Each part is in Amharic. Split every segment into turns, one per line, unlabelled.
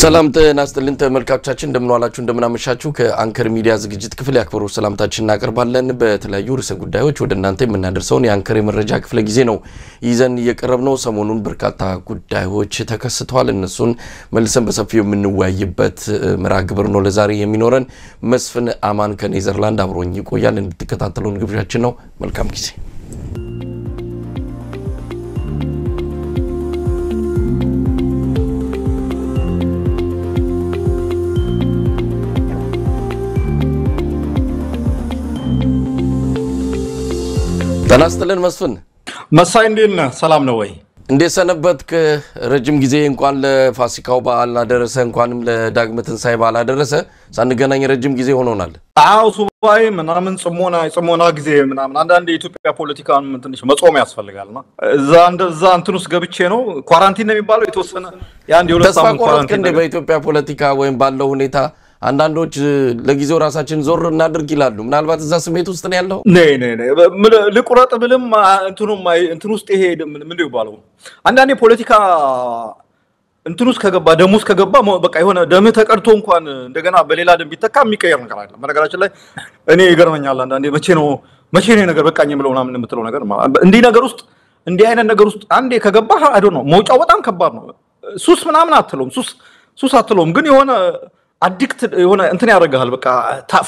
ሰላም ጤና ይስጥልን ተመልካቾቻችን እንደምን ዋላችሁ እንደምን አመሻችሁ ከአንከር ሚዲያ ዝግጅት ክፍል ያክብሩ ሰላምታችንን እናቀርባለን በተለያዩ ርዕሰ ጉዳዮች ወደ እናንተ የምናደርሰውን የአንከር የመረጃ ክፍለ ጊዜ ነው ይዘን እየቀረብነው ሰሞኑን በርካታ ጉዳዮች ተከስተዋል እነሱን መልሰን በሰፊው የምንወያይበት ምራ ግብር ነው ለዛሬ የሚኖረን መስፍን አማን ከኔዘርላንድ አብሮኝ ይቆያል እንድትከታተሉን ግብዣችን ነው መልካም ጊዜ ተናስተለን መስፍን
መሳይ እንዴና ሰላም ነው ወይ
እንዴ ሰነበትክ ረጅም ጊዜ እንኳን ለፋሲካው በዓል አደረሰ እንኳንም ለዳግመ ትንሳኤ በዓል አደረሰ ሳንገናኝ ረጅም ጊዜ ሆኖናል
አው ሱባይ ምናምን ጽሞና ጊዜ ምናምን አንዳንድ የኢትዮጵያ ፖለቲካን ምን ትንሽ መጾም ያስፈልጋልና እዛ እንትኑስ ገብቼ ነው ኳራንቲን ነው የሚባለው የተወሰነ ያን የሁለት ሳምንት ኳራንቲን
እንደ በኢትዮጵያ ፖለቲካ ወይም ባለው ሁኔታ አንዳንዶች ለጊዜው ራሳችን ዞር እናድርግ ይላሉ ምናልባት እዛ ስሜት ውስጥ ነው ያለው
ነይ ለቁረጥ ብለም እንትኑ ውስጥ ይሄ ምን ይባላል አንዳንዴ ፖለቲካ እንትኑስ ከገባ ደሙስ ከገባ በቃ የሆነ ደም ተቀርቶ እንኳን እንደገና በሌላ ደም ቢተካ የሚቀየር ነገር አይደለም በነገራችን ላይ እኔ ይገርመኛል አንዳንዴ መቼ ነው ነገር በቃኝ ብለው ምናምን የምትለው ነገር እንዲህ ነገር ውስጥ እንዲህ አይነት ነገር ውስጥ አንዴ ከገባ አይ ዶንት ኖ መውጫው በጣም ከባድ ነው ሱስ ምናምን አትለውም ሱስ አትለውም ግን የሆነ አዲክት የሆነ እንትን ያደርጋል በቃ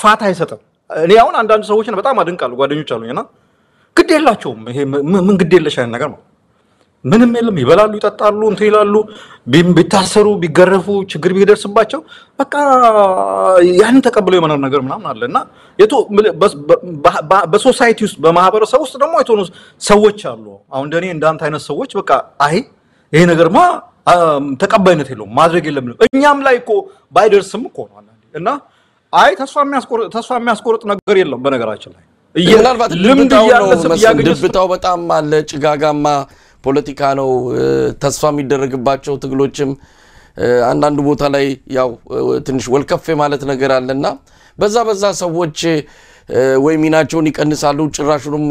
ፋታ አይሰጥም እኔ አሁን አንዳንድ ሰዎችን በጣም አድንቃለሁ ጓደኞች አሉኝና ግድ የላቸውም ይሄ ምን ግድ የለሽ አይነት ነገር ነው ምንም የለም ይበላሉ ይጣጣሉ እንትን ይላሉ ቢታሰሩ ቢገረፉ ችግር ቢደርስባቸው በቃ ያን ተቀብለው የመኖር ነገር ምናምን አለና የቶ በሶሳይቲ ውስጥ በማህበረሰብ ውስጥ ደግሞ የተሆኑ ሰዎች አሉ አሁን እንደኔ እንዳንተ አይነት ሰዎች በቃ አይ ይሄ ነገርማ ተቀባይነት የለውም ማድረግ የለም እኛም ላይ እኮ ባይደርስም እኮ ነው እና አይ ተስፋ የሚያስቆርጥ ነገር የለም በነገራችን ላይ
ምናልባት ልምድታው በጣም አለ ጭጋጋማ ፖለቲካ ነው ተስፋ የሚደረግባቸው ትግሎችም አንዳንድ ቦታ ላይ ያው ትንሽ ወልከፍ ማለት ነገር አለና በዛ ሰዎች ወይ ሚናቸውን ይቀንሳሉ ጭራሹንም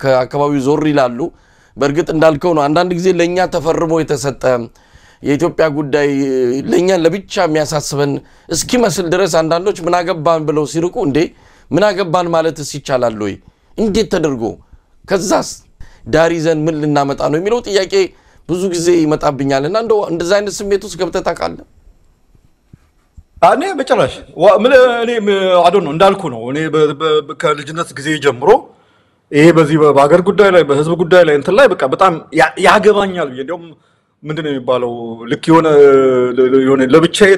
ከአካባቢው ዞር ይላሉ በርግጥ እንዳልከው ነው አንዳንድ ጊዜ ለኛ ተፈርሞ የተሰጠ የኢትዮጵያ ጉዳይ ለኛ ለብቻ የሚያሳስበን እስኪ መስል ድረስ አንዳንዶች ምን አገባን ብለው ሲርቁ እንዴ ምን አገባን ማለትስ ይቻላል ወይ እንዴት ተደርጎ ከዛስ ዳሪዘን ምን ልናመጣ ነው የሚለው ጥያቄ ብዙ ጊዜ ይመጣብኛልና እንደዛ አይነት ስሜት ውስጥ ገብተህ ታውቃለህ
እኔ በጭራሽ እኔ አዶን ነው እንዳልኩ ነው እኔ ከልጅነት ጊዜ ጀምሮ ይሄ በዚህ በአገር ጉዳይ ላይ በህዝብ ጉዳይ ላይ እንትን ላይ በቃ በጣም ያገባኛል እንደውም ምንድነው የሚባለው ልክ የሆነ ለብቻዬ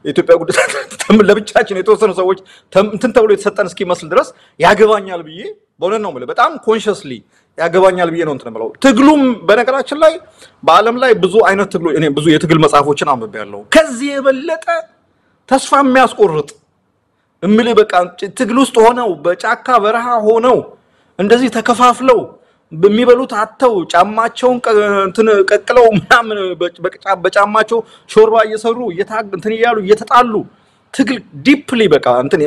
ኢትዮጵያ ጉዳይ ለብቻችን የተወሰኑ ሰዎች እንትን ተብሎ የተሰጠን እስኪ መስል ድረስ ያገባኛል ብዬ በእውነት ነው ማለት በጣም ኮንሺየስሊ ያገባኛል ብዬ ነው እንትን ማለት ትግሉም በነገራችን ላይ በአለም ላይ ብዙ አይነት ትግሉ እኔ ብዙ የትግል መጽሐፎችን አንብቤያለሁ ከዚህ የበለጠ ተስፋ የሚያስቆርጥ እምልህ በቃ ትግል ውስጥ ሆነው በጫካ በረሃ ሆነው እንደዚህ ተከፋፍለው በሚበሉት አተው ጫማቸውን እንትን ቀቅለው ምናምን በጫማቸው ሾርባ እየሰሩ እንትን ይያሉ እየተጣሉ ትግል ዲፕሊ በቃ እንትን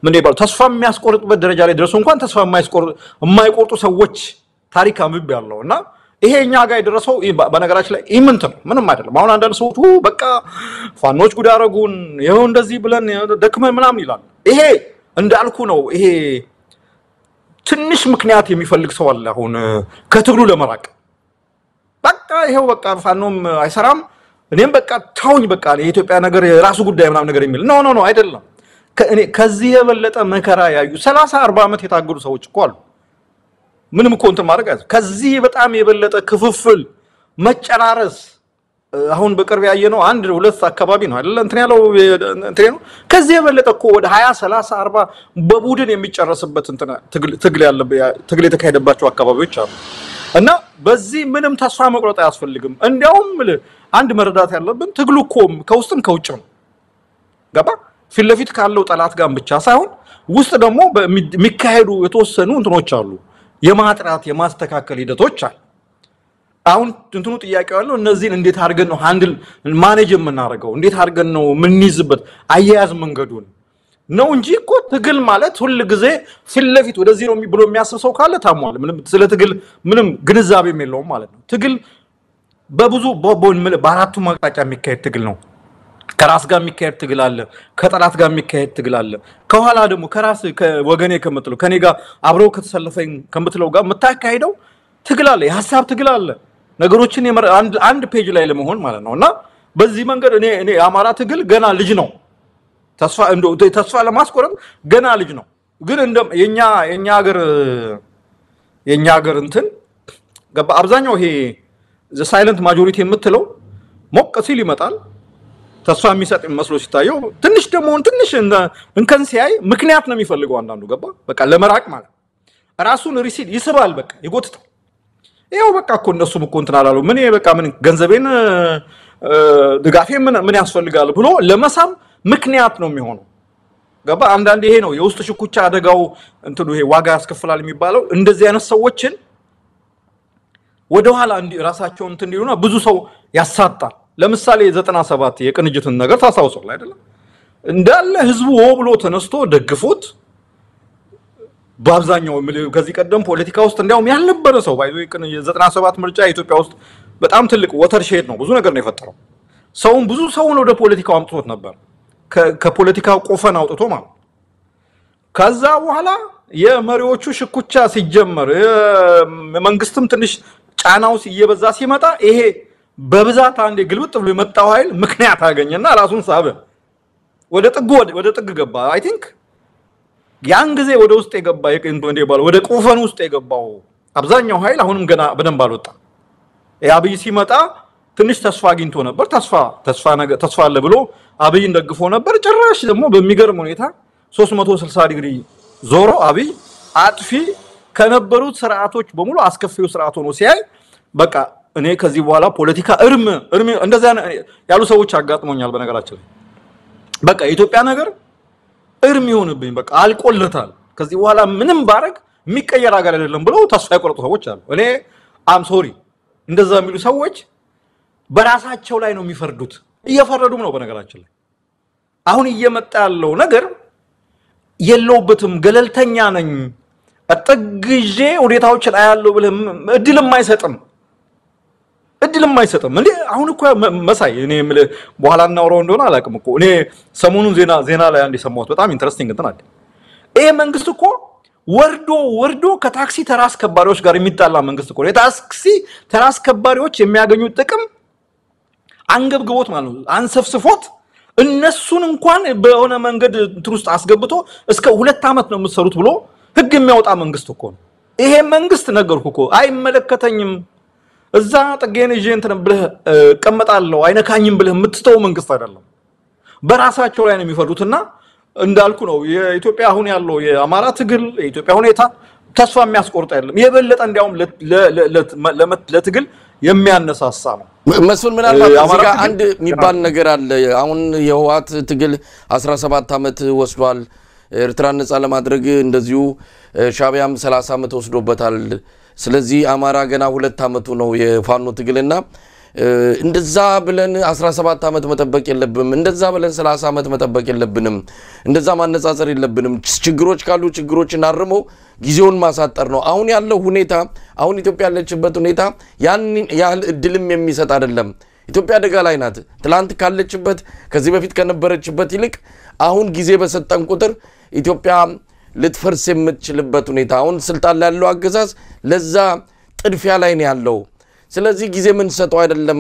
ምን ይባል ተስፋ የሚያስቆርጥበት ደረጃ ላይ ደርሶ እንኳን ተስፋ የማይቆርጡ ሰዎች ታሪክ አንብብ ያለውና ይሄኛ ጋር የደረሰው በነገራችን ላይ ኢምንት ነው ምንም አይደለም አሁን አንዳንድ ሰዎች በቃ ፋኖች ጉድ ያረጉን ይሄው እንደዚህ ብለን ደክመን ምናምን ይላል ይሄ እንዳልኩ ነው ይሄ ትንሽ ምክንያት የሚፈልግ ሰው አለ አሁን ከትግሉ ለመራቅ በቃ ይሄው በቃ ፋኖም አይሰራም እኔም በቃ ታውኝ በቃ የኢትዮጵያ ነገር የራሱ ጉዳይ ምናምን ነገር የሚል ኖ አይደለም ከዚህ የበለጠ መከራ ያዩ 30 40 አመት የታገሉ ሰዎች እኮ አሉ ምንም እኮ እንትን ማድረግ አይደለም ከዚህ በጣም የበለጠ ክፍፍል መጨራረስ አሁን በቅርብ ያየነው 1 2 አካባቢ ነው አይደል እንትን ያለው እንትን ነው ከዚህ የበለጠ እኮ ወደ 20 30 40 በቡድን የሚጨረስበት እንትን ትግል የተካሄደባቸው አካባቢዎች አሉ እና በዚህ ምንም ተስፋ መቁረጥ አያስፈልግም እንዲያውም አንድ መረዳት ያለብን ትግሉ እኮ ከውስጥም ከውጭም ገባ ፊት ለፊት ካለው ጠላት ጋር ብቻ ሳይሆን ውስጥ ደግሞ በሚካሄዱ የተወሰኑ እንትኖች አሉ የማጥራት የማስተካከል ሂደቶች አሉ አሁን እንትኑ ጥያቄው ያለው እነዚህን እንዴት አድርገን ነው ሃንድል ማኔጅ የምናደርገው እንዴት አድርገን ነው ምንይዝበት አያያዝ መንገዱን ነው እንጂ እኮ ትግል ማለት ሁሉ ጊዜ ፊት ለፊት ወደዚህ ነው ብሎ የሚያስበው ካለ ታሟል ምንም ስለ ትግል ምንም ግንዛቤም የለውም ማለት ነው ትግል በብዙ በአራቱ ማቅጣጫ የሚካሄድ ትግል ነው ከራስ ጋር የሚካሄድ ትግል አለ ከጠላት ጋር የሚካሄድ ትግል አለ ከኋላ ደግሞ ከራስ ከወገኔ ከምትለው ከኔ ጋር አብረው ከተሰለፈኝ ከምትለው ጋር የምታካሄደው ትግል አለ የሐሳብ ትግል አለ ነገሮችን አንድ ፔጅ ላይ ለመሆን ማለት ነውና በዚህ መንገድ እኔ የአማራ ትግል ገና ልጅ ነው ተስፋ ለማስቆረጥ ገና ልጅ ነው ግን እንደ የኛ ሀገር እንትን ገባ አብዛኛው ይሄ the silent majority የምትለው ሞቅ ሲል ይመጣል ተስፋ የሚሰጥ መስሎ ሲታየው ትንሽ ደግሞ ትንሽ እንከን ሲያይ ምክንያት ነው የሚፈልገው አንዳንዱ ገባ በቃ ለመራቅ ማለት ራሱን ሪሲድ ይስባል በቃ ይጎትታል ይሄው በቃ እኮ እነሱም እኮ እንትን አላሉ ምን በቃ ምን ገንዘቤን ድጋፌ ምን ያስፈልጋል ብሎ ለመሳም ምክንያት ነው የሚሆነው ገባ አንዳንዴ ይሄ ነው የውስጥ ሽኩቻ አደጋው እንትኑ ይሄ ዋጋ ያስከፍላል የሚባለው እንደዚህ አይነት ሰዎችን ወደ ኋላ ራሳቸው እንትን እንዲሉና ብዙ ሰው ያሳጣል ለምሳሌ 97 የቅንጅትን ነገር ታሳውሰው አይደል እንዳለ ህዝቡ ብሎ ተነስቶ ደግፎት በአብዛኛው ከዚህ ቀደም ፖለቲካ ውስጥ እንዲያውም ያልነበረ ሰው ባይዞ 97 ምርጫ ኢትዮጵያ ውስጥ በጣም ትልቅ ወተር ሼድ ነው ብዙ ነገር ነው የፈጠረው ሰውን ብዙ ሰውን ወደ ፖለቲካው አምጥቶት ነበር ከፖለቲካው ቆፈን አውጥቶ ማለት ከዛ በኋላ የመሪዎቹ ሽኩቻ ሲጀመር መንግስትም ትንሽ ጫናው ሲየበዛ ሲመጣ ይሄ በብዛት አንዴ ግልብጥ ብሎ የመጣው ኃይል ምክንያት አገኘና ራሱን ሳበ ወደ ጥግ ገባ አይ ቲንክ ያን ጊዜ ወደ ውስጥ የገባ እንደ ባለው ወደ ቆፈን ውስጥ የገባው አብዛኛው ኃይል አሁንም ገና በደንብ አልወጣ አብይ ሲመጣ ትንሽ ተስፋ አግኝቶ ነበር ተስፋ አለ ብሎ አብይን ደግፎ ነበር ጭራሽ ደግሞ በሚገርም ሁኔታ 360 ዲግሪ ዞሮ አብይ አጥፊ ከነበሩት ስርዓቶች በሙሉ አስከፊው ስርዓት ሆኖ ሲያይ በቃ እኔ ከዚህ በኋላ ፖለቲካ እርም እንደዛ ያሉ ሰዎች አጋጥሞኛል በነገራችን ላይ በቃ ኢትዮጵያ ነገር እርም ይሆንብኝ በቃ አልቆለታል ከዚህ በኋላ ምንም ባረግ የሚቀየር ሀገር አይደለም ብለው ተስፋ ያቆረጡ ሰዎች አሉ እኔ አም ሶሪ እንደዛ የሚሉ ሰዎች በራሳቸው ላይ ነው የሚፈርዱት እየፈረዱም ነው በነገራችን ላይ አሁን እየመጣ ያለው ነገር የለውበትም ገለልተኛ ነኝ አጥግጄ ወዴታዎች ላይ ያለው ብለም እድልም አይሰጥም እንዴ አሁን እኮ መሳይ እኔ በኋላ እናወራው እንደሆነ አላቅም እኮ እኔ ሰሞኑን ዜና ላይ አንድ ሰማሁት በጣም ኢንተረስቲንግ እንትን አለ ይሄ መንግስት እኮ ወርዶ ከታክሲ ተራስ ከባሪዎች ጋር የሚጣላ መንግስት እኮ የታክሲ ተራስ ከባሪዎች የሚያገኙት ጥቅም አንገብግቦት ማለት ነው አንሰፍስፎት እነሱን እንኳን በሆነ መንገድ እንትን ውስጥ አስገብቶ እስከ 2 አመት ነው የምትሰሩት ብሎ ህግ የሚያወጣ መንግስት እኮ ነው ይሄ መንግስት ነገርኩ እኮ አይመለከተኝም እዛ ጠገኔ ጀንተን ብለህ ቀመጣለው አይነካኝም ብለህ የምትተው መንግስት አይደለም በራሳቸው ላይ ነው የሚፈርዱትና እንዳልኩ ነው የኢትዮጵያ አሁን ያለው የአማራ ትግል የኢትዮጵያ ሁኔታ ተስፋ የሚያስቆርጥ አይደለም የበለጠ እንዲያውም ለትግል የሚያነሳሳ ነው
መስፍን ምናልባት እዚህ ጋር አንድ የሚባል ነገር አለ አሁን የህወሓት ትግል 17 አመት ወስዷል ኤርትራን ነፃ ለማድረግ እንደዚሁ ሻቢያም 30 አመት ወስዶበታል ስለዚህ አማራ ገና 2 አመቱ ነው የፋኖ ትግልና እንደዛ ብለን 17 አመት መጠበቅ የለብንም እንደዛ ብለን 30 አመት መጠበቅ የለብንም እንደዛ ማነጻጸር የለብንም ችግሮች ካሉ ችግሮችን አርመው ጊዜውን ማሳጠር ነው አሁን ያለው ሁኔታ አሁን ኢትዮጵያ ያለችበት ሁኔታ ያን ያህል እድልም የሚሰጥ አይደለም ኢትዮጵያ አደጋ ላይ ናት ትላንት ካለችበት ከዚህ በፊት ከነበረችበት ይልቅ አሁን ጊዜ በሰጠን ቁጥር ኢትዮጵያ ልትፈርስ የምትችልበት ሁኔታ አሁን ስልጣን ላይ ያለው አገዛዝ ለዛ ጥድፊያ ላይ ነው ያለው ስለዚህ ጊዜ ምን ሰጠው አይደለም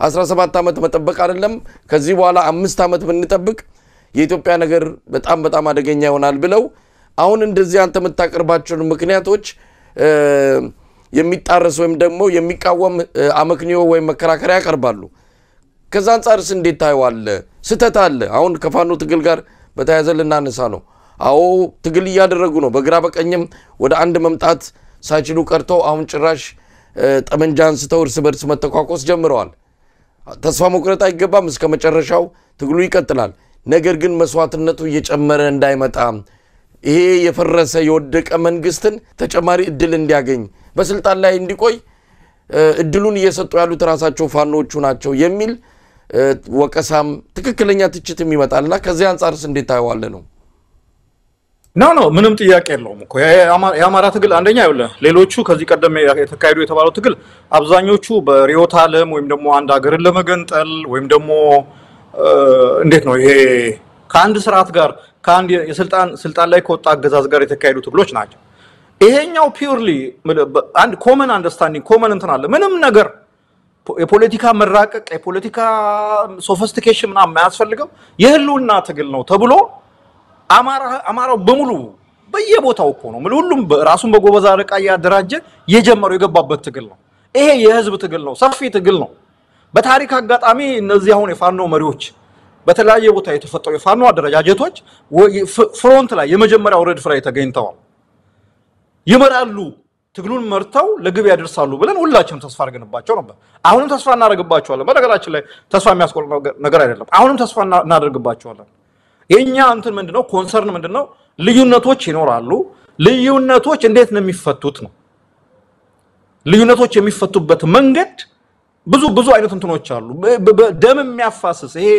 17 አመት መጠበቅ አይደለም ከዚህ በኋላ 5 አመት ብንጠብቅ የኢትዮጵያ ነገር በጣም አደገኛ ይሆናል ብለው አሁን እንደዚህ አንተ መታቀርባቸው ምክንያቶች የሚጣረስ ወይም ደግሞ የሚቃወም አመክንዮ ወይም መከራከሪያ ያቀርባሉ ከዛ አንፃርስ እንዴት ታይዋለ ስተት አለ አሁን ከፋኖ ትግል ጋር በተያያዘ ልናነሳ ነው አዎ ትግል ያደረጉ ነው በግራ በቀኝም ወደ አንድ መምጣት ሳይችሉ ቀርተው አሁን ጭራሽ ጠመንጃን ስተው እርስ በርስ መተቋቆስ ጀምረዋል ተስፋ መቁረጥ አይገባም እስከ መጨረሻው ትግሉ ይቀጥላል ነገር ግን መስዋዕትነቱ እየጨመረ እንዳይመጣ ይሄ የፈረሰ የወደቀ መንግስትን ተጨማሪ እድል እንዲያገኝ በስልጣን ላይ እንዲቆይ እድሉን እየሰጡ ያሉት ራሳቸው ፋኖቹ ናቸው የሚል ወቀሳም ትክክለኛ ትችትም ይመጣልና ከዚህ አንፃርስ እንዴት ታይዋለ ነው
ኖ ምንም ጥያቄ የለውም እኮ የአማራ ትግል አንደኛ ይኸውልህ ሌሎቹ ከዚህ ቀደም የተካሄዱ የተባለው ትግል አብዛኞቹ በሪዮት ዓለም ወይም ደግሞ አንድ ሀገርን ለመገንጠል ወይም ደግሞ እንዴት ነው ይሄ ከአንድ ስርዓት ጋር ከአንድ የስልጣን ላይ ከወጣ አገዛዝ ጋር የተካሄዱ ትግሎች ናቸው ይሄኛው ፒውርሊ አንድ ኮመን አንደርስታንዲንግ ኮመን እንትን አለ ምንም ነገር የፖለቲካ መራቀቅ የፖለቲካ ሶፊስቲኬሽን ምናምን የማያስፈልገው የህልውና ትግል ነው ተብሎ አማራው በሙሉ በየቦታው እኮ ነው ሁሉም ራሱን በጎበዝ አለቃ ያደራጀ የጀመረው የገባበት ትግል ነው ይሄ የህዝብ ትግል ነው ሰፊ ትግል ነው በታሪክ አጋጣሚ እነዚህ አሁን የፋኖ መሪዎች በተለያየ ቦታ የተፈጠሩ የፋኖ አደረጃጀቶች ፍሮንት ላይ የመጀመሪያው ረድፍ ላይ ተገኝተዋል ይመራሉ ትግሉን መርተው ለግብ ያደርሳሉ ብለን ሁላችንም ተስፋ አድርገንባቸው ነበር አሁንም ተስፋ እናደርግባቸዋለን በነገራችን ላይ ተስፋ የሚያስቆርጥ ነገር አይደለም አሁንም ተስፋ እናደርግባቸዋለን የኛ እንትን ምንድነው ኮንሰርን ምንድነው ልዩነቶች ይኖራሉ ልዩነቶች እንዴት ነው የሚፈቱት ነው ልዩነቶች የሚፈቱበት መንገድ ብዙ አይነት እንትኖች አሉ ደም የሚያፋስስ ይሄ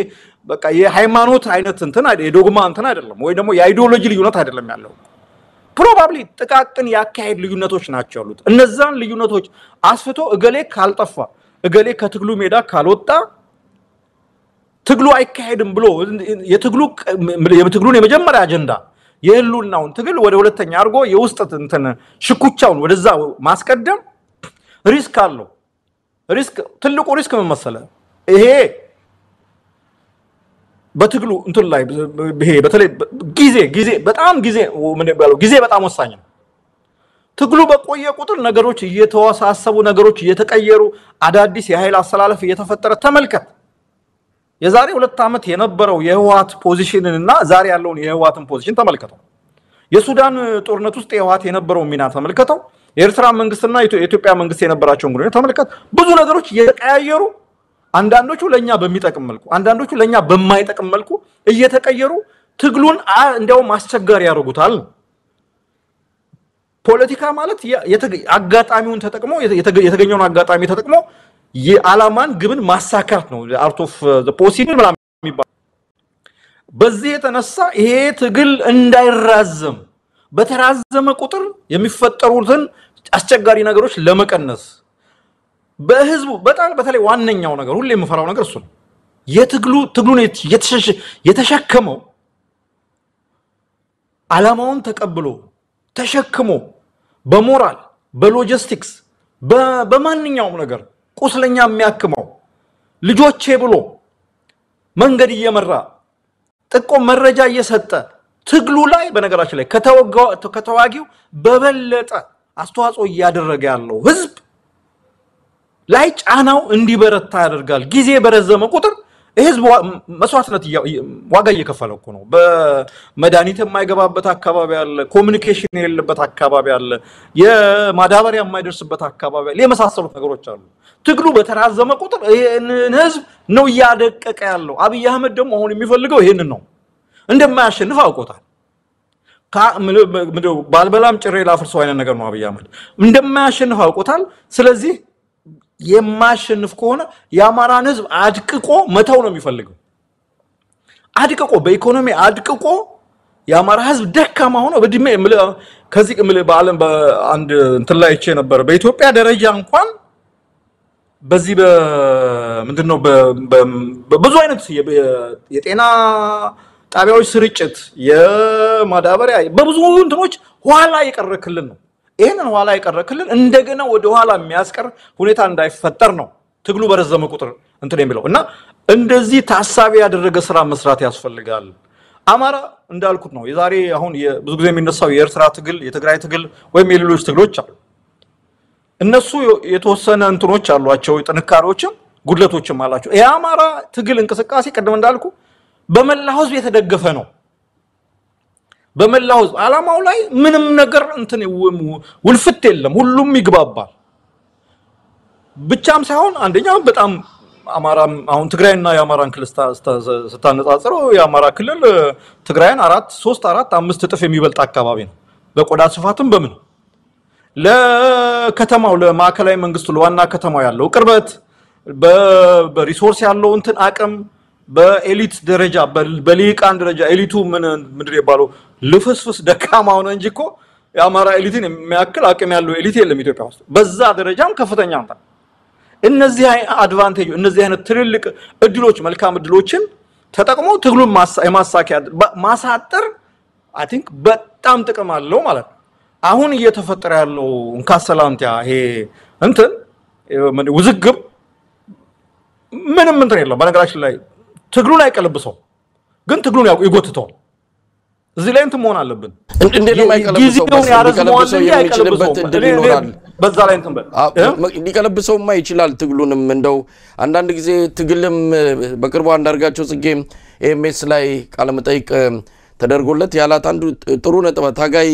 በቃ የሃይማኖት አይነት እንትን አይደለም የዶግማ እንትን አይደለም ወይ ደግሞ የአይዲዮሎጂ ልዩነት አይደለም ያለው ፕሮባብሊ ጥቃቅን ያካሄድ ልዩነቶች ናቸው ያሉት እነዛን ልዩነቶች አስፍቶ እገሌ ካልጠፋ እገሌ ከትግሉ ሜዳ ካልወጣ ትግሉ አይካሄድም ብሎ የትግሉን የመጀመሪያ አጀንዳ የህልውናውን ትግል ወደ ሁለተኛ አርጎ የውስጥ እንትን ሽኩቻውን ወደዛ ማስቀደም ሪስክ አለው ሪስክ ትልቁ ሪስክ ምን መሰለ ይሄ በትግሉ እንትን ላይ ይሄ በተለይ ጊዜ በጣም ጊዜ በጣም ወሳኝ ነው ትግሉ በቆየ ቁጥር ነገሮች እየተወሳሰቡ ነገሮች እየተቀየሩ አዳዲስ የኃይል አሰላለፍ እየተፈጠረ ተመልከት የዛሬ 2 ዓመት የነበረው የህወሓት ፖዚሽንና ዛሬ ያለውን የህወሓትን ፖዚሽን ተመልከተው የሱዳን ጦርነት ውስጥ የህወሓት የነበረው ሚና ተመልከተው የኤርትራ መንግስትና የኢትዮጵያ መንግስት የነበራቸው ግንኙነት ተመልከት ብዙ ነገሮች እየተቀያየሩ አንዳንዶቹ ለኛ በሚጠቅም መልኩ አንዳንዶቹ ለኛ በማይጠቅም መልኩ እየተቀየሩ ትግሉን እንደው ማስቸጋሪ ያደርጉታል ፖለቲካ ማለት አጋጣሚውን ተጠቅሞ የተገኘውን አጋጣሚ ተጠቅሞ የዓላማን ግብን ማሳካት ነው አርት ኦፍ ዘ ፖሲብል ማለት የሚባል በዚህ የተነሳ ይሄ ትግል እንዳይራዘም በተራዘመ ቁጥር የሚፈጠሩትን አስቸጋሪ ነገሮች ለመቀነስ በህዝቡ በጣም በተለይ ዋነኛው ነገር ሁሌ የምፈራው ነገር እሱ ነው የትግሉን የተሸከመው ዓላማውን ተቀብሎ ተሸክሞ በሞራል በሎጂስቲክስ በማንኛውም ነገር ቁስለኛ የሚያክመው ልጆቼ ብሎ መንገድ እየመራ ጥቆም መረጃ እየሰጠ ትግሉ ላይ በነገራችን ላይ ከተዋጊው በበለጠ አስተዋጽኦ ያደረገ ያለው ህዝብ ላይ ጫናው እንዲበረታ ያደርጋል ጊዜ በረዘመ ቁጥር ህዝብ መስዋዕትነት ዋጋ እየከፈለ እኮ ነው በመድኃኒት የማይገባበት አካባቢ አለ ኮሙኒኬሽን የሌለበት አካባቢ አለ የማዳበሪያ የማይደርስበት አካባቢ አለ የመሳሰሉት ነገሮች አሉ ትግሉ በተራዘመ ቁጥር ህዝብ ነው ያደቀቀ ያለው አብይ አህመድ ደግሞ አሁን የሚፈልገው ይሄንን ነው እንደማያሸንፍ አውቆታል ባልበላም ጭሬ ላፍርሰው አይነት ነገር ነው አብይ አህመድ እንደማያሸንፍ አውቆታል ስለዚህ የማያሸንፍ ከሆነ የአማራን ህዝብ አድቅቆ መተው ነው የሚፈልገው አድቅቆ በኢኮኖሚ አድቅቆ የአማራ ህዝብ ደካማ ሆኖ በድሜ ከዚህ በአለም በአንድ እንትን ላይ እቺ ነበር በኢትዮጵያ ደረጃ እንኳን በዚህ ምንድነው በብዙ አይነት የጤና ጣቢያዎች ስርጭት የማዳበሪያ በብዙ እንትኖች ኋላ የቀረክልን ነው ይሄንን ኋላ የቀረክልን እንደገና ወደ ኋላ የሚያስቀር ሁኔታ እንዳይፈጠር ነው ትግሉ በረዘመ ቁጥር እንትን የሚለው እና እንደዚህ ታሳቢ ያደረገ ስራ መስራት ያስፈልጋል አማራ እንዳልኩት ነው የዛሬ አሁን ብዙ ጊዜ የሚነሳው የኤርትራ ትግል የትግራይ ትግል ወይም የሌሎች ትግሎች አሉ እነሱ የተወሰነ እንትኖች አሏቸው ጥንካሬዎችም ጉድለቶችም አላቸው የአማራ ትግል እንቅስቃሴ ቀደም እንዳልኩ በመላው ህዝብ የተደገፈ ነው በመላው ህዝብ ዓላማው ላይ ምንም ነገር እንትን ውልፍት የለም ሁሉም ይግባባል ብቻም ሳይሆን አንደኛው በጣም አማራ አሁን ትግራይና የአማራን ክልል ስታነጻጽረው የአማራ ክልል ትግራይን 3 4 5 እጥፍ የሚበልጥ አካባቢ ነው በቆዳ ስፋትም በምን ለከተማው ለማዕከላዊ መንግስቱ ለዋና ከተማው ያለው ቅርበት በሪሶርስ ያለው እንትን አቅም በኤሊት ደረጃ በሊቃን ደረጃ ኤሊቱ ምንድን ይባለው ልፍስፍስ ደካማ ሆነ እንጂ እኮ የአማራ ኤሊትን የሚያክል አቅም ያለው ኤሊት የለም ኢትዮጵያ ውስጥ በዛ ደረጃም ከፍተኛ ነው እነዚህ አድቫንቴጅ እነዚህ አይነት ትልልቅ እድሎች መልካም እድሎችን ተጠቅሞ ትግሉን የማሳኪያ ማሳጠር I think በጣም ጥቅም አለው ማለት ነው አሁን እየተፈጠረ ያለው እንካሰላንቲያ ይሄ እንትን ውዝግብ ምንም እንትን የለም በነገራችን ላይ ትግሉን አይቀለብሰው ግን ትግሉን ይጎትተው እዚህ ላይ እንትን መሆን አለብን
እንዴት ነው የማይቀለብሰው የሚችልበት እድል ይኖራል
በዛ ላይ እንትን
ሊቀለብሰውማ ይችላል ትግሉንም እንደው አንዳንድ ጊዜ ትግልም በቅርቡ አንዳርጋቸው ጽጌ ኤምኤስ ላይ ቃለ መጠይቅ ተደርጎለት ያላት አንዱ ጥሩ ነጥብ ታጋይ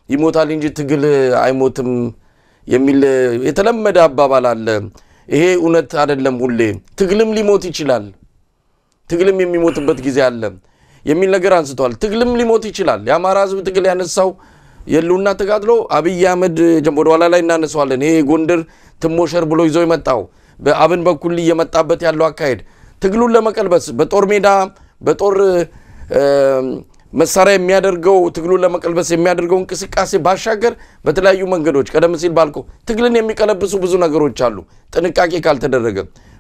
ይሞታል እንጂ ትግል አይሞትም የሚል የተለመደ አባባል አለ ይሄ እውነት አይደለም ሁሌ ትግልም ሊሞት ይችላል ትግልም የሚሞትበት ጊዜ አለ የሚል ነገር አንስቷል ትግልም ሊሞት ይችላል ያማራ ህዝብ ትግል ያነሳው የሉና ተጋድሎ አብይ አህመድ ጀምቦዶላ ላይ እናነሳዋለን ይሄ ጎንደር ትሞሸር ብሎ ይዞ የመጣው በአብን በኩል እየመጣበት ያለው አካሄድ ትግሉን ለመቀልበስ በጦር ሜዳ በጦር መሳሪያ የሚያደርገው ትግሉን ለመቀልበስ የሚያደርገው እንቅስቃሴ ባሻገር በተለያዩ መንገዶች ቀደም ሲል ባልኮ ትግልን የሚቀለብሱ ብዙ ነገሮች አሉ ጥንቃቄ ካልተደረገ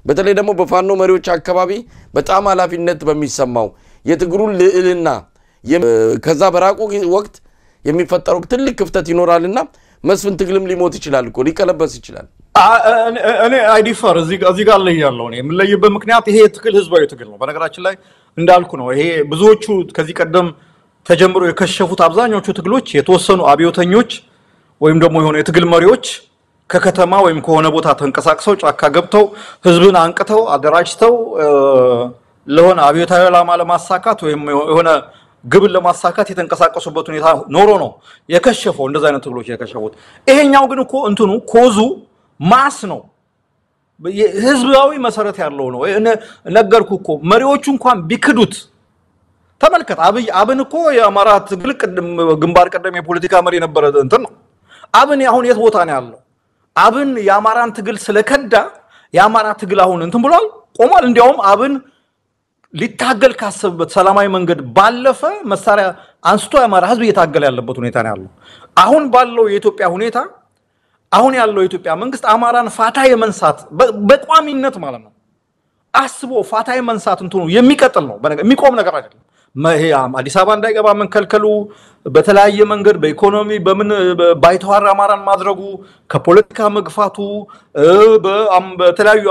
በተለይ ደግሞ በፋኖ መሪዎች አካባቢ በጣም ኃላፊነት በሚሰማው የትግሩን ልዕልና ከዛ በራቁ ወቅት የሚፈጠረው ትልቅ ክፍተት ይኖራልና መስፍን ትግልም ሊሞት ይችላል እኮ ሊቀለበስ ይችላል
እኔ አይዲፈር እዚህ ጋር ላይ ያለው ነው የምለይበት ምክንያት ይሄ ትግል ህዝባዊ ትግል ነው በነገራችን ላይ እንዳልኩ ነው ይሄ ብዙዎቹ ከዚህ ቀደም ተጀምሮ የከሸፉት አብዛኞቹ ትግሎች የተወሰኑ አብዮተኞች ወይም ደግሞ የሆነ የትግል መሪዎች ከከተማ ወይም ከሆነ ቦታ ተንቀሳቅሰው ጫካ ገብተው ህዝብን አንቅተው አደራጅተው ለሆነ አብዮታዊ ዓላማ ለማሳካት ወይም የሆነ ግብን ለማሳካት የተንቀሳቀሱበት ሁኔታ ኖሮ ነው የከሸፈው እንደዛ አይነት ትግሎች የከሸፉት ይሄኛው ግን እኮ እንትኑ ኮዙ ማስ ነው ህዝባዊ መሰረት ያለው ነው ነገርኩ እኮ መሪዎቹ እንኳን ቢክዱት ተመልከት አብን እኮ የአማራ ትግል ግንባር ቀደም የፖለቲካ መሪ ነበር እንትን ነው አብን አሁን የት ቦታ ነው ያለው አብን የአማራን ትግል ስለከዳ የአማራ ትግል አሁን እንትን ብሏል ቆሟል እንዲያውም አብን ሊታገል ካሰበበት ሰላማዊ መንገድ ባለፈ መሳሪያ አንስቶ የአማራ ህዝብ እየታገለ ያለበት ሁኔታ ነው ያለው አሁን ባለው የኢትዮጵያ ሁኔታ አሁን ያለው የኢትዮጵያ መንግስት አማራን ፋታ የመንሳት በቋሚነት ማለት ነው አስቦ ፋታ የመንሳት እንትኑ የሚቀጥል ነው የሚቆም ነገር አይደለም አዲስ አበባ እንዳይገባ መንከልከሉ በተለያየ መንገድ በኢኮኖሚ በምን ባይተዋር አማራን ማድረጉ ከፖለቲካ መግፋቱ በተለያዩ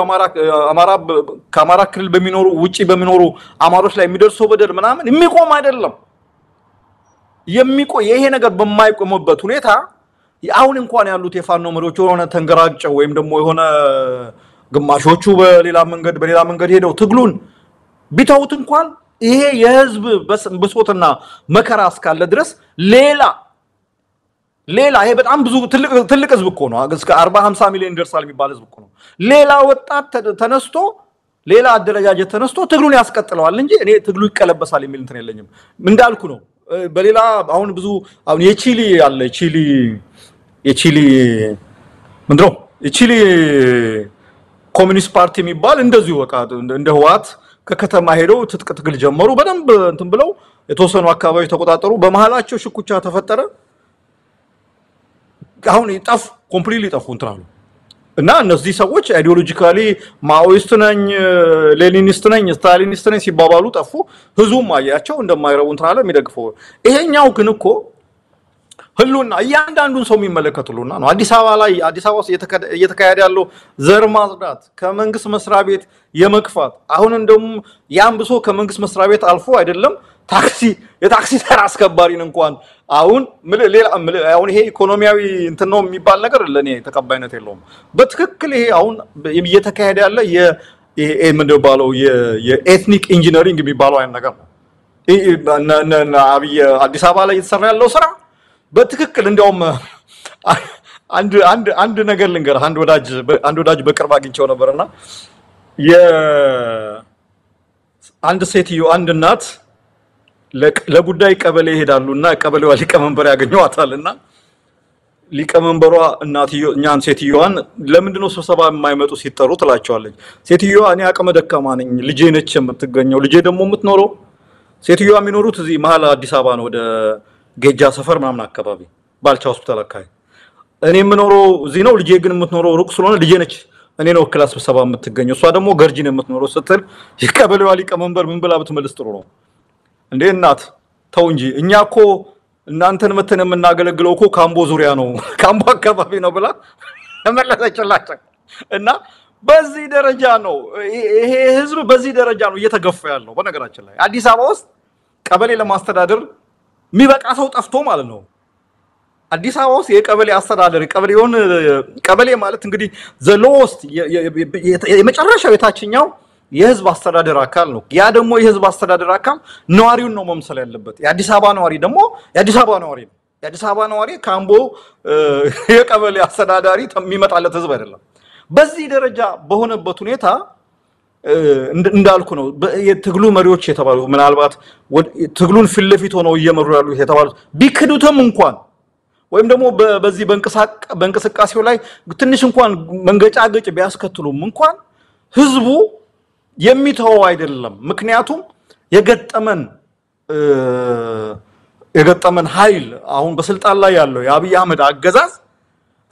ከአማራ ክልል በሚኖሩ ውጪ በሚኖሩ አማሮች ላይ የሚደርሰው በደል ምናምን የሚቆም አይደለም ይሄ ነገር በማይቆምበት ሁኔታ አሁን እንኳን ያሉት የፋኖ መሪዎች የሆነ ተንገራጨው ወይም ደግሞ የሆነ ግማሾቹ በሌላ መንገድ ሄደው ትግሉን ቢተውት እንኳን ይሄ የህዝብ በሶትና መከራ እስካለ ድረስ ሌላ ይሄ በጣም ብዙ ትልቅ ህዝብ እኮ ነው እስከ 40-50 ሚሊዮን ደርሳል የሚባል ህዝብ እኮ ነው ሌላ ወጣት ተነስቶ ሌላ አደረጃጀት ተነስቶ ትግሉን ያስቀጥለዋል እንጂ እኔ ትግሉ ይቀለበሳል የሚል እንትን የለኝም እንዳልኩ ነው በሌላ አሁን ብዙ አሁን የቺሊ ምንድነው የቺሊ ኮሚኒስት ፓርቲ የሚባል እንደዚሁ በቃ እንደ ህዋት ከከተማ ሄደው ትጥቅ ትግል ጀመሩ በደንብ እንትን ብለው የተወሰኑ አካባቢ ተቆጣጠሩ በመሃላቸው ሽኩቻ ተፈጠረ አሁን ይጣፍ ኮምፕሊትሊ ጠፉ እንትራሉ እና እነዚህ ሰዎች አይዲዮሎጂካሊ ማኦይስት ነኝ ሌኒኒስት ነኝ ስታሊኒስት ነኝ ሲባባሉ ጠፉ ህዝቡም አያቸው እንደማይረቡ እንትራለ የሚደግፈው ይሄኛው ግን እኮ ህሉና እያንዳንዱን ሰው የሚመለከቱሉና ነው አዲስ አበባ ውስጥ እየተካሄደ ያለው ዘር ማጽዳት ከመንግስት መስሪያ ቤት የመክፋት አሁን እንደም ያምብሶ ከመንግስት መስሪያ ቤት አልፎ አይደለም የታክሲ ተራ አስከባሪን እንኳን አሁን አሁን ይሄ ኢኮኖሚያዊ እንትን ነው የሚባል ነገር ለኔ ተቀባይነት የለውም በትክክል ይሄ አሁን እየተካሄደ ያለ ምንድነው ባለው የኤትኒክ ኢንጂነሪንግ የሚባለው አይነት ነገር ነው አብይ አዲስ አበባ ላይ እየተሰራ ያለው ስራ በትክክል እንደውም አንድ ነገር ልንገር አንድ ወዳጅ በቅርብ አግኝቼው ነበርና አንድ ሴትዮ አንድ እናት ለጉዳይ ቀበሌ ይሄዳሉና ቀበሌዋ ሊቀመንበር ያገኙዋታልና ሊቀመንበሯ እናትዮ እኛን ሴትዮዋን ለምንድነው ስብሰባ የማይመጡ ሲጠሩ ትላቸዋለች ሴትዮዋ እኔ አቅመ ደካማ ነኝ ልጄ ነች የምትገኘው ልጄ ደግሞ የምትኖረው ሴትዮዋ የሚኖሩት እዚህ መሃል አዲስ አበባ ነው ወደ ጌጃ ሰፈር ምናምን አካባቢ ባልቻ ሆስፒታል አካባቢ እኔ የምኖረው እዚህ ነው ልጄ ግን የምትኖረው ሩቅ ስለሆነ ልጄ ነች እኔ ነው ክላስ ስብሰባ የምትገኘው እሷ ደግሞ ገርጂን የምትኖረው ስትል የቀበሌዋ ሊቀመንበር ምን ብላ ብትመልስ ጥሩ ነው እንዴ እናት ተው እንጂ እኛኮ እናንተን መተን የምናገለግለው እኮ ካምቦ ዙሪያ ነው ካምቦ አካባቢ ነው ብላ ተመለሰችላቸው እና በዚህ ደረጃ ነው ይሄ ህዝብ በዚህ ደረጃ ነው እየተገፋ ያለው በነገራችን ላይ አዲስ አበባ ውስጥ ቀበሌ ለማስተዳደር የሚበቃ ሰው ጠፍቶ ማለት ነው አዲስ አበባ ውስጥ የቀበሌ አስተዳደር ቀበሌ ማለት እንግዲህ ዘሎስት የመጨረሻው የታችኛው የህዝብ አስተዳደር አካል ነው ያ ደግሞ የህዝብ አስተዳደር አካል ነዋሪውን ነው መምሰል ያለበት የአዲስ አበባ ነዋሪ ደግሞ የአዲስ አበባ ነዋሪ ነው የአዲስ አበባ ነዋሪ ካምቦ የቀበሌ አስተዳዳሪ የሚመጣለት ህዝብ አይደለም በዚህ ደረጃ በሆነበት ሁኔታ እንዳልኩ ነው የትግሉ መሪዎች የተባሉ ምናልባት ትግሉን ፍለፊት ሆነው እየመሩ ያሉ የተባሉ ቢክዱትም እንኳን ወይም ደግሞ በዚህ በእንቅስቃሴው ላይ ትንሽ እንኳን መንገጫገጭ ቢያስከትሉም እንኳን ህዝቡ የሚተው አይደለም ምክንያቱም የገጠመን ኃይል አሁን በስልጣን ላይ ያለው የአብይ አህመድ አገዛዝ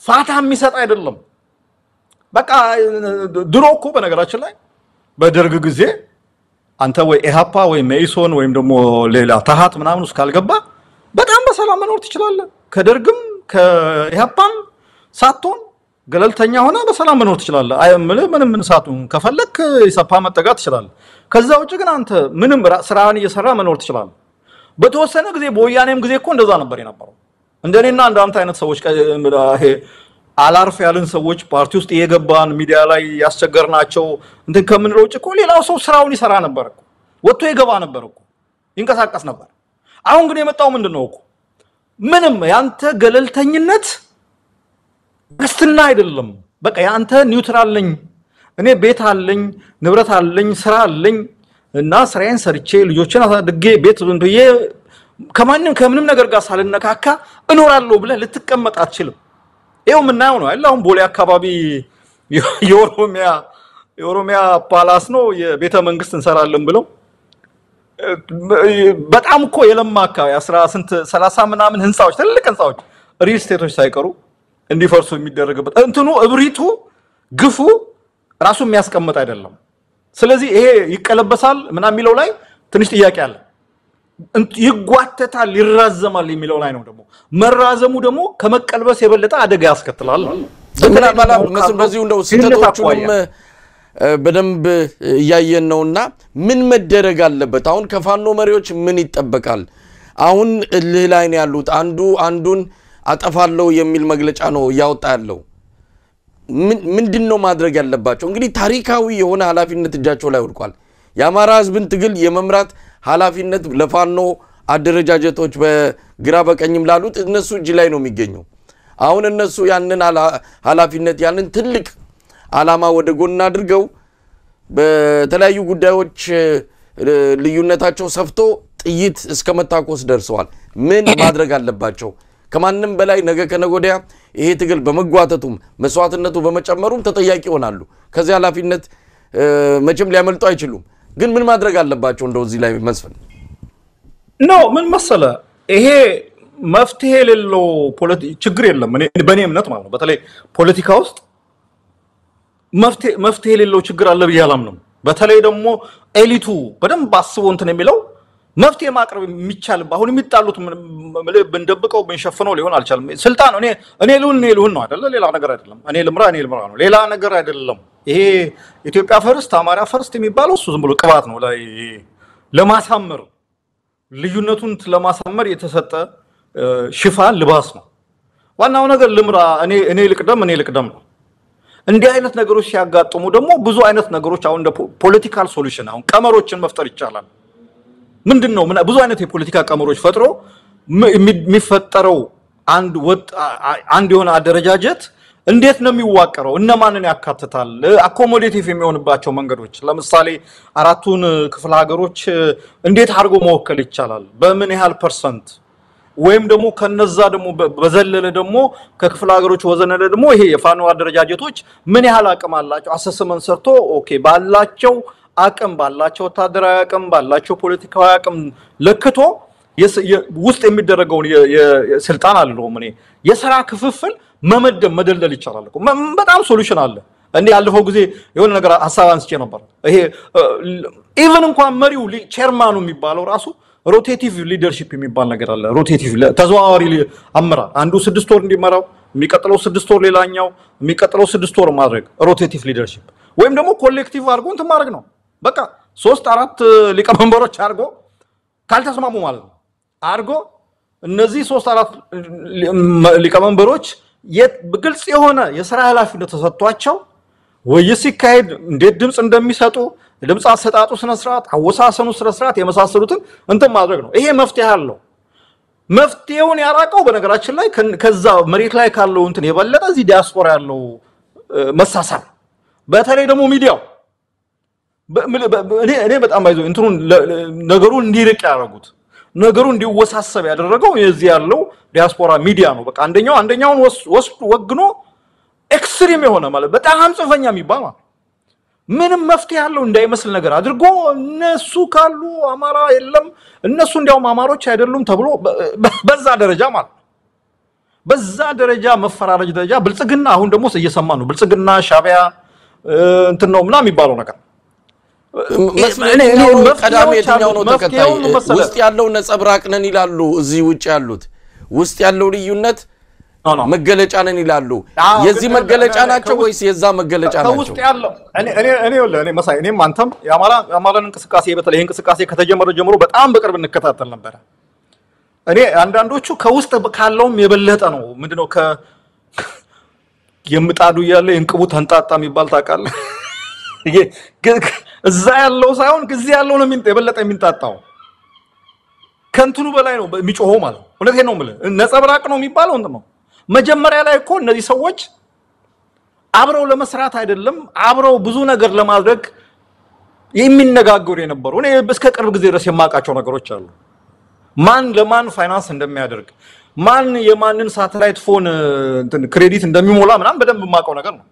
ፋታ የሚሰጥ አይደለም በቃ ድሮኮ በነገራችን ላይ በደርግ ጊዜ አንተ ወይ ኢሃፓ ወይ መኢሶን ወይም ደግሞ ሌላ ታሃት ምናምን ውስጥ ካልገባ በጣም በሰላም መኖር ትችላለህ ከደርግም ከኢሃፓም ሳትሆን ገለልተኛ ሆነ በሰላም መኖር ትችላለህ ምንም ሳትሆን ከፈለክ ኢሰፓ መጠጋት ትችላለህ ከዛ ውጭ ግን አንተ ምንም ስራን እየሰራ መኖር ትችላለህ በተወሰነ ጊዜ በወያኔም ጊዜ እኮ እንደዛ ነበር የነበረው እንደኔና እንዳንተ አይነት ሰዎች ይሄ አላርፍ ያለን ሰዎች ፓርቲ ውስጥ እየገባን ሚዲያ ላይ ያስቸገርናቸው እንትን ከምንለው ውጭ እኮ ሌላው ሰው ስራውን ይሰራ ነበር እኮ ወጥቶ ይገባ ነበር እኮ ይንቀሳቀስ ነበር አሁን ግን የመጣው ምንድነው እኮ ምንም ያንተ ገለልተኝነት ክርስትና አይደለም በቃ ያንተ ኒውትራል ነኝ እኔ ቤት አለኝ ንብረት አለኝ ስራ አለኝ እና ስራዬን ሰርቼ ልጆችን አሳድጌ ቤት ብዬ ከምንም ነገር ጋር ሳልነካካ እኖራለሁ ብለህ ልትቀመጥ አትችልም ይሄው ምናየው ነው አይደል አሁን ቦሌ አካባቢ የኦሮሚያ ፓላስ ነው የቤተ መንግስት እንሰራለን ብለው በጣም እኮ የለማ አካባቢ 30 ምናምን ህንጻዎች ትልቅ ህንጻዎች ሪል ስቴቶች ሳይቀሩ እንዲፈርሱ የሚደረግበት እንትኑ እብሪቱ ግፉ ራሱ የሚያስቀምጥ አይደለም ስለዚህ ይሄ ይቀለበሳል ምናምን የሚለው ላይ ትንሽ ጥያቄ አለ ይጓተታል ይራዘማል የሚለው ላይ ነው ደግሞ መራዘሙ ደግሞ ከመቀልበስ የበለጠ አደጋ ያስከትላል
ምናልባት መስል በዚሁ እንደው ስህተቶቹንም በደንብ ያየን ነውና ምን መደረግ አለበት አሁን ከፋኖ መሪዎች ምን ይጠበቃል አሁን እልህ ላይ ነው ያሉት አንዱን አጠፋለው የሚል መግለጫ ነው ያወጣ ያለው ምንድነው ማድረግ ያለባቸው እንግዲህ ታሪካዊ የሆነ ኃላፊነት እጃቸው ላይ ወድቋል የአማራ ህዝብን ትግል የመምራት ኃላፊነት ለፋኖ አደረጃጀቶች በግራ በቀኝም ላሉት እነሱ እጅ ላይ ነው የሚገኘው አሁን እነሱ ያንን ኃላፊነት ያንን ትልቅ አላማ ወደ ጎን አድርገው በተለያዩ ጉዳዮች ልዩነታቸው ሰፍቶ ጥይት እስከመታኮስ ደርሰዋል ምን ማድረግ አለባቸው ከማንንም በላይ ነገ ከነጎዲያ ይሄ ትግል በመጓተቱም መስዋዕትነቱ በመጨመሩም ተጠያቂ ይሆናሉ ከዚህ ኃላፊነት መቼም ሊያመልጡ አይችሉም ግን ምን ማድረግ አለባቸው እንደው እዚህ ላይ መስፈን
ነው ምን መሰለ ይሄ መፍትሄ የሌለው ችግር የለም በእኔ እምነት ማለት ነው በተለይ ፖለቲካ ውስጥ መፍትሄ የሌለው ችግር አለ ብያላም ነው በተለይ ደግሞ ኤሊቱ በደንብ አስቦ እንትን የሚለው መፍትሄ ማቅረብ የሚቻል አሁን የሚጣሉት ብንደብቀው ብንሸፍነው ሊሆን አልቻለም ስልጣን እኔ ልሁን ነው አይደለ ሌላ ነገር አይደለም እኔ ልምራ ነው ሌላ ነገር አይደለም ይሄ ኢትዮጵያ ፈርስት አማራ ፈርስት የሚባለው እሱ ዝም ብሎ ቅባት ነው ላይ ለማሳመር ልዩነቱን ለማሳመር የተሰጠ ሽፋን ልባስ ነው ዋናው ነገር ልምራ እኔ ልቅደም ነው እንዲህ አይነት ነገሮች ሲያጋጥሙ ደግሞ ብዙ አይነት ነገሮች አሁን እንደ ፖለቲካል ሶሉሽን አሁን ቀመሮችን መፍጠር ይቻላል ምንድነው ብዙ አይነት የፖለቲካ ቀመሮች ፈጥሮ የሚፈጠረው አንድ የሆነ አደረጃጀት እንዴት ነው የሚዋቀረው እነማንን ያካትታል አኮሞዴቲቭ የሚሆንባቸው መንገዶች ለምሳሌ አራቱን ክፍለ ሀገሮች እንዴት አድርጎ መወከል ይቻላል በምን ያህል ፐርሰንት ወይም ደግሞ ከነዛ ደግሞ በዘለለ ደግሞ ከክፍለ ሀገሮች ወዘነለ ደግሞ ይሄ የፋኖ አደረጃጀቶች ምን ያህል አቅም አላቸው አሰስመንት ሰርቶ ኦኬ ባላቸው አቅም ባላቸው ወታደራዊ አቅም ባላቸው ፖለቲካዊ አቅም ለክቶ ውስጥ የሚደረገው የስልጣን አለው የሥራ ክፍፍል መደልደል ይቻላል እኮ በጣም ሶሉሽን አለ እንዴ ያለፈው ጊዜ የሆነ ነገር ሐሳብ አንስቼ ነበር ይሄ ኢቭን እንኳን መሪው ቼርማኑ የሚባለው ራሱ ሮቴቲቭ ሊደርሺፕ የሚባል ነገር አለ ሮቴቲቭ ተዘዋዋሪ አመራር አንዱ 6 ወር እንዲመራው የሚቀጥለው 6 ወር ሌላኛው የሚቀጥለው 6 ወር ማድረግ ሮቴቲቭ ሊደርሺፕ ወይም ደግሞ ኮሌክቲቭ አርጎ እንት ማድረግ ነው በቃ 3-4 ሊቀመንበሮች አርጎ ካልተስማሙ ማለት ነው አርጎ እነዚህ 3-4 ሊቀመንበሮች በግልጽ የሆነ የሥራ ኃላፊነት ተሰጥቷቸው ወይስ ይካሄድ እንዴት ድምጽ እንደሚሰጡ ድምጽ አሰጣጡ ስነ ስርዓት አወሳሰኑ ስነ ስርዓት የመሳሰሉትን እንትን ማድረግ ነው ይሄ መፍትሄ አለው መፍትሄውን ያራቀው በነገራችን ላይ ከዛ መሬት ላይ ካለው እንትን የበለጠ እዚህ ዲያስፖራ ያለው መሳሳብ በተለይ ደግሞ ሚዲያው እኔ በጣም ባይዞ እንትሩን ነገሩን እንዲርቅ ያደረጉት ነገሩን እንዲወሳሰብ ያደረገው የዚህ ያለው ዲያስፖራ ሚዲያ ነው በቃ አንደኛውን ወግኖ ኤክስትሪም የሆነ ማለት በጣም ጽንፈኛ የሚባል ምንም መፍትሄ ያለው እንዳይመስል ነገር አድርጎ እነሱ ካሉ አማራ የለም እነሱ እንዲያውም አማሮች አይደሉም ተብሎ በዛ ደረጃ ማለት በዛ ደረጃ መፈራረጅ ደረጃ ብልጽግና አሁን ደግሞ እየሰማ ነው ብልጽግና ሻቢያ እንትን ነው ምናምን የሚባለው ነገር
ቀዳሚ የትኛው ነው ተከታይ ውስጥ ያለው ነጸብራቅ ነን ይላሉ እዚህ ውጭ ያሉት ውስጥ ያለው ልዩነት መገለጫ ነን ይላሉ የዚህ መገለጫ ናቸው ወይስ የዛ መገለጫ ናቸው
ውስጥ ያለው እኔ መሳይ እኔም አንተም የአማራን እንቅስቃሴ በተለይ እንቅስቃሴ ከተጀመረ ጀምሮ በጣም በቅርብ እንከታተል ነበር እኔ አንዳንዶቹ ከውስጥ ካለውም የበለጠ ነው ምንድነው የምጣዱ ያለ እንቅቡ ተንጣጣ የሚባል ታውቃለህ እዛ ያለው ሳይሆን እዚህ ያለው ነው የበለጠ የሚንጣጣው ከንቱኑ በላይ ነው የሚጮኸው ማለት እውነቴን ነው ማለት ነጸብራቅ ነው የሚባለው እንት ነው መጀመሪያ ላይ እኮ እነዚህ ሰዎች አብረው ለመስራት አይደለም አብረው ብዙ ነገር ለማድረግ የሚነጋገሩ የነበሩ እኔ እስከ ቅርብ ጊዜ ድረስ የማውቃቸው ነገሮች አሉ ማን ለማን ፋይናንስ እንደሚያደርግ ማን የማንን ሳተላይት ፎን እንትን ክሬዲት እንደሚሞላ ምናምን በደንብ የማውቀው ነገር ነው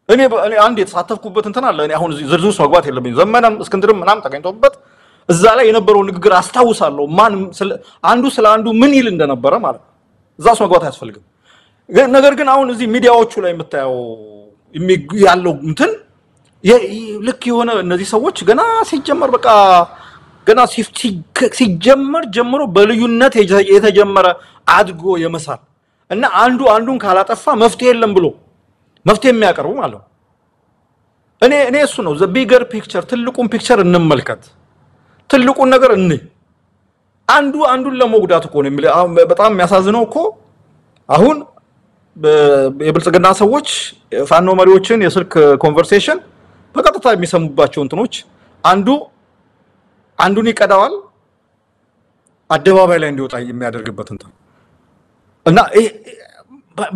እኔ አንድ የተሳተፍኩበት እንትን አለ እኔ አሁን ዝርዝር መግባት የለብኝም ዘመነም እስክንድርም ምናምን ተገኝቶበት እዛ ላይ የነበረው ንግግር አስታውሳለሁ ማን አንዱ ስለ አንዱ ምን ይል እንደነበረ ማለት እዛስ መግባት አያስፈልግም ነገር ግን አሁን እዚህ ሚዲያዎቹ ላይ የምታየው ያለው እንትን ልክ የሆነ እነዚህ ሰዎች ገና ሲጀመር በቃ ገና ሲጀመር ጀምሮ በልዩነት የተጀመረ አድጎ የመሳል እና አንዱን ካላጠፋ መፍትሄ የለም ብሎ መፍትሄ የሚያቀርቡ ማለት ነው እኔ እሱ ነው ዘ ቢገር ፒክቸር ትልቁን ፒክቸር እንመልከት ትልቁን ነገር አንዱን ለመጉዳት እኮ ነው በጣም የሚያሳዝነው እኮ አሁን የብልጽግና ሰዎች ፋኖ መሪዎችን የስልክ ኮንቨርሴሽን በቀጥታ የሚሰሙባቸው እንትኖች አንዱን ይቀዳዋል አደባባይ ላይ እንዲወጣ የሚያደርግበት እንትን እና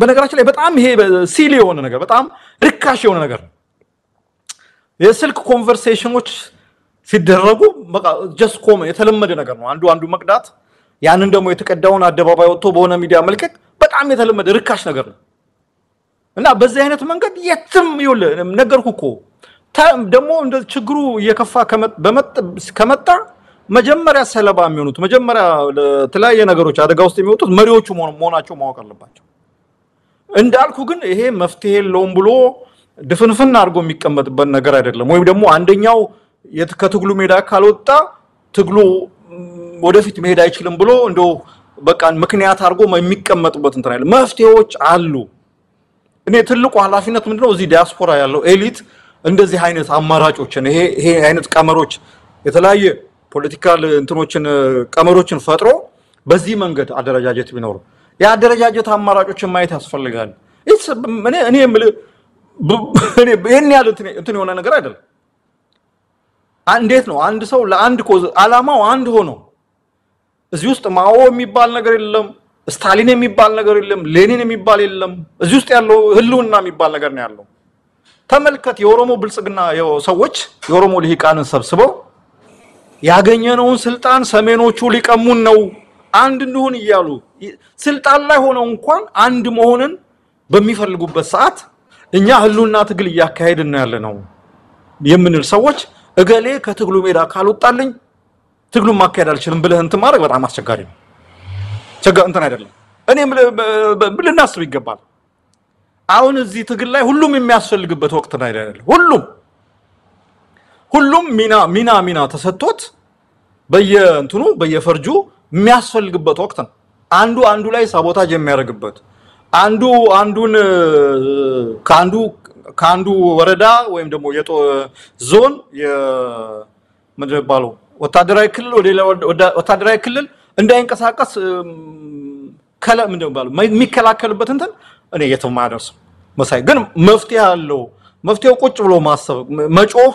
በነገራችን ላይ በጣም ይሄ ሲሊ የሆነ ነገር በጣም ርካሽ የሆነ ነገር የስልክ ኮንቨርሴሽኖች ሲደረጉ በቃ ጀስት የተለመደ ነገር ነው አንዱ መቅዳት ያንን ደግሞ የተቀዳውን አደባባይ ወጥቶ በሆነ ሚዲያ መልቀቅ በጣም የተለመደ ርካሽ ነገር ነው እና በዚህ አይነት መንገድ የትም ይውል ነገርኩ እኮ ደግሞ እንደ ችግሩ እየከፋ ከመጣ መጀመሪያ ሰለባ የሚሆኑት መጀመሪያ ለተለያየ ነገሮች አደጋ ውስጥ የሚወጡት መሪዎቹ መሆናቸው ማወቅ አለባቸው እንዳልኩ ግን ይሄ መፍትሄ የለውም ብሎ ድፍንፍን አድርጎ የሚቀመጥበት ነገር አይደለም ወይም ደግሞ አንደኛው ከትግሉ ሜዳ ካልወጣ ትግሉ ወደፊት መሄድ አይችልም ብሎ እንደው በቃ ምክንያት አድርጎ የሚቀመጥበት እንትን አይደለም መፍትሄዎች አሉ እኔ ትልቁ ኃላፊነት ምንድነው እዚህ ዲያስፖራ ያለው ኤሊት እንደዚህ አይነት አማራጮችን ይሄ አይነት ቀመሮች የተለያየ ፖለቲካል እንትኖችን ቀመሮችን ፈጥሮ በዚህ መንገድ አደረጃጀት ቢኖር ያደረጃጀት አማራጮችን ማየት ያስፈልጋል እኔ ይሄን ያለ እንትን የሆነ ነገር አይደለም እንዴት ነው አንድ ሰው ለአንድ ኮዝ አላማው አንድ ሆኖ እዚህ ውስጥ ማኦ የሚባል ነገር የለም ስታሊን የሚባል ነገር የለም ሌኒን የሚባል የለም እዚህ ውስጥ ያለው ህልውና የሚባል ነገር ነው ያለው ተመልከት የኦሮሞ ብልጽግና ሰዎች የኦሮሞ ልሂቃንን ሰብስበው ያገኘነውን ስልጣን ሰሜኖቹ ሊቀሙን ነው አንድ እንደሆነ ይያሉ ስልጣን ላይ ሆነው እንኳን አንድ መሆንን በሚፈልጉበት ሰዓት እኛ ህልውና ትግል ያካሄድን ያለነው የምንል ሰዎች እገሌ ከትግሉ ሜዳ ካልወጣልኝ ትግሉ ማካሄድ አልችልም ብለህ እንት ማድረግ በጣም አስቸጋሪ ነው እንትን አይደለም እኔ ብልናስብ ይገባል አሁን እዚህ ትግል ላይ ሁሉም የሚያስፈልግበት ወቅት ላይ አይደለም ሁሉም ሚና ተሰጥቶት በየእንትኑ በየፈርጁ የሚያስፈልግበት ወቅት ነው አንዱ ላይ ሳቦታጅ የሚያደርግበት አንዱን ካንዱ ወረዳ ወይም ደግሞ ዞን የመድረባለው ወታደራዊ ክልል ወደ ወታደራዊ ክልል እንዳይንቀሳቀስ ከለ ምንድነው የሚከላከልበት እንትን እኔ የተማደርስ መሳይ ግን መፍትሄ አለው መፍትሄው ቁጭ ብሎ ማሰብ መጮህ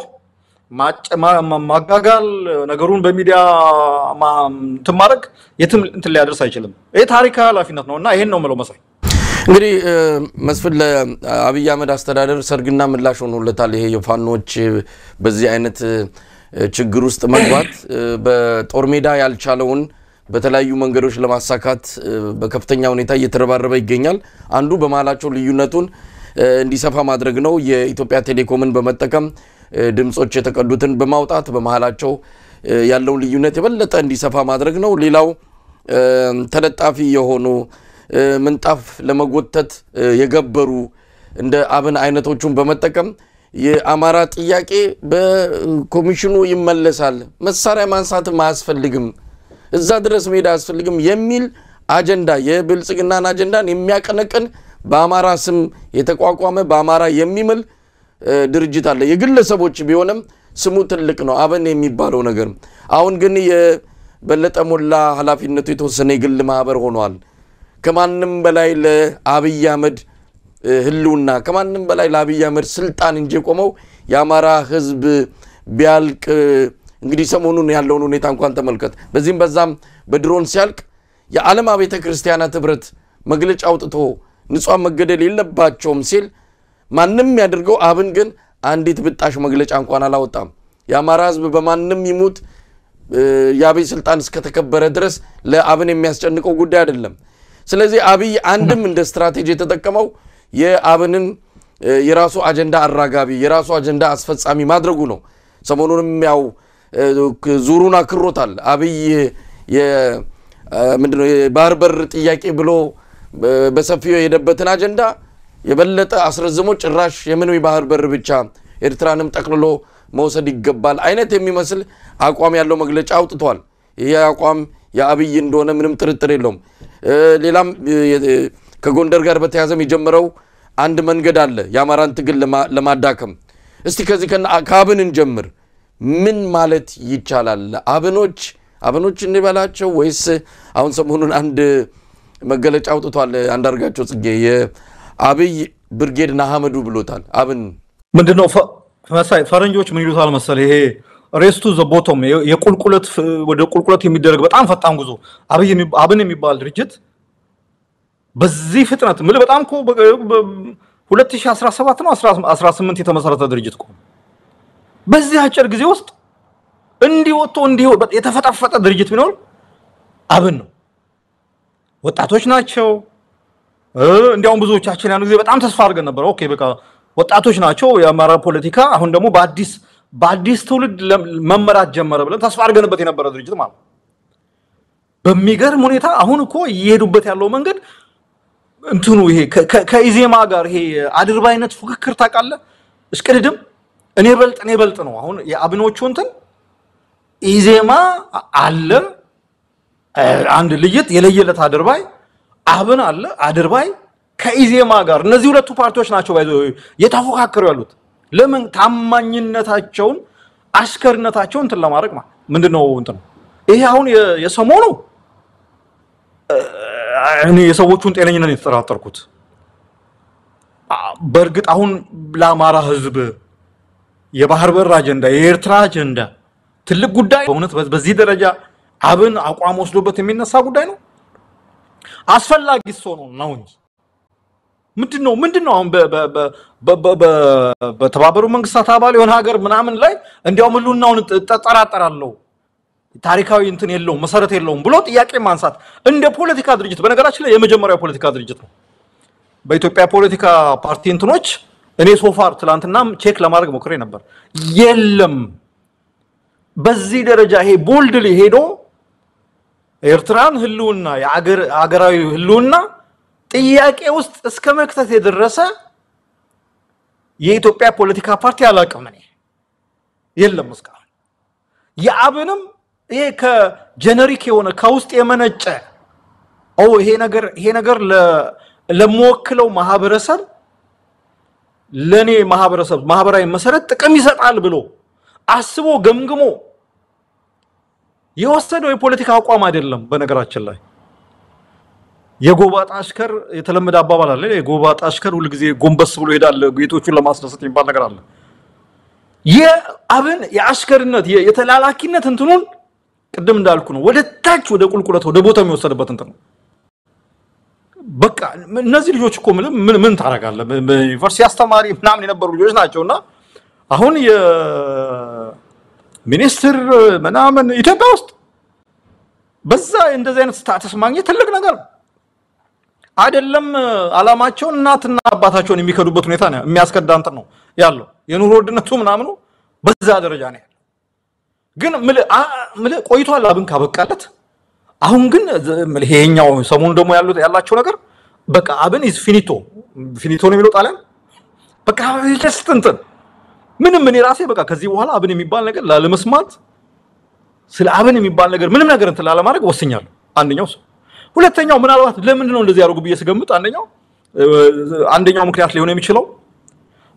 ማጋጋል ነገሩን በሚዲያ ተማረክ የትም እንትን ሊያደርስ አይችልም ይሄ ታሪካዊ ኃላፊነት ነውና ይሄን ነው ማለት መሳይ
እንግዲህ መስፍን ለአብይ አህመድ አስተዳደር ሰርግና ምላሽ ሆኖለታል ይሄ የፋኖች በዚህ አይነት ችግር ውስጥ መግባት በጦር ሜዳ ያልቻለውን በተለያዩ መንገዶች ለማሳካት በከፍተኛ ሁኔታ እየተረባረበ ይገኛል አንዱ በማላቸው ልዩነቱን እንዲሰፋ ማድረግ ነው የኢትዮጵያ ቴሌኮምን በመጠቀም ድምጾች የተቀዱትን በማውጣት በመሃላቸው ያለው ልዩነት የበለጠ እንዲሰፋ ማድረግ ነው ሌላው ተለጣፊ የሆኑ ምንጣፍ ለመጎተት የገበሩ እንደ አብን አይነቶቹን በመጠቀም የአማራ ጥያቄ በኮሚሽኑ ይመለሳል መሳሪያ ማንሳት ማያስፈልግም እዛ ድረስ መሄድ አያስፈልግም የሚል አጀንዳ የብልጽግናን አጀንዳን የሚያቀነቅን በአማራ ስም የተቋቋመ በአማራ የሚምል ድርጅት አለ የግለሰቦች ቢሆንም ስሙ ትልቅ ነው አብን የሚባለው ነገር አሁን ግን የበለጠ ሞላ ኃላፊነቱ የተወሰነ የግል ማህበር ሆኗል ከማንንም በላይ ለአብይ አህመድ ህልውና ከማንንም በላይ ለአብይ አህመድ ስልጣን እንጂ ቆመው የአማራ ህዝብ ቢያልቅ እንግዲህ ሰሞኑን ያለውን ሁኔታ እንኳን ተመልከት በዚህም በዛም በድሮን ሲያልቅ የዓለም አብያተ ክርስቲያናት ህብረት መግለጫ አውጥቶ ንጹሃን መገደል የለባቸውም ሲል ማንንም ያደርገው አብን ግን አንዲት ብጣሽ መግለጫ እንኳን አላወጣም የአማራ ህዝብ በማንንም ይሙት የአብይ ስልጣን እስከተከበረ ድረስ ለአብን የሚያስጨንቀው ጉዳይ አይደለም ስለዚህ አብይ አንድም እንደ ስትራቴጂ ተጠቀመው የአብንን የራሱ አጀንዳ አራጋቢ የራሱ አጀንዳ አስፈጻሚ ማድረጉ ነው ሰሞኑንም ያው ዙሩና ክሮታል አብይ ምንድነው የባህር በር ጥያቄ ብሎ በሰፊው የሄደበትን አጀንዳ የበለጠ አስረዝሞ ጭራሽ የምንዊ ባህር በር ብቻ ኤርትራንም ጠቅልሎ መውሰድ ይገባል አይነት የሚመስል አቋም ያለው መግለጫ አውጥቷል ይሄ አቋም የአብይ እንደሆነ ምንም ጥርጥር የለውም ሌላም ከጎንደር ጋር በተያዘም የጀመረው አንድ መንገድ አለ የአማራን ትግል ለማዳከም እስቲ ከዚህ ከአብን እንጀምር ምን ማለት ይቻላል አብኖች እንበላቸው ወይስ አሁን ሰሞኑን አንድ መገለጫ አውጥቷል አንዳርጋቸው ጽጌ የአብይ ብርጌድ ናሐመዱ ብሎታል አብን
ምንድነው ፈረንጆች ምን ይሉታል መሰለ ይሄ ሬስቱ ዘ ቦቶም የቁልቁለት ወደ ቁልቁለት የሚደረግ በጣም ፈጣን ጉዞ አብን የሚባል ድርጅት በዚህ ፍጥነት ምን በጣም ኮ 2017 ነው 18 የተመሰረተ ድርጅት ኮ በዚህ አጭር ጊዜ ውስጥ እንዲወጣ የተፈጣፈጠ ድርጅት ቢኖር አብን ነው ወጣቶች ናቸው እንዲያውም ብዙዎቻችን ያን ጊዜ በጣም ተስፋ አድርገን ነበር ኦኬ በቃ ወጣቶች ናቸው የአማራ ፖለቲካ አሁን ደግሞ በአዲስ ትውልድ መመራት ጀመረ ብለን ተስፋ አድርገንበት የነበረ ድርጅት ማለት በሚገርም ሁኔታ አሁን እኮ እየሄዱበት ያለው መንገድ እንትኑ ይሄ ከኢዜማ ጋር ይሄ አድርባይነት ፉክክር ታቃለ እስከድም እኔ በልጥ ነው አሁን የአብኖቹ እንትን ኢዜማ አለ አንድ ልጅት የለየለት አድርባይ አብን አለ አድርባይ ከኢዜማ ጋር እነዚህ ሁለቱ ፓርቲዎች ናቸው የተፎካከሩ ያሉት ለምን ታማኝነታቸውን አሽከርነታቸውን እንትን ለማድረግ ማለት ምንድነው እንትን ይሄ አሁን የሰሞኑ እኔ የሰዎቹን ጤነኝነት የተጠራጠርኩት በርግጥ አሁን ለአማራ ህዝብ የባህር በር አጀንዳ የኤርትራ አጀንዳ ትልቅ ጉዳይ በእውነት በዚህ ደረጃ አብን አቋም ወስዶበት የሚነሳ ጉዳይ ነው አስፈላጊ ነው እንጂ ምንድነው አሁን በተባበሩ መንግስታት አባል የሆነ ሀገር ምናምን ላይ እንዲያው ምሉናውን ተጠራጠራለሁ ታሪካዊ እንትን የለውም መሰረት የለውም ብሎ ጥያቄ ማንሳት እንደ ፖለቲካ ድርጅት በነገራችን ላይ የመጀመሪያው ፖለቲካ ድርጅት ነው በኢትዮጵያ ፖለቲካ ፓርቲ እንትኖች እኔ ሶፋር ትላንትና ቼክ ለማድረግ ሞክሬ ነበር የለም በዚህ ደረጃ ይሄ ቦልድሊ ሄዶ ኤርትራን ህልውና የአገራዊ ህልውና ጥያቄ ውስጥ እስከ መክተት የደረሰ የኢትዮጵያ ፖለቲካ ፓርቲ አላቀም ነኝ የለም እስካሁን የአብንም ይሄ ከጀነሪክ የሆነ ከውስጥ የመነጨ ይሄ ነገር ለሞክለው ማህበረሰብ ለኔ ማህበረሰብ ማህበራዊ መሰረት ጥቅም ይሰጣል ብሎ አስቦ ገምግሞ የወሰደው የፖለቲካ አቋም አይደለም በነገራችን ላይ የጎባጣ አሽከር የተለመደ አባባል አለ የጎባጣ አሽከር ሁሉ ጊዜ ጎንበስ ብሎ ይሄዳል ጌቶቹን ለማስደሰት የሚባል ነገር አለ የአብን የአሽከርነት የተላላኪነት እንትኑን ቅድም እንዳልኩ ነው ወደ ታች ወደ ቁልቁለት ወደ ቦታው የሚወሰድበት እንት ነው በቃ እነዚህ ልጆች እኮ ምን ታረጋለ ዩኒቨርሲቲ አስተማሪ ምናምን የነበሩ ልጆች ናቸውና አሁን የሚኒስትር ምናምን ኢትዮጵያ ውስጥ በዛ እንደዚህ አይነት ስታተስ ማግኘት ትልቅ ነገር አይደለም አላማቸው እናትና አባታቸውን የሚከዱበት ሁኔታ ነው የሚያስከዳንት ነው ያለው የኑሮ ውድነቱ ምናምን በዛ ደረጃ ነው ግን ቆይቷል አብን ካበቃለት አሁን ግን ይሄኛው ሰሞኑ ደግሞ ያላቸው ነገር በቃ አብን ኢዝ ፊኒቶ ነው የሚለው ጣሊያን በቃ ይተስተንተን ምንም እኔ ራሴ በቃ ከዚህ በኋላ አብን የሚባል ነገር ላለመስማት ስለ አብን የሚባል ነገር ምንም ነገር እንትን ላለማድረግ ወስኛለሁ አንደኛው ሁለተኛው ምናልባት ለምን ነው እንደዚህ ያደርጉ በየስገምት አንደኛው ምክንያት ሊሆን የሚችለው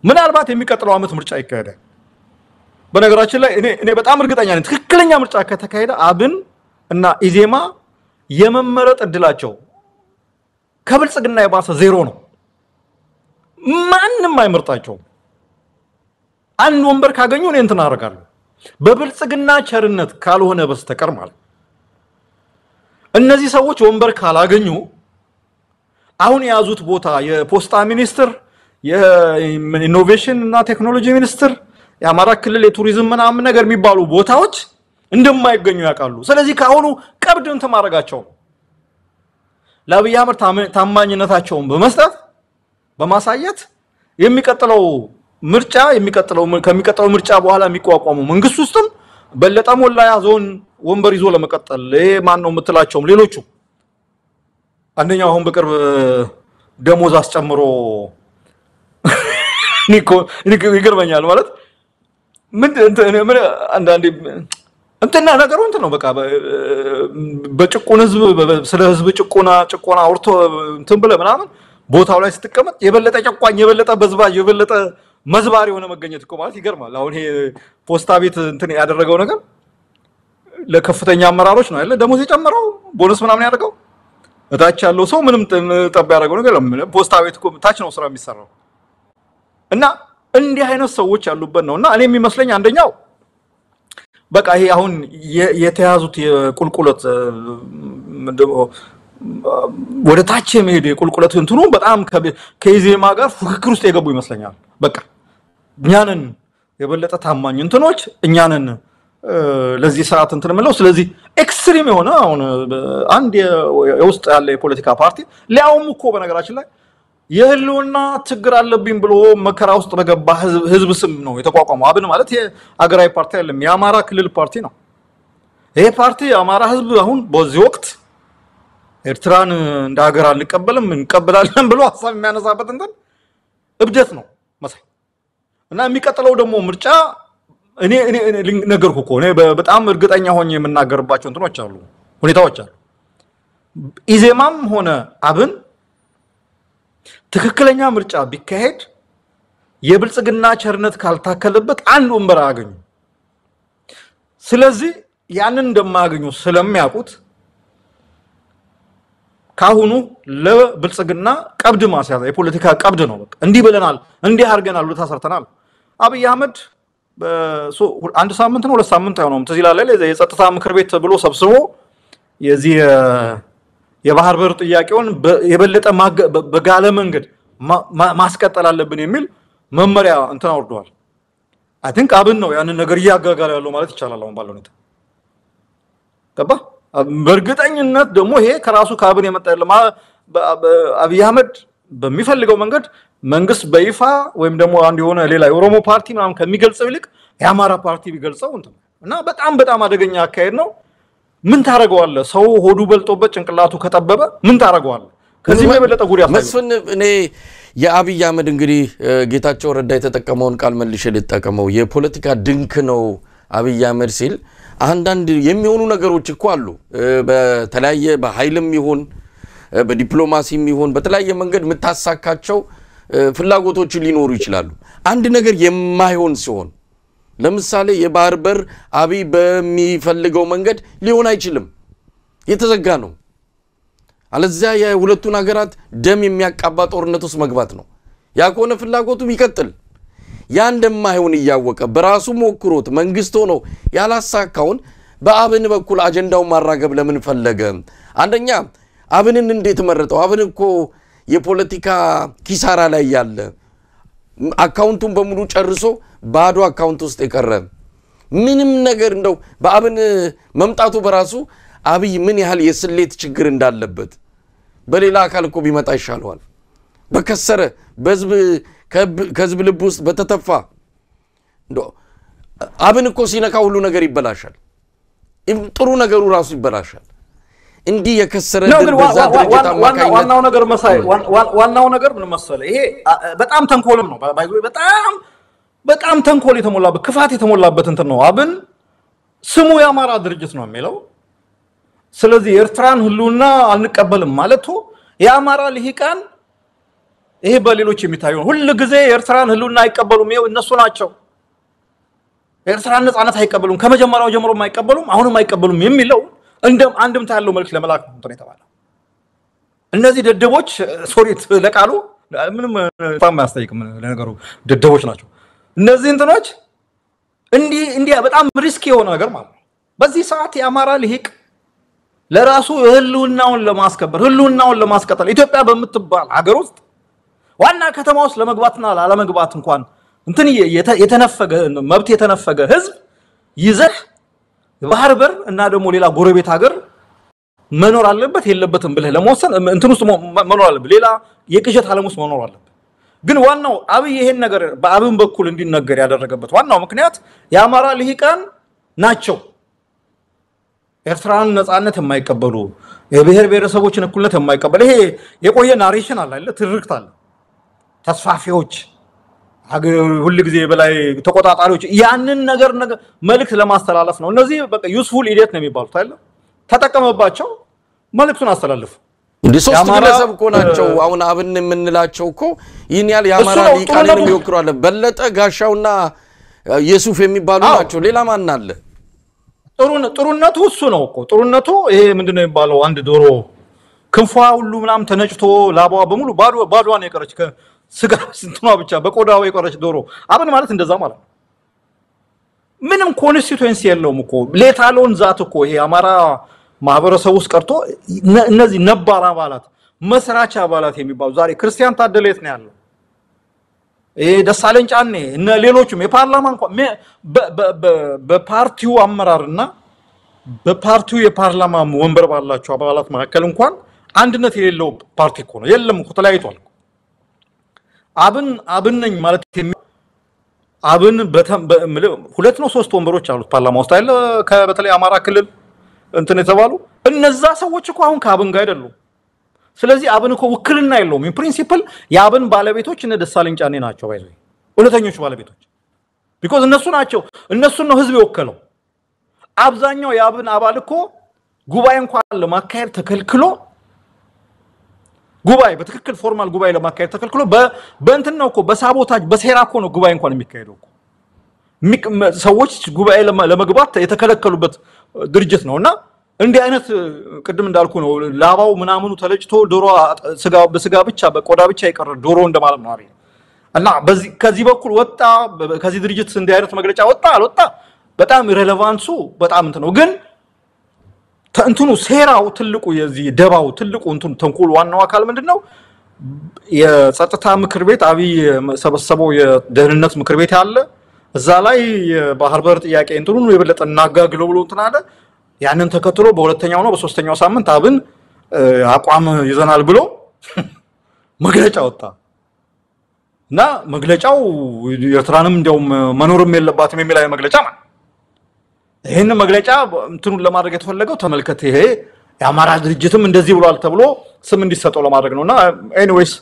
ምናልባት የሚቀጥለው አመት ምርጫ ይካሄዳል በነገራችን ላይ እኔ በጣም እርግጠኛ ነኝ ትክክለኛ ምርጫ ከተካሄደ አብን እና ኢዜማ የመመረጥ እድላቸው ከብልጽግና የባሰ ዜሮ ነው ማንንም አይመርጣቸው አንድ ወንበር ካገኙ እኔ እንትን አደርጋለሁ በብልጽግና ቸርነት ካልሆነ በስተቀር ማለት እነዚህ ሰዎች ወንበር ካላገኙ አሁን ያዙት ቦታ የፖስታ ሚኒስትር የኢኖቬሽን እና ቴክኖሎጂ ሚኒስትር የአማራ ክልል የቱሪዝም ምናምን ነገር የሚባሉ ቦታዎች እንደማይገኙ ያውቃሉ ስለዚህ ካሁኑ ቀብድን ተማረጋቸው ለአብይ አህመድ ታማኝነታቸውን በመስጠት በማሳየት የሚቀጥለው ከሚቀጥለው ምርጫ በኋላ የሚቋቋሙ መንግስት ውስጥም በለጠ ሞላ ያዞን ወንበር ይዞ ለመቀጠል ማን ነው የምትላቸው ሌሎቹ አንደኛው አሁን በቅርብ ደሞዝ አስጨምሮ ይገርመኛል ማለት ምን አንዳንዴ እንትና ነገሩ እንት ነው በቃ በጭቁን ህዝብ ስለ ህዝብ ጭቆና አውርቶ እንትን ብለ ምናምን ቦታው ላይ ስትቀመጥ የበለጠ ጨቋኝ የበለጠ በዝባጅ የበለጠ መዝባሪ ሆነ መገኘት እኮ ማለት ይገርማል አሁን ይሄ ፖስታ ቤት እንትን ያደረገው ነገር ለከፍተኛ አመራሮች ነው አይደል ደሞዝ የጨመረው ቦነስ ምናምን ያደርገው እታች ያለው ሰው ምንም ጠብ ያደርገው ነገር ፖስታ ቤት እኮ ታች ነው ስራ የሚሰራው እና እንዲህ አይነት ሰዎች ያሉበት ነውና እኔ የሚመስለኝ አንደኛው በቃ ይሄ አሁን የተያዙት የቁልቁለት ወደ ታች የሚሄድ የቁልቁለት እንትኑ በጣም ከኢዜማ ጋር ፍክክር ውስጥ የገቡ ይመስለኛል በቃ እኛንን የበለጠ ታማኝ እንትኖች እኛንን ለዚህ ሰዓት እንትን ምለው ስለዚህ ኤክስትሪም የሆነ አሁን አንድ የውስጥ ያለ የፖለቲካ ፓርቲ ሊያውም እኮ በነገራችን ላይ የህልውና ችግር አለብኝ ብሎ መከራ ውስጥ በገባ ህዝብ ስም ነው የተቋቋመው አብን ማለት የአገራዊ ፓርቲ አይደለም የአማራ ክልል ፓርቲ ነው ይሄ ፓርቲ የአማራ ህዝብ አሁን በዚህ ወቅት ኤርትራን እንደ ሀገር እንቀበላለን ብሎ ሐሳብ የሚያነሳበት እንትን እብደት ነው መሳይ እና የሚቀጥለው ደግሞ ምርጫ እኔ ነገርኩ እኮ እኔ በጣም እርግጠኛ ሆኜ የምናገርባቸው እንትኖች አሉ ሁኔታዎች አሉ ኢዜማም ሆነ አብን ትክክለኛ ምርጫ ቢካሄድ የብልጽግና ቸርነት ካልታከለበት አንድ ወንበር አያገኙ ስለዚህ ያንን እንደማያገኙ ስለሚያውቁት ካሁኑ ለብልጽግና ቀብድ ማስያዝ የፖለቲካ ቀብድ ነው በቃ እንዲህ ብለናል እንዲህ አርገናል ተሰርተናል አብይ አህመድ አንድ ሳምንት ነው ሁለት ሳምንት አይሆንም ተዚላለ የጸጥታ ምክር ቤት ብሎ ሰብስቦ የዚህ የባህር በር ጥያቄውን የበለጠ በጋለ መንገድ ማስቀጠል አለብን የሚል መመሪያ እንትን አውርዷል አይ ቲንክ አብን ነው ያንን ነገር ያጋጋለ ያለው ማለት ይቻላል አሁን ባለው ሁኔታ ገባ በእርግጠኝነት ደግሞ ይሄ ከራሱ ከአብን የመጣ አይደለም አብይ አህመድ በሚፈልገው መንግስት በይፋ ወይም ደግሞ አንድ የሆነ ሌላ የኦሮሞ ፓርቲ ምናምን ከሚገልጸው ይልቅ የአማራ ፓርቲ ቢገልጸው እና በጣም አደገኛ አካሄድ ነው ምን ታረጋዋለህ ሰው ሆዱ በልጦበት ጭንቅላቱ ከጠበበ ምን ታረጋዋለህ ከዚህ የበለጠ ጉድ ያሳያል
መስፍን እኔ የአብይ አህመድ እንግዲህ ጌታቸው ረዳ የተጠቀመውን ቃል መልሼ ልጠቀመው የፖለቲካ ድንክ ነው አብይ አህመድ ሲል አንዳንድ የሚሆኑ ነገሮች እኮ አሉ በተለያየ በኃይልም ይሁን በዲፕሎማሲም ይሁን በተለያየ መንገድ መታሳካቸው ፍላጎቶች ሊኖሩ ይችላሉ አንድ ነገር የማይሆን ሲሆን ለምሳሌ የባህር በር አብይ በሚፈልገው መንገድ ሊሆን አይችልም የተዘጋ ነው አለዚያ የሁለቱን ሀገራት ደም የሚያቃባ ጦርነት ውስጥ መግባት ነው ያቆነ ፍላጎቱ ይቀጥል ያ እንደማይሆን ያወቀ በራሱ ሞክሮት መንግስት ሆኖ ያላሳካውን በአብን በኩል አጀንዳው ማራገብ ለምን ፈለገ አንደኛ አብንን እንዴት መረጠው አብን እኮ የፖለቲካ ኪሳራ ላይ ያለ አካውንቱን በሙሉ ጨርሶ ባዶ አካውንት ውስጥ የቀረ ምንም ነገር እንደው በአብን መምጣቱ በራሱ አብይ ምን ያህል የስሌት ችግር እንዳለበት በሌላ አካል እኮ ቢመጣ ይሻላል በከሰረ በዝብ ከዝብ ልብ ውስጥ በተተፋ እንደው አብን እኮ ሲነካ ሁሉ ነገር ይበላሻል ጥሩ ነገሩ ራሱ ይበላሻል እንዲ የከሰረ ድርበዛ ድርጅት አማካይነት
ዋናው ነገር መሳይ ዋናው ነገር ምን መሰለ ይሄ በጣም ተንኮልም ነው ባይዞ በጣም ተንኮል የተሞላበት ክፋት የተሞላበት እንትን ነው አብን ስሙ ያማራ ድርጅት ነው የሚለው ስለዚህ ኤርትራን ሁሉና አንቀበልም ማለቱ ያማራ ልሂቃን ይሄ በሌሎች የሚታየው ሁሉ ጊዜ ኤርትራን ሁሉና አይቀበሉም ይሄው እነሱ ናቸው ኤርትራን ነፃነት አይቀበሉም ከመጀመሪያው ጀምሮ አይቀበሉም አሁንም አይቀበሉም የሚለው እንደም አንድም ታለው መልክ ለመላክ ነው የተባለው እነዚህ ደደቦች ሶሪት ለቃሉ ምንም ፋም ያስጠይቅም ለነገሩ ደደቦች ናቸው እነዚህ እንትኖች እንዲያ በጣም ሪስክ የሆነ ነገር ማለት ነው በዚህ ሰዓት ያማራ ልሂቅ ለራሱ ህልውናውን ለማስከበር ህልውናውን ለማስቀጠል ኢትዮጵያ በመትባል ሀገር ውስጥ ዋና ከተማ ውስጥ ለመግባትና ለመግባት እንኳን እንትን የተነፈገ መብት የተነፈገ ህዝብ ይዘህ ባህር በር እና ደግሞ ሌላ ጎረቤት ሀገር መኖር አለበት የለበትም ብለህ ለመወሰን እንትን ውስጥ መኖር አለበት ሌላ የቅዠት ዓለም ውስጥ መኖር አለበት ግን ዋናው አብይ ይሄን ነገር በአብን በኩል እንዲነገር ያደረገበት ዋናው ምክንያት ያማራ ልሂቃን ናቸው ኤርትራን ነፃነት የማይቀበሉ የብሔር ብሔረሰቦችን እኩልነት የማይቀበሉ ይሄ የቆየ ናሬሽን አለ አይደል ትርክት አለ ተስፋፊዎች ሁሉ ጊዜ በላይ ተቆጣጣሪዎች ያንን ነገር መልእክት ለማስተላለፍ ነው እነዚህ በቃ ዩስፉል ኢዲየት ነው የሚባሉት አይደል ተጠቀመባቸው መልእክቱን አስተላልፉ
እንዴ ሶስት ግለሰብ እኮ ናቸው አሁን አብን የምንላቸው እኮ ይህን ያህል ያማራ ሊቃንን የሚወክራለ በለጠ ጋሻውና ኢየሱስ የሚባሉ ናቸው ሌላ ማን አለ ጥሩነቱ እሱ ነው እኮ ጥሩነቱ ይሄ ምንድነው የሚባለው አንድ ዶሮ ክንፏ ሁሉ ምናም ተነጭቶ ላባዋ በሙሉ ባዶዋን የቀረች ስጋ እንትኗ ብቻ በቆዳው የቀረች ዶሮ አብን ማለት እንደዛ ማለት ምንም ኮንስቲትዩንሲ የለውም እኮ ሌታሎን ዛት እኮ ይሄ አማራ ማህበረሰብ ውስጥ ቀርቶ እነዚህ ነባር አባላት መስራች አባላት የሚባሉ ዛሬ ክርስቲያን ታደለየት ነው ያለው ይሄ ደሳለኝ ጫኔ እና ሌሎችም የፓርላማ እንኳን በፓርቲው አመራርና በፓርቲው የፓርላማ ወንበር ባላቸው አባላት መካከል እንኳን አንድነት የሌለው ፓርቲ እኮ ነው የለም እኮ ተለያይቷል አብን ነኝ ማለት አብን ሁለት ነው ሶስት ወንበሮች አሉት ፓርላማ ውስጥ አይደል በተለይ አማራ ክልል እንትን የተባሉ እነዛ ሰዎች እኮ አሁን ከአብን ጋር አይደሉም ስለዚህ አብን እኮ ውክልና የለውም ኢን ፕሪንሲፕል ያብን ባለቤቶች እነ ደሳለኝ ጫኔ ናቸው ባይዘይ ሁለተኞች ባለቤቶች because እነሱ ነው ህዝብ የወከለው አብዛኛው ያብን አባል እኮ ጉባኤ እንኳን ለማካሄድ ተከልክሎ ጉባኤ በትክክል ፎርማል ጉባኤ ለማካሄድ ተከልክሎ በእንትን ነው እኮ በሳቦታጅ በሴራ እኮ ነው ጉባኤ እንኳን የሚካሄደው እኮ ሰዎች ጉባኤ ለመግባት የተከለከሉበት ድርጅት ነውና እንዲህ አይነት ቅድም እንዳልኩ ነው ላባው ምናምኑ ተለጭቶ ዶሮ በስጋ ብቻ በቆዳ ብቻ ይቀር ዶሮ እንደማለት ነው አይደል እና ከዚህ በኩል ወጣ ከዚህ ድርጅት እንዲህ አይነት መግለጫ ወጣ አልወጣ በጣም ሪሌቫንሱ በጣም እንት ነው ግን እንትኑ ሴራው ትልቁ የዚህ ደባው ትልቁ እንትኑ ተንኮል ዋናው አካል ምንድነው የጸጥታ ምክር ቤት አብይ ሰበሰበው የደህንነት ምክር ቤት አለ እዛ ላይ የባህር በር ጥያቄ እንትኑን የበለጠ እናጋግለው ብሎ እንትን አለ ያንን ተከትሎ በሁለተኛው ነው በሶስተኛው ሳምንት አብን አቋም ይዘናል ብሎ መግለጫ ወጣ እና መግለጫው ኤርትራንም እንደውም መኖርም የለባትም የሚል መግለጫ ማለት ይሄን መግለጫ እንትኑን ለማድረግ የተፈለገው ተመልከተ ይሄ ያማራ ድርጅትም እንደዚህ ብሏል ተብሎ
ስም እንዲሰጠው ለማድረግ ነውና ኤኒዌይስ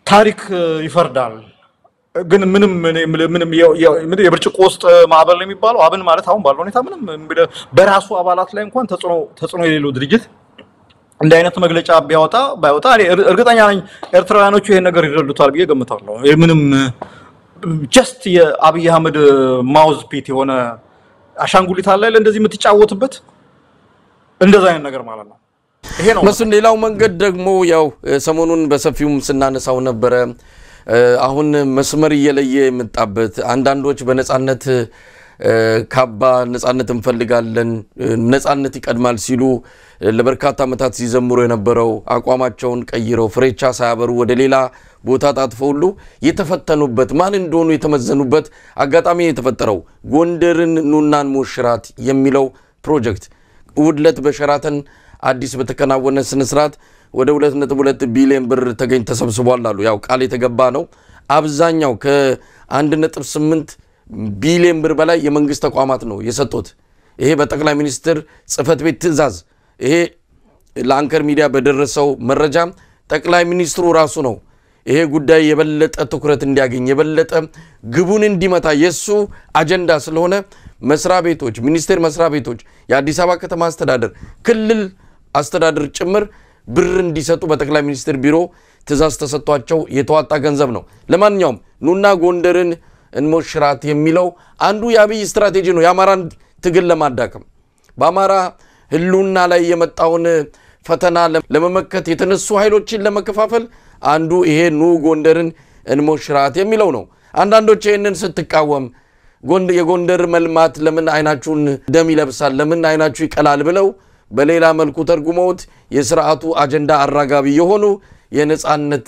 ታሪክ ይፈርዳል ግን ምንም የብርጭቆ ውስጥ ማዕበል ነው የሚባለው አብን ማለት አሁን ባለው ሁኔታ ምንም በራሱ አባላት ላይ እንኳን ተጽዕኖ የሌለው ድርጅት እንደ አይነት መግለጫ ባይወጣ እርግጠኛ ነኝ ኤርትራውያኖቹ ይሄን ነገር ይረዱታል ብዬ ገምታለሁ ምንም ጀስት የአብይ አህመድ ማውዝ ፒት የሆነ አሻንጉሊት አለ እንደዚህ የምትጫወትበት እንደዛ አይነት ነገር ማለት ነው ይሄ ነው
መስን ሌላው መንገድ ደግሞ ያው ሰሞኑን በሰፊውም ስናነሳው ነበር አሁን መስመር እየለየ የምጣበት አንዳንዶች በነጻነት ካባ ነጻነት እንፈልጋለን ነጻነት ይቀድማል ሲሉ ለበርካታ ዓመታት ሲዘምሩ የነበረው አቋማቸውን ቀይረው ፍሬቻ ሳያበሩ ወደ ሌላ ቦታ ታጥፈውሉ የተፈተኑበት ማን እንደሆኑ የተመዘኑበት አጋጣሚ የተፈጠረው ጎንደርን ኑናን ሞሽራት የሚለው ፕሮጀክት ውድለት በሸራተን አዲስ በተከናወነ ስነስርዓት ወደ 2.2 ቢሊዮን ብር ተገኝ ተሰብስቧል አሉ ያው ቃል የተገባ ነው አብዛኛው ከ1.8 ቢሊዮን ብር በላይ የመንግስት ተቋማት ነው የሰጡት ይሄ በጠቅላይ ሚኒስትር ጽፈት ቤት ትዕዛዝ ይሄ ለአንከር ሚዲያ በደረሰው መረጃ ጠቅላይ ሚኒስትሩ ራሱ ነው ይሄ ጉዳይ የበለጠ ትኩረት እንዲያገኝ የበለጠ ግቡን እንዲመታ የሱ አጀንዳ ስለሆነ መስራ ቤቶች ሚኒስቴር መስራ ቤቶች የአዲስ አበባ ከተማ አስተዳደር ክልል አስተዳደር ጭምር ብር እንዲሰጡ በጠቅላይ ሚኒስትር ቢሮ ትዕዛዝ ተሰጥቷቸው የተዋጣ ገንዘብ ነው ለማንኛውም ኑና ጎንደርን እንሞሽራት የሚለው አንዱ የአብይ ስትራቴጂ ነው የአማራን ትግል ለማዳከም በአማራ ህልውና ላይ የመጣውን ፈተና ለመመከት የተነሱ ኃይሎችን ለመከፋፈል አንዱ ይሄ ኑ ጎንደርን እንሞሽራት የሚለው ነው አንዳንዶች ይሄንን ስትቃወም የጎንደር መልማት ለምን አይናችሁን ደም ይለብሳል ለምን አይናችሁ ይቀላል ብለው በሌላ መልኩ ተርጉመውት የሥርዓቱ አጀንዳ አራጋቢ የሆኑ የነጻነት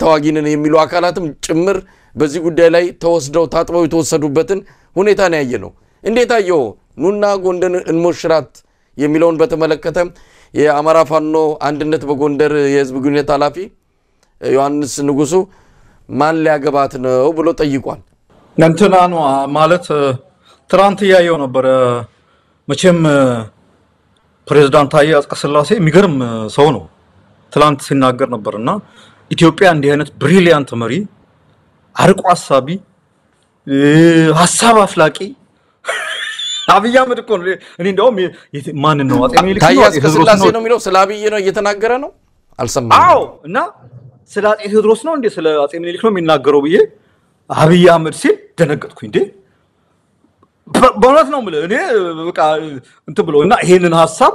ተዋጊነን የሚሉ አካላትም ጭምር በዚህ ጉዳይ ላይ ተወስደው ታጥበው የተወሰዱበትን ሁኔታ ነው ያየነው እንዴት አየው ኑና ጎንደርን እንሞሽራት የሚለውን በተመለከተ የአማራ ፋኖ አንድነት በጎንደር የህዝብ ግንኙነት ኃላፊ ዮሐንስ ንጉሱ ማን ሊያገባት ነው ብሎ ጠይቋል
እንትና ነው ማለት ትራንት ያየው ነበር መቼም ፕሬዝዳንት ታዬ አጽቀሥላሴ የሚገርም ሰው ነው ትላንት ሲናገር ነበርና ኢትዮጵያ እንዲህ አይነት ብሪሊያንት መሪ አርቆ ሐሳቢ ሐሳብ አፍላቂ አብይ አህመድ እኮ እኔ እንደውም ማን ነው አጤ ሚኒሊክ
ታዬ አጽቀሥላሴ ነው የሚለው ስለ አብይ ነው እየተናገረ ነው አልሰማም
አዎ እና ስለ አጤ ቴዎድሮስ ነው እንዴ ስለ አጤ ሚኒሊክ ነው የሚናገረው ብዬ አብይ አህመድ ሲል ደነገጥኩኝ እንዴ በእውነት ነው ማለት እኔ በቃ እንትን ብሎና ይሄንን ሐሳብ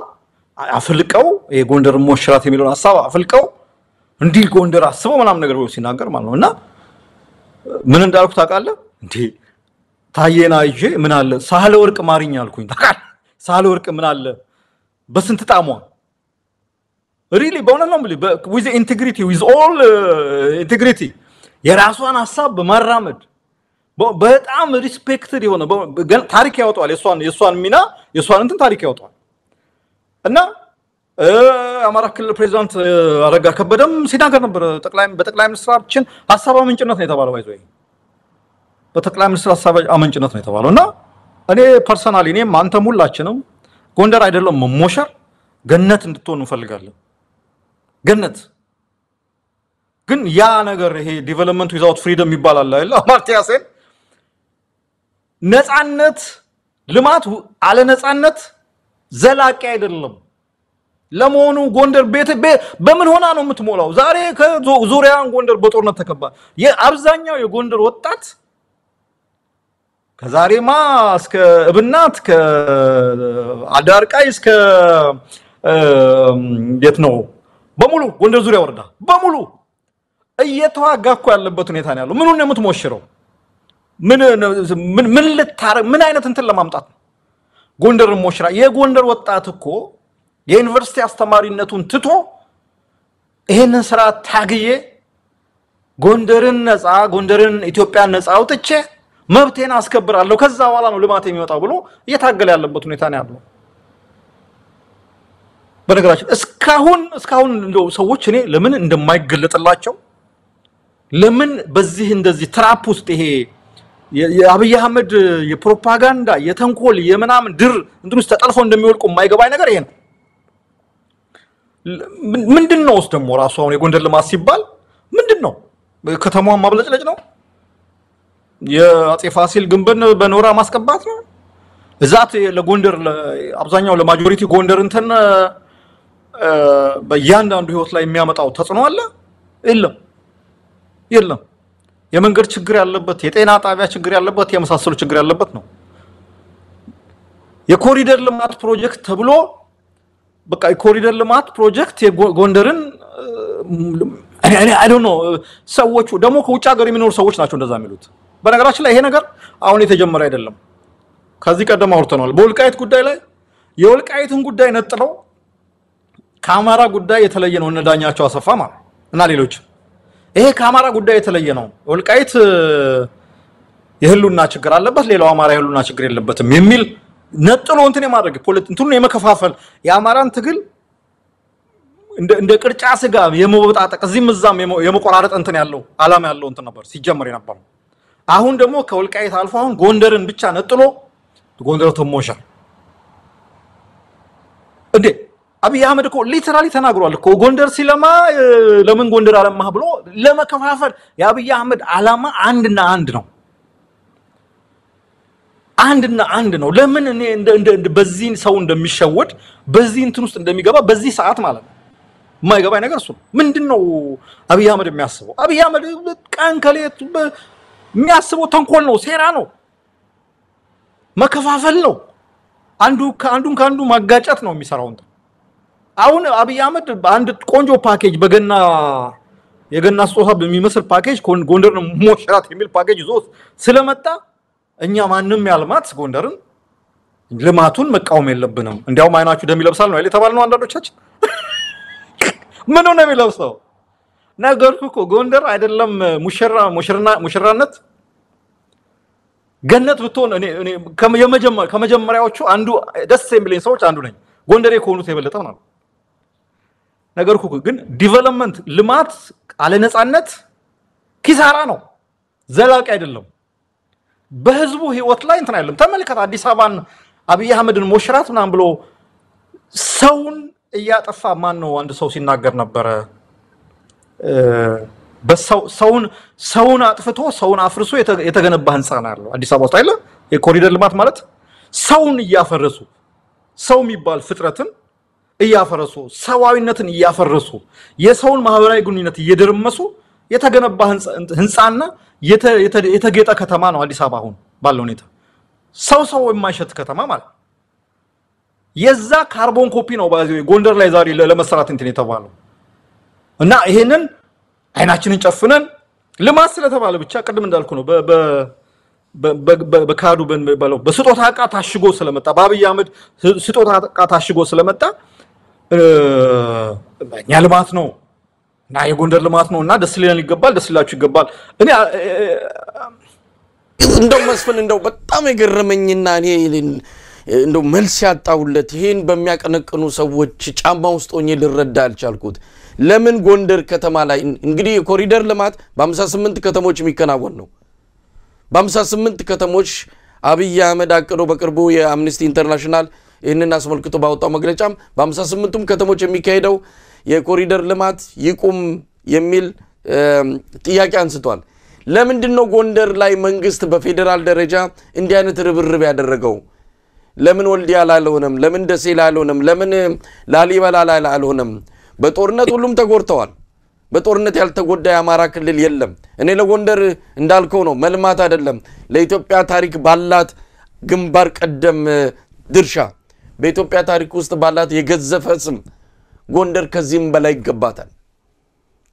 አፍልቀው የጎንደር ሞሽራት የሚለውን ሐሳብ አፍልቀው እንዲህ ጎንደር አስበው ምናምን ነገር ብሎ ሲናገር ማለት ነውና ምን እንዳልኩ ታውቃለህ እንዴ ታዬና ይዤ ምን አለ ሳህለ ወርቅ ማርኛ አልኩኝ ታውቃለህ ሳህለ ወርቅ ምን አለ በስንት ጣሟ really በእውነት ነው ማለት with integrity with all integrity የራሷን ሐሳብ በማራመድ በጣም ሪስፔክትድ የሆነ ታሪክ ያወጣዋል የሷን ሚና የሷን እንትን ታሪክ ያወጣዋል እና አማራ ክልል ፕሬዝዳንት አረጋ ከበደም ሲናገር ነበር በጠቅላይ ሚኒስትራችን ሐሳብ አመንጭነት ነው የተባለው ባይዘይ በጠቅላይ ሚኒስትር ሐሳብ አመንጭነት ነው የተባለውና እኔ ፐርሰናሊ እኔም አንተም ሁላችንም ጎንደር አይደለም መሞሸር ገነት እንድትሆን እንፈልጋለን ገነት ግን ያ ነገር ይሄ ዲቨሎፕመንት ዊዛውት ፍሪደም ይባላል አይደል አማርቲያ ሴን ነጻነት ልማት አለ ነጻነት ዘላቂ አይደለም ለመሆኑ ጎንደር ቤት በምን ሆና ነው የምትሞላው ዛሬ ከዙሪያን ጎንደር በጦርነት ተከባ የአብዛኛው የጎንደር ወጣት ከዛሬማ እስከ እብናት ከአዳርቃይ እስከ የት ነው በሙሉ ጎንደር ዙሪያ ወረዳ በሙሉ እየተዋጋኩ ያለበት ሁኔታ ነው ያለው ምኑን ነው የምትሞሽረው ምን ልታረግ ምን አይነት እንትን ለማምጣት ነው ጎንደር ሞሽራ የጎንደር ወጣት እኮ የዩኒቨርሲቲ አስተማሪነቱን ትቶ ይሄንን ስራ ታግዬ ጎንደርን ኢትዮጵያን ነፃ አውጥቼ መብቴን አስከብራለሁ ከዛ በኋላ ነው ልማት የሚመጣው ብሎ እየታገለ ያለበት ሁኔታ ነው ያለው በነገራችን እስካሁን እንደው ሰዎች እኔ ለምን እንደማይገለጥላቸው ለምን በዚህ እንደዚህ ትራፕ ውስጥ ይሄ የአብይ አህመድ የፕሮፓጋንዳ የተንኮል የምናምን ድር እንትን ውስጥ ተጠልፎ እንደሚወልቁ የማይገባኝ ነገር ይሄ ነው ምንድነው ደግሞ ራሱ አሁን የጎንደር ልማት ሲባል ምንድነው ከተማዋን ማብለጭለጭ ነው የአጼ ፋሲል ግንብን በኖራ ማስቀባት ነው እዛት ለጎንደር አብዛኛው ለማጆሪቲ ጎንደር እንትን በእያንዳንዱ ህይወት ላይ የሚያመጣው ተጽዕኖ አለ የለም የመንገድ ችግር ያለበት የጤና ጣቢያ ችግር ያለበት የመሳሰሉ ችግር ያለበት ነው የኮሪደር ልማት ፕሮጀክት ተብሎ በቃ የኮሪደር ልማት ፕሮጀክት የጎንደርን I don't know ሰዎቹ ደግሞ ከውጭ ሀገር የሚኖሩ ሰዎች ናቸው እንደዛ የሚሉት በነገራችን ላይ ይሄ ነገር አሁን የተጀመረ አይደለም ከዚህ ቀደም አውርተናል በወልቃይት ጉዳይ ላይ የወልቃይትን ጉዳይ ነጥለው ከአማራ ጉዳይ የተለየ ነው እነዳኛቸው አሰፋ ማለት እና ሌሎች ይሄ ከአማራ ጉዳይ የተለየ ነው ወልቃይት የህሉና ችግር አለበት ሌላው አማራ የህሉና ችግር የለበትም የሚል ነጥሎ እንትን የማድረግ ፖለቲካውን የመከፋፈል የአማራን ትግል እንደ ቅርጫ ስጋ የመወጣጣቅ እዚህም እዛም የመቆራረጥ እንትን ያለው አላማ ያለው እንትን ነበር ሲጀመር የነበረው አሁን ደግሞ ከወልቃይት አልፎ አሁን ጎንደርን ብቻ ነጥሎ ጎንደር ተሞሻል እንዴ አብይ አህመድ እኮ ሊተራሊ ተናግሯል እኮ ጎንደር ሲለማ ለምን ጎንደር አለማህ ብሎ ለመከፋፈል የአብይ አህመድ አላማ አንድና አንድ ነው ለምን እኔ እንደ በዚህ ሰው እንደሚሸወድ በዚህ እንትን ውስጥ እንደሚገባ በዚህ ሰዓት ማለት ነው ማይገባኝ ነገር እሱ ምንድነው አብይ አህመድ የሚያስበው አብይ አህመድ ቀን ከሌት የሚያስበው ተንኮል ነው ሴራ ነው መከፋፈል ነው አንዱን ከአንዱ ማጋጨት ነው የሚሰራው እንት አሁን አብይ አህመድ አንድ ቆንጆ ፓኬጅ የገና ስጦታ በሚመስል ፓኬጅ ጎንደር ሞሽራት የሚል ፓኬጅ ይዞ ስለመጣ እኛ ማንንም ያልማት ጎንደርን ልማቱን መቃወም የለብንም እንዲያው ማይናቹ ደም ይለብሳል ነው የተባልነው አንዳንዶቻችን ምን ነው የሚለብሰው ነገርኩ እኮ ጎንደር አይደለም ሙሽራነት ገነት ብትሆን እኔ ከመጀመሪያዎቹ አንዱ ደስ የሚለኝ ሰዎች አንዱ ነኝ ጎንደሬ ከሆኑት የበለጠው ነው ነገርኩ ግን ዲቨሎፕመንት ልማት አለ ነጻነት ኪሳራ ነው ዘላቂ አይደለም በህዝቡ ህይወት ላይ እንትን አይደለም ተመልከት አዲስ አበባን አብይ አህመድን ሞሽራት ምናምን ብሎ ሰውን እያጠፋ ማን ነው አንድ ሰው ሲናገር ነበር ሰውን አጥፍቶ ሰውን አፍርሶ የተገነባ ህንጻ ነው ያለው አዲስ አበባ ውስጥ አይደለ የኮሪደር ልማት ማለት ሰውን እያፈረሱ ሰው የሚባል ፍጥረትን እያፈረሱ ሰዋዊነትን እያፈረሱ የሰውን ማህበራዊ ግንኙነት እየደረመሱ የተገነባ ህንጻና የተጌጠ ከተማ ነው አዲስ አበባ አሁን ባለው ሁኔታ ሰው የማይሸት ከተማ ማለት የዛ ካርቦን ኮፒ ነው ባዚው ጎንደር ላይ ዛሬ ለመስራት እንትን የተባለው እና ይሄንን አይናችንን ጨፍነን ልማት ስለተባለ ብቻ ቅድም እንዳልኩ ነው በካዱ በለው በስጦታ ዕቃ ታሽጎ ስለመጣ በአብይ አህመድ ስጦታ ዕቃ ታሽጎ ስለመጣ እኛ ልማት ነው እና የጎንደር ልማት ነውና ደስ ሊለን ይገባል ደስ ሊላችሁ ይገባል እኔ
እንደው መስፍን እንደው በጣም የገረመኝና እኔ እንደው መልስ ያጣውለት ይሄን በሚያቀነቅኑ ሰዎች ጫማ ውስጥ ሆኜ ልረዳ አልቻልኩት ለምን ጎንደር ከተማ ላይ እንግዲህ የኮሪደር ልማት በ58 ከተሞች የሚከናወን ነው በ58 ከተሞች አብይ አህመድ አቅዶ በቅርቡ የአምነስቲ ኢንተርናሽናል ይሄንን አስመልክቶ ባወጣው መግለጫም በ58ቱም ከተሞች የሚካሄደው የኮሪደር ልማት ይቁም የሚል ጥያቄ አንስቷል ለምንድነው ጎንደር ላይ መንግስት በፌደራል ደረጃ እንዲህ አይነት ርብርብ ያደረገው ለምን ወልዲያ ላልሆነም ለምን ደሴ ላልሆነም ለምን ላሊበላ ላልሆነም በጦርነት ሁሉም ተጎድተዋል በጦርነት ያልተጎዳ የአማራ ክልል የለም እኔ ለጎንደር እንዳልከው ነው መልማት አይደለም ለኢትዮጵያ ታሪክ ባላት ግንባር ቀደም ድርሻ በኢትዮጵያ ታሪክ ውስጥ ባላት የገዘፈ ስም ጎንደር ከዚህም በላይ ይገባታል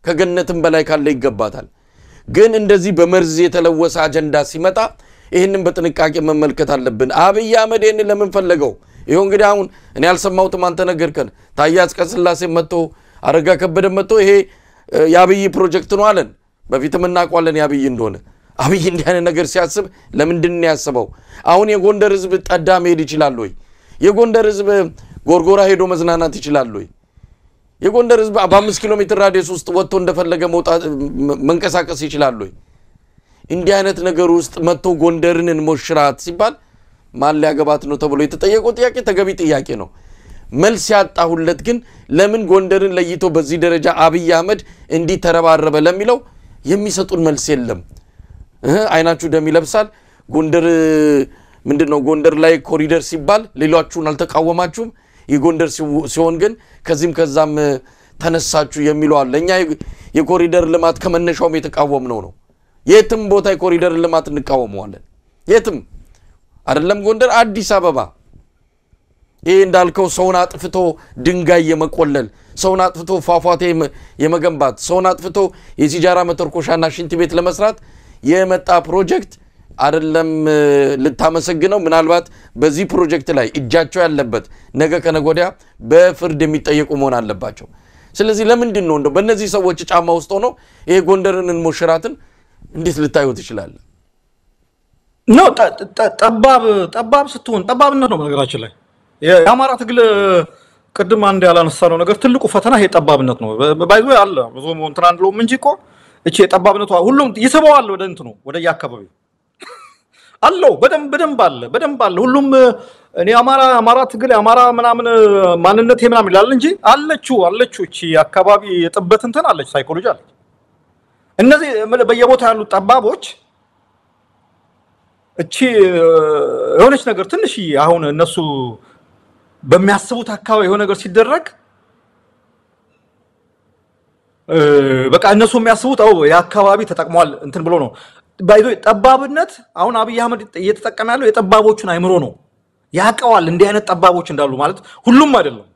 ከገነትም በላይ ካለ ይገባታል ግን እንደዚህ በመርዝ የተለወሰ አጀንዳ ሲመጣ ይሄንን በጥንቃቄ መመልከት አለብን አብይ አህመድ ይሄንን ለምን ፈለገው ይሄው እንግዲህ አሁን እኔ ያልሰማሁት ማን ተነገርከን ታያዝ ቀስላሴ መጥቶ አረጋ ከበደ መጥቶ ይሄ ያብይ ፕሮጀክት ነው አለን በፊትም እናቋለን ያብይ እንደሆነ አብይ እንዲህ አይነት ነገር ሲያስብ ለምንድን ነው ያስበው አሁን የጎንደር ህዝብ ጠዳ መሄድ ይችላል ወይ የጎንደር ህዝብ ጎርጎራ ሄዶ መዝናናት ይችላል ወይ የጎንደር ህዝብ በ5 ኪሎ ሜትር ራዲየስ ውስጥ ወጥቶ እንደፈለገ መውጣት መንቀሳቀስ ይችላል ወይ እንዲህ አይነት ነገር ውስጥ መጥቶ ጎንደርን እንሞሽራት ሲባል ማን ሊያገባት ነው ተብሎ የተጠየቀው ጥያቄ ተገቢ ጥያቄ ነው መልስ ያጣሁለት ግን ለምን ጎንደርን ለይቶ በዚህ ደረጃ አብይ አህመድ እንዲ ተረባረበ ለሚለው የሚሰጡን መልስ የለም አይናችሁ ደም ይለብሳል ጎንደር ምንድነው ጎንደር ላይ ኮሪደር ሲባል ሌሎቹን አልተቃወማችሁም የጎንደር ሲሆን ግን ከዚህም ከዛም ተነሳችሁ የሚለው አለ ለኛ የኮሪደር ልማት ከመነሻውም የተቃወምነው ነው የትም ቦታ የኮሪደር ልማት እንቃወመዋለን የትም አይደለም ጎንደር አዲስ አበባ ይሄ እንዳልከው ሰውን አጥፍቶ ድንጋይ የመቆለል ሰውን አጥፍቶ ፏፏቴ የመገንባት ሰውን አጥፍቶ የሲጃራ መተርኮሻና ሽንት ቤት ለመስራት የመጣ ፕሮጀክት አይደለም ልታመሰግነው ምናልባት በዚህ ፕሮጀክት ላይ እጃቸው ያለበት ነገ ከነጎዲያ በፍርድ የሚጠየቁ መሆን አለባቸው ስለዚህ ለምንድን ነው እንደው በእነዚህ ሰዎች ጫማ ውስጥ ሆኖ ይሄ ጎንደርን እንሞሽራትን እንዴት ልታዩት ይችላል
ነው ጠባብ ስትሆን ጠባብነት ነው ነገራችን ላይ የአማራ ትግል ቅድም አንድ ያላነሳነው ነገር ትልቁ ፈተና ይሄ ጠባብነት ነው ባይዞ ያለ ብዙ እንትን አንድሎም እንጂ እኮ እቺ ጠባብነቷ ሁሉም ይስበዋል ወደ እንትኑ ወደ ያከባቢው አለው በደንብ አለ ሁሉም እኔ አማራ ትግል አማራ ምናምን ማንነት ምናምን ይላል እንጂ አለችው እቺ አካባቢ የጥበት እንትን አለች ሳይኮሎጂ አለች እነዚህ በየቦታው ያሉ ጠባቦች እቺ የሆነች ነገር ትንሽ አሁን እነሱ በሚያስቡት አካባቢ የሆነ ነገር ሲደረግ በቃ እነሱ የሚያስቡት የአካባቢ ተጠቅሟል እንትን ብሎ ነው ባይዶ ጠባብነት አሁን አብይ አህመድ እየተጠቀመ ያለው የጠባቦቹን አይምሮ ነው ያቀዋል እንዲህ አይነት ጠባቦች እንዳሉ ማለት ሁሉም አይደለም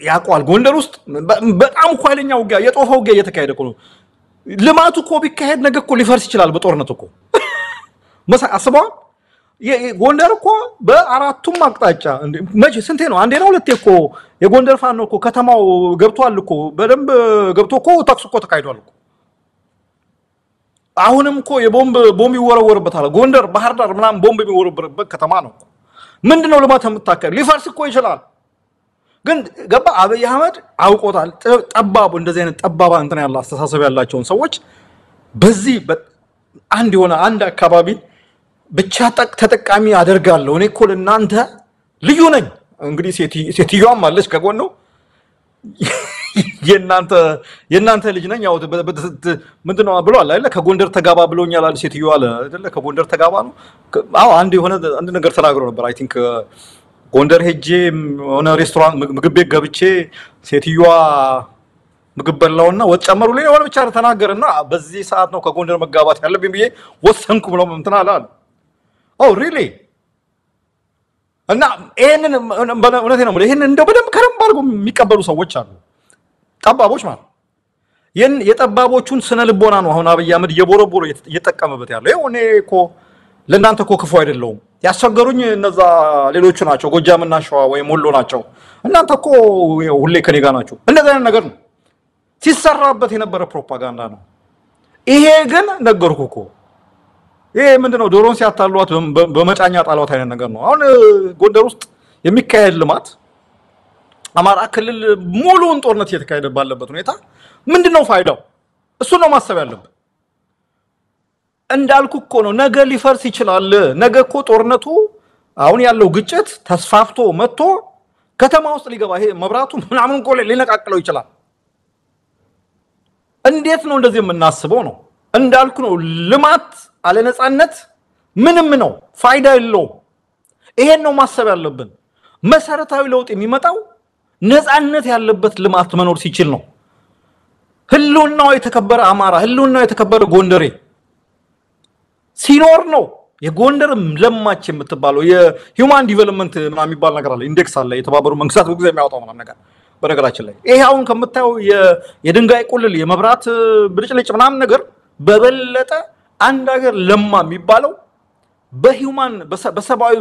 ያቀዋል ጎንደር ውስጥ በጣም ኃይለኛ ውጊያ የጦፈ ውጊያ እየተካሄደ ነው ልማቱ እኮ ቢካሄድ ነገ እኮ ሊፈርስ ይችላል በጦርነት እኮ አስበው ጎንደር እኮ በአራቱም አቅጣጫ መቼ ስንቴ ነው አንዴ ነው ሁለቴ እኮ የጎንደር ፋኖ እኮ ከተማው ገብቷል እኮ በደንብ ገብቶ እኮ ታክስ እኮ ተካሂዷል እኮ አሁንም እኮ ቦምብ ይወረወርበታል ጎንደር ባህር ዳር ምናምን ቦምብ የሚወረወርበት ከተማ ነው ምንድነው ልማት የምታከር ሊፈርስ እኮ ይችላል ግን ገባ አብይ አህመድ አውቆታል ጠባቡ እንደዚህ አይነት ጠባባ እንትን ያለው አስተሳሰብ ያላቸው ሰዎች በዚህ አንድ የሆነ አንድ አካባቢ ብቻ ተጠቃሚ አደርጋለሁ እኔ እኮ ለናንተ ልዩ ነኝ እንግዲህ ሴትዮዋም አለች ከጎን ነው የናንተ ልጅ ነኝ ያው ምንድነው ብሏል አይደል ከጎንደር ተጋባ ብሎኛል አለ ሴትዮዋ አይደል ከጎንደር ተጋባ ነው አዎ አንድ ነገር ተናግሮ ነበር አይ ቲንክ ጎንደር ሄጄ ሆነ ሬስቶራንት ምግብ ቤት ገብቼ ሴትዮዋ ምግብ በላውና ወጥ ጨመሩልኝ ወለ ብቻ ተናገረና በዚህ ሰዓት ነው ከጎንደር መጋባት ያለብኝ ብዬ ወሰንኩ ብሎ እንትና አለ ሪሊ እና ይሄንን እውነቴ ነው ይሄንን እንደው በደንብ ከረም አድርጎ የሚቀበሉ ሰዎች አሉ ጠባቦች ማለት የጠባቦቹን ስነ ልቦና ነው አሁን አብይ አህመድ የቦረቦሮ እየተጠቀመበት ያለው ይሄ እኔ እኮ ለእናንተ እኮ ክፉ አይደለም ያስቸገሩኝ እነዛ ሌሎቹ ናቸው ጎጃምና ሸዋ ወይ ሞሎ ናቸው እናንተ እኮ ሁሌ ከኔ ጋር ናችሁ እንደዛ አይነት ነገር ነው ሲሰራበት የነበረ ፕሮፓጋንዳ ነው ይሄ ግን ነገርኩ እኮ ይሄ ምንድነው ዶሮን ሲያታሏት በመጫኛ ጣሏት አይነት ነገር ነው አሁን ጎንደር ውስጥ የሚካሄድ ልማት አማራ ክልል ሙሉውን ጦርነት እየተካሄደ ባለበት ሁኔታ ምንድነው ፋይዳው እሱ ነው ማሰብ ያለበት እንዳልኩ እኮ ነው ነገ ሊፈርስ ይችላል ነገ እኮ ጦርነቱ አሁን ያለው ግጭት ተስፋፍቶ መጥቶ ከተማ ውስጥ ሊገባ ይሄ መብራቱ ምናምን እኮ ሊነቃቅለው ይችላል እንዴት ነው እንደዚህ የምናስበው ነው እንዳልኩ ነው ልማት አለ ነፃነት ምንም ነው ፋይዳ የለው ይሄን ነው ማሰብ ያለብን መሰረታዊ ለውጥ የሚመጣው ነፃነት ያለበት ልማት መኖር ሲችል ነው ህልውናው የተከበረ አማራ ህልውናው የተከበረ ጎንደሬ ሲኖር ነው የጎንደር ለማች የምትባለው የሂውማን ዲቨሎፕመንት ምናምን የሚባል ነገር አለ ኢንዴክስ አለ የተባበሩ መንግስታት በጊዜ የሚያወጣው ምናምን ነገር በነገራችን ላይ ይሄ አሁን ከምታየው የድንጋይ ቁልል የመብራት ብልጭልጭ ምናምን ነገር በበለጠ አንድ ሀገር ለማ የሚባለው በሂውማን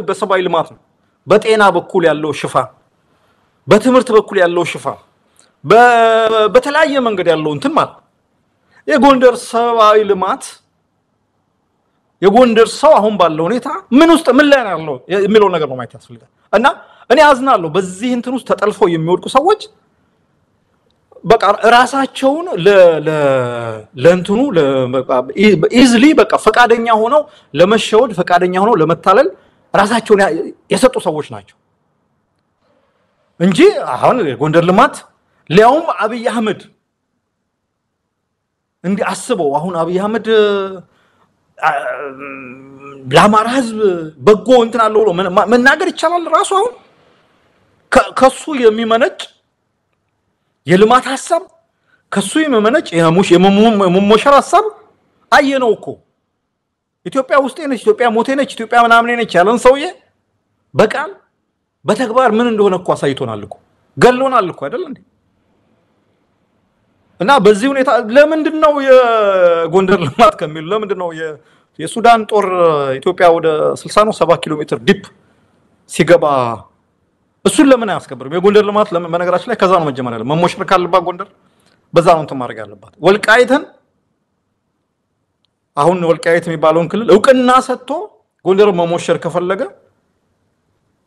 በሰባዊ ልማት ነው በጤና በኩል ያለው ሽፋን በትምህርት በኩል ያለው ሽፋን በተለያየ መንገድ ያለው እንትን ማለት የጎንደር ሰባዊ ልማት የጎንደር ሰው አሁን ባለው ሁኔታ ምን ውስጥ ምን ላይ ነው የሚለው ነገር ነው ማየት ያስፈልጋል እና እኔ አዝናለሁ በዚህ እንትን ውስጥ ተጠልፈው የሚወድቁ ሰዎች በቃ ራሳቸውን ለእንትኑ ኢዝሊ በቃ ፈቃደኛ ሆነው ለመሸወድ ፈቃደኛ ሆነው ለመታለል ራሳቸውን የሰጡ ሰዎች ናቸው እንጂ አሁን ጎንደር ልማት ሊያውም አብይ አህመድ እንዲ አስበው አሁን አብይ አህመድ ለአማራ ህዝብ በጎ እንትን አለው ብሎ መናገር ይቻላል ራሱ አሁን ከሱ የሚመነጭ የልማት ሐሳብ ከሱ የሚመነጭ የመሞሸር ሐሳብ አየነው እኮ ኢትዮጵያ ውስጥ ነች ኢትዮጵያ ሞቴ ነች ኢትዮጵያ ምናምን ነች ያለን ሰውዬ በቃል በተግባር ምን እንደሆነ እኮ አሳይቶናል እኮ ገሎናል እኮ አይደል እንዴ እና በዚህ ሁኔታ ለምንድነው የጎንደር ልማት ከሚል ለምንድነው የሱዳን ጦር ኢትዮጵያ ወደ 60 ነው 70 ኪሎ ሜትር ዲፕ ሲገባ እሱን ለምን አያስከብርም የጎንደር ልማት በነገራችን ላይ ከዛ ነው መጀመር ያለው መሞሸር ካለባት ጎንደር በዛ ነው ተማርጋ ያለባት ወልቃይትን አሁን ወልቃይት የሚባለውን ክልል እውቅና ሰጥቶ ጎንደር መሞሸር ከፈለገ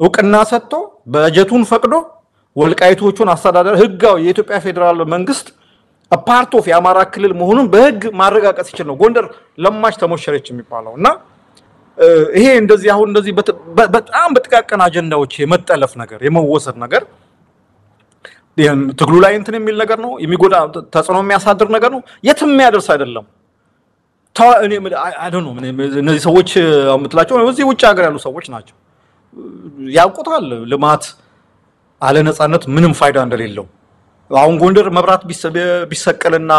እውቅና ሰጥቶ በጀቱን ፈቅዶ ወልቃይቶቹን አስተዳደር ህጋው የኢትዮጵያ ፌደራል መንግስት ፓርት ኦፍ የአማራ ክልል መሆኑን በህግ ማረጋገጥ ይችላል ነው ጎንደር ለማሽ ተሞሸረች የሚባለውና ይሄ እንደዚህ አሁን እንደዚህ በጣም በጥቃቀን አጀንዳዎች የመጠለፍ ነገር የመወሰድ ነገር ትግሉ ላይ እንትን የሚል ነገር ነው የሚጎዳ ተጽዕኖ የሚያሳድር ነገር ነው የትም የሚያደርስ አይደለም እኔ አይ ዶንት ኖ እነዚህ ሰዎች አምጥላቸው እዚህ ውጭ ሀገር ያሉ ሰዎች ናቸው ያውቁታል ልማት አለ ነፃነት ምንም ፋይዳ እንደሌለው አሁን ጎንደር መብራት ቢሰቀልና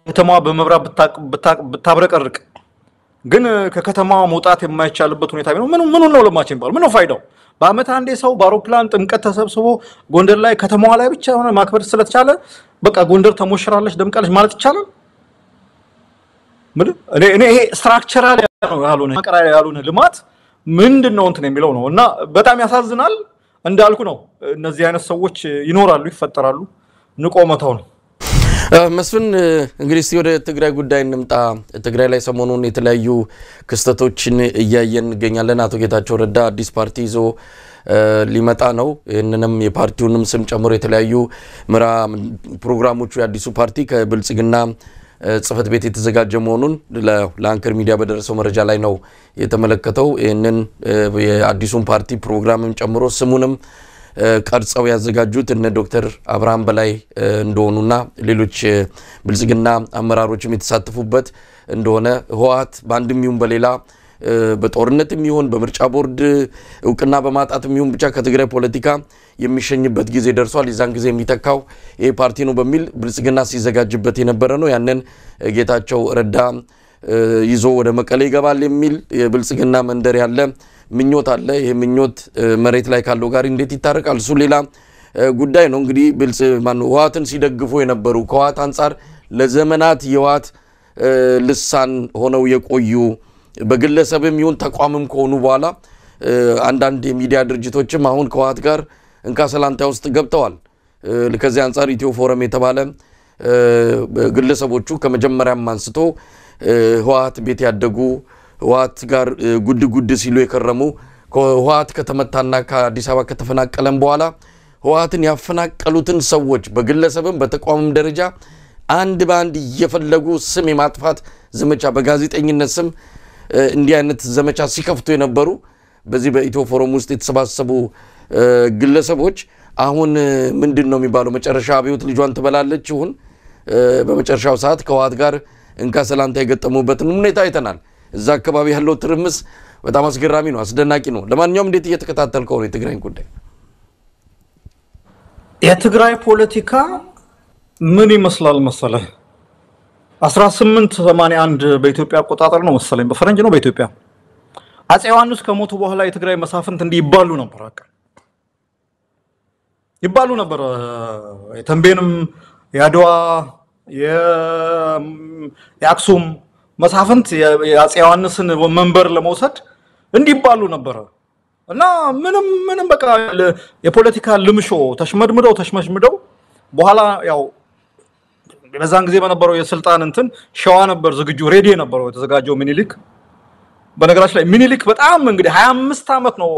ከተማዋ በመብራት ብታብረቀርቅ ግን ከከተማዋ መውጣት የማይቻልበት ሁኔታ ቢኖር ምን ነው ለማችን ባል ምን ነው ፋይዳው በአመት አንዴ ሰው በአውሮፕላን ጥምቀት ተሰብስቦ ጎንደር ላይ ከተማዋ ላይ ብቻ ሆነ ማክበር ስለተቻለ በቃ ጎንደር ተሞሽራለች ደምቃለች ማለት ይቻላል እኔ ይሄ ስትራክቸራል ያልሆነ መቀራሪያ ያልሆነ ልማት ምንድነው እንትን የሚለው ነው እና በጣም ያሳዝናል እንዳልኩ ነው እነዚህ አይነት ሰዎች ይኖራሉ ይፈጠራሉ ንቆመታው ነው
መስፍን እንግዲህ ወደ ትግራይ ጉዳይ እንምጣ ትግራይ ላይ ሰሞኑን የተለያዩ ክስተቶችን እያየን እንገኛለን አቶ ጌታቸው ረዳ አዲስ ፓርቲ ይዞ ሊመጣ ነው ይሄንንም የፓርቲውንም ስም ጨምሮ የተለያዩ ምራ ፕሮግራሞቹ የአዲሱ ፓርቲ ከብልጽግና ጽፈት ቤት የተዘጋጀ መሆኑን ለአንከር ሚዲያ በደረሰው መረጃ ላይ ነው የተመለከተው ይሄንን የአዲሱን ፓርቲ ፕሮግራምም ጨምሮ ስሙንም ቀርጸው ያዘጋጁት እነ ዶክተር አብርሃም በላይ እንደሆኑና ሌሎች ብልጽግና አመራሮችም የተሳተፉበት እንደሆነ ህወሓት ባንድም ይሁን በሌላ በጦርነትም ይሁን በምርጫ ቦርድ እውቅና በማጣትም ይሁን ብቻ ከትግራይ ፖለቲካ የሚሸኝበት ጊዜ ደርሷል ይዛን ጊዜ የሚተካው ይሄ ፓርቲ ነው በሚል ብልጽግና ሲዘጋጅበት የነበረ ነው ያንን ጌታቸው ረዳ ይዞ ወደ መቀሌ ይገባል የሚል የብልጽግና መንደር ያለ ምኞት አለ ይሄ ምኞት መሬት ላይ ካለው ጋር እንዴት ይታረቃል እሱ ሌላ ጉዳይ ነው እንግዲህ ህወሓትን ሲደግፉ የነበሩ ከህወሓት አንፃር ለዘመናት የህወሓት ልሳን ሆነው የቆዩ በግለሰብም ይሁን ተቋምም ከሆኑ በኋላ አንዳንድ የሚዲያ ድርጅቶችም አሁን ከህወሓት ጋር እንካ ሰላንታ ውስጥ ገብተዋል ከዚህ አንፃር ኢትዮ ፎረም የተባለ ግለሰቦቹ ከመጀመሪያም አንስቶ ህወሓት ቤት ያደጉ ህወሓት ጋር ጉድ ሲሉ የከረሙ ህወሓት ከተመታና ከአዲስ አበባ ከተፈናቀለም በኋላ ህወሓትን ያፈናቀሉትን ሰዎች በግለሰብም በተቋምም ደረጃ አንድ ባንድ እየፈለጉ ስም የማጥፋት ዘመቻ በጋዜጠኝነት ስም እንዲህ አይነት ዘመቻ ሲከፍቱ የነበሩ በዚህ በኢትዮ ፎረም ውስጥ የተሰባሰቡ ግለሰቦች አሁን ምንድነው የሚባለው መጨረሻ አብዮት ልጇን ትበላለች ይሁን በመጨረሻው ሰዓት ከህወሓት ጋር እንካ ሰላንታ የገጠሙበትን ሁኔታ አይተናል እዛ አካባቢ ያለው ትርምስ በጣም አስገራሚ ነው አስደናቂ ነው ለማንኛውም እንዴት እየተከታተልከው ነው የትግራይ ጉዳይ
የትግራይ ፖለቲካ ምን ይመስላል መሰለህ 1881 በኢትዮጵያ አቆጣጠር ነው መሰለኝ በፈረንጅ ነው በኢትዮጵያ አፄ ዮሐንስ ከሞቱ በኋላ የትግራይ መሳፍንት እንዲባሉ ነበር አቀ ይባሉ ነበር የተንቤንም ያድዋ የአክሱም መሳፍንት የአፄ ዮሐንስን መንበር ለመውሰድ እንዲባሉ ነበር እና ምንም በቃ የፖለቲካ ልምሾ ተሽመድምደው በኋላ ያው በዛን ጊዜ በነበረው የስልጣን እንትን ሸዋ ነበር ዝግጁ ሬዲ ነበረው የተዘጋጀው ሚኒሊክ በነገራችን ላይ ሚኒሊክ በጣም እንግዲህ 25 አመት ነው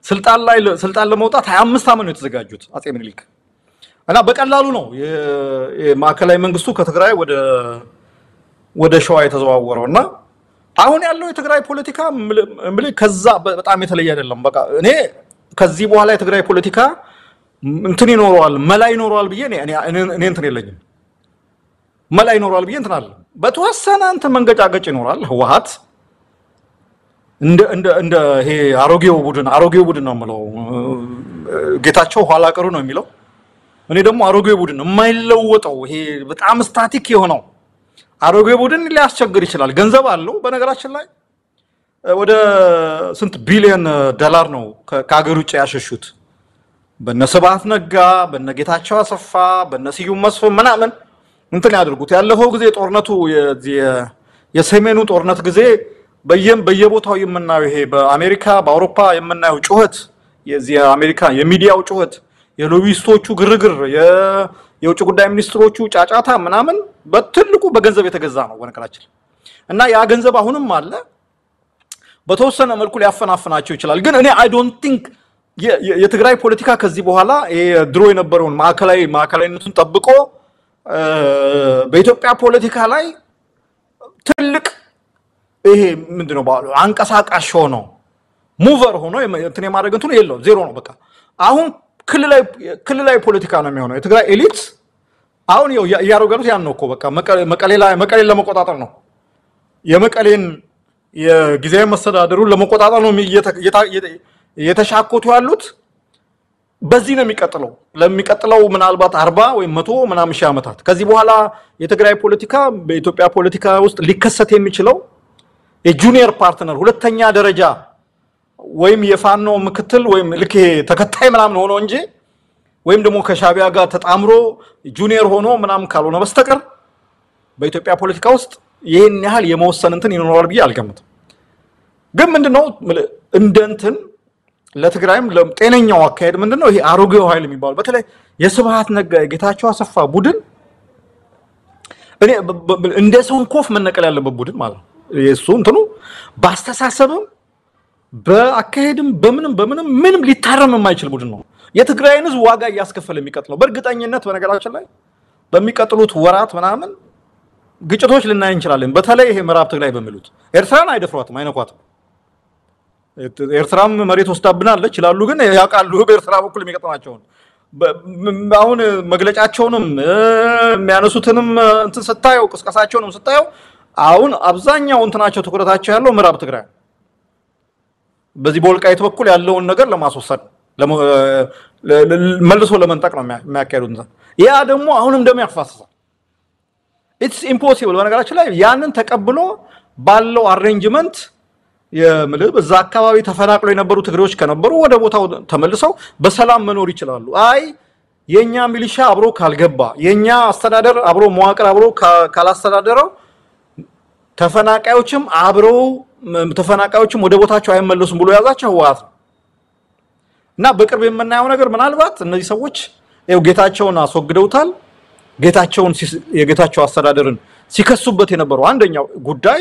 ስልጣን ለመውጣት 25 አመት ነው የተዘጋጁት አፄ ሚኒሊክ እና በቀላሉ ነው የማዕከላዊ መንግስቱ ከትግራይ ወደ ሸዋ የተዘዋወረውና አሁን ያለው የትግራይ ፖለቲካ ከዛ በጣም የተለየ አይደለም በቃ እኔ ከዚህ በኋላ የትግራይ ፖለቲካ እንትን ይኖረዋል መላ ይኖረዋል ብዬ እኔ እንትን የለኝም መላ ይኖረዋል ብዬ እንትን አለ በተወሰነ እንትን መንገጫገጭ ይኖራል ህወሓት እንደ ይሄ አሮጌው ቡድን ነው የምለው ጌታቸው ኋላ ቀሩ ነው የሚለው እኔ ደግሞ አሮጌው ቡድን የማይለወጠው ይሄ በጣም ስታቲክ የሆነው አሮጌው ቡድን ሊያስቸግር ይችላል ገንዘብ አለው በነገራችን ላይ ወደ ስንት ቢሊዮን ዶላር ነው ከሀገር ውጭ ያሸሹት በነስብሐት ነጋ በነጌታቸው አሰፋ በነስዩም መስፍን ምናምን እንትን ያድርጉት ያለፈው ጊዜ ጦርነቱ የሰሜኑ ጦርነት ጊዜ በየቦታው የምናየው ይሄ በአሜሪካ በአውሮፓ የምናየው ጩኸት የዚህ አሜሪካ የሚዲያው ጩኸት የሎቢስቶቹ ግርግር የውጭ ጉዳይ ሚኒስትሮቹ ጫጫታ ምናምን በትልቁ በገንዘብ የተገዛ ነው ወነከራችን እና ያ ገንዘብ አሁንም አለ በተወሰነ መልኩ ሊያፈናፍናቸው ይችላል ግን እኔ አይ ዶንት ቲንክ የትግራይ ፖለቲካ ከዚህ በኋላ ድሮ የነበረውን ማዕከላዊነቱን ጠብቆ በኢትዮጵያ ፖለቲካ ላይ ትልቅ ይሄ ምንድነው ባሉ አንቀሳቃሽ ሆኖ ሙቨር ሆኖ እንትን የማድረግ እንትን የለው ዜሮ ነው በቃ አሁን ክልላዊ ፖለቲካ ነው የሚሆነው የትግራይ ኤሊት አሁን ያሮጋሉት ያን ነው እኮ በቃ መቀሌ ለመቆጣጠር ነው የመቀሌን የጊዜያዊ መስተዳድሩን ለመቆጣጠር ነው የተሻኮቱ ያሉት በዚህ ነው የሚቀጥለው ለሚቀጥለው ምናልባት 40 ወይ 100 ምናምን ሺህ ዓመታት ከዚህ በኋላ የትግራይ ፖለቲካ በኢትዮጵያ ፖለቲካ ውስጥ ሊከሰት የሚችለው የጁኒየር ፓርትነር ሁለተኛ ደረጃ ወይም የፋኖ ምክትል ወይም ልክ ተከታይ ምናምን ሆኖ እንጂ ወይም ደግሞ ከሻቢያ ጋር ተጣምሮ ጁኒየር ሆኖ ምናምን ካልሆነ በስተቀር በኢትዮጵያ ፖለቲካ ውስጥ ይሄን ያህል የመወሰን እንትን ይኖራል ብዬ አልገምትም ግን ምንድነው እንደንትን ለትግራይም ለጤነኛው አካሄድ ምንድነው ይሄ አሮጌው ኃይል የሚባለው በተለይ የስብሐት ነጋ ጌታቸው አሰፋ ቡድን እኔ እንደ ሰንኮፍ መነቀል ያለበት ቡድን ማለት ነው የሱ እንትኑ ባስተሳሰብም በአካሄድም በምንም ሊታረም የማይችል ቡድን ነው የትግራይን ህዝብ ዋጋ ያስከፈለ የሚቀጥለው በእርግጠኝነት በነገራችን ላይ በሚቀጥሉት ወራት ምናምን ግጭቶች ልናይ እንችላለን በተለይ ይሄ ምዕራብ ትግራይ በሚሉት ኤርትራን አይደፍሯትም አይነኳትም ኤርትራም መሬት ወስዳብናለች ይላሉ ግን ያውቃሉ በኤርትራ በኩል የሚቀጥማቸው አሁን መግለጫቸውንም የሚያነሱትንም እንትን ስታየው ቅስቀሳቸውንም ስታየው አሁን አብዛኛው እንትናቸው ትኩረታቸው ያለው ምዕራብ ትግራይ በዚህ በወልቃይት በኩል ያለውን ነገር ለማስወሰድ መልሶ ለመንጠቅ ነው የሚያካሂዱት ያ ደግሞ አሁንም ደም ያፋስሳል ኢትስ ኢምፖሲብል በነገራችን ላይ ያንን ተቀብሎ ባለው አሬንጅመንት የምልብ እዛ አካባቢ ተፈናቅለው የነበሩ ትግሬዎች ከነበሩ ወደ ቦታው ተመልሰው በሰላም መኖር ይችላሉ አይ የኛ ሚሊሻ አብሮ ካልገባ የኛ አስተዳደር አብሮ መዋቅር አብሮ ካላስተዳደረው ተፈናቃዮችም ወደ ቦታቸው አይመለሱም ብሎ ያዛቸው ህወሓት እና በቅርብ የምናየው ነገር ምናልባት እነዚህ ሰዎች ጌታቸውን አስወግደውታል የጌታቸው አስተዳደርን ሲከሱበት የነበረው አንደኛው ጉዳይ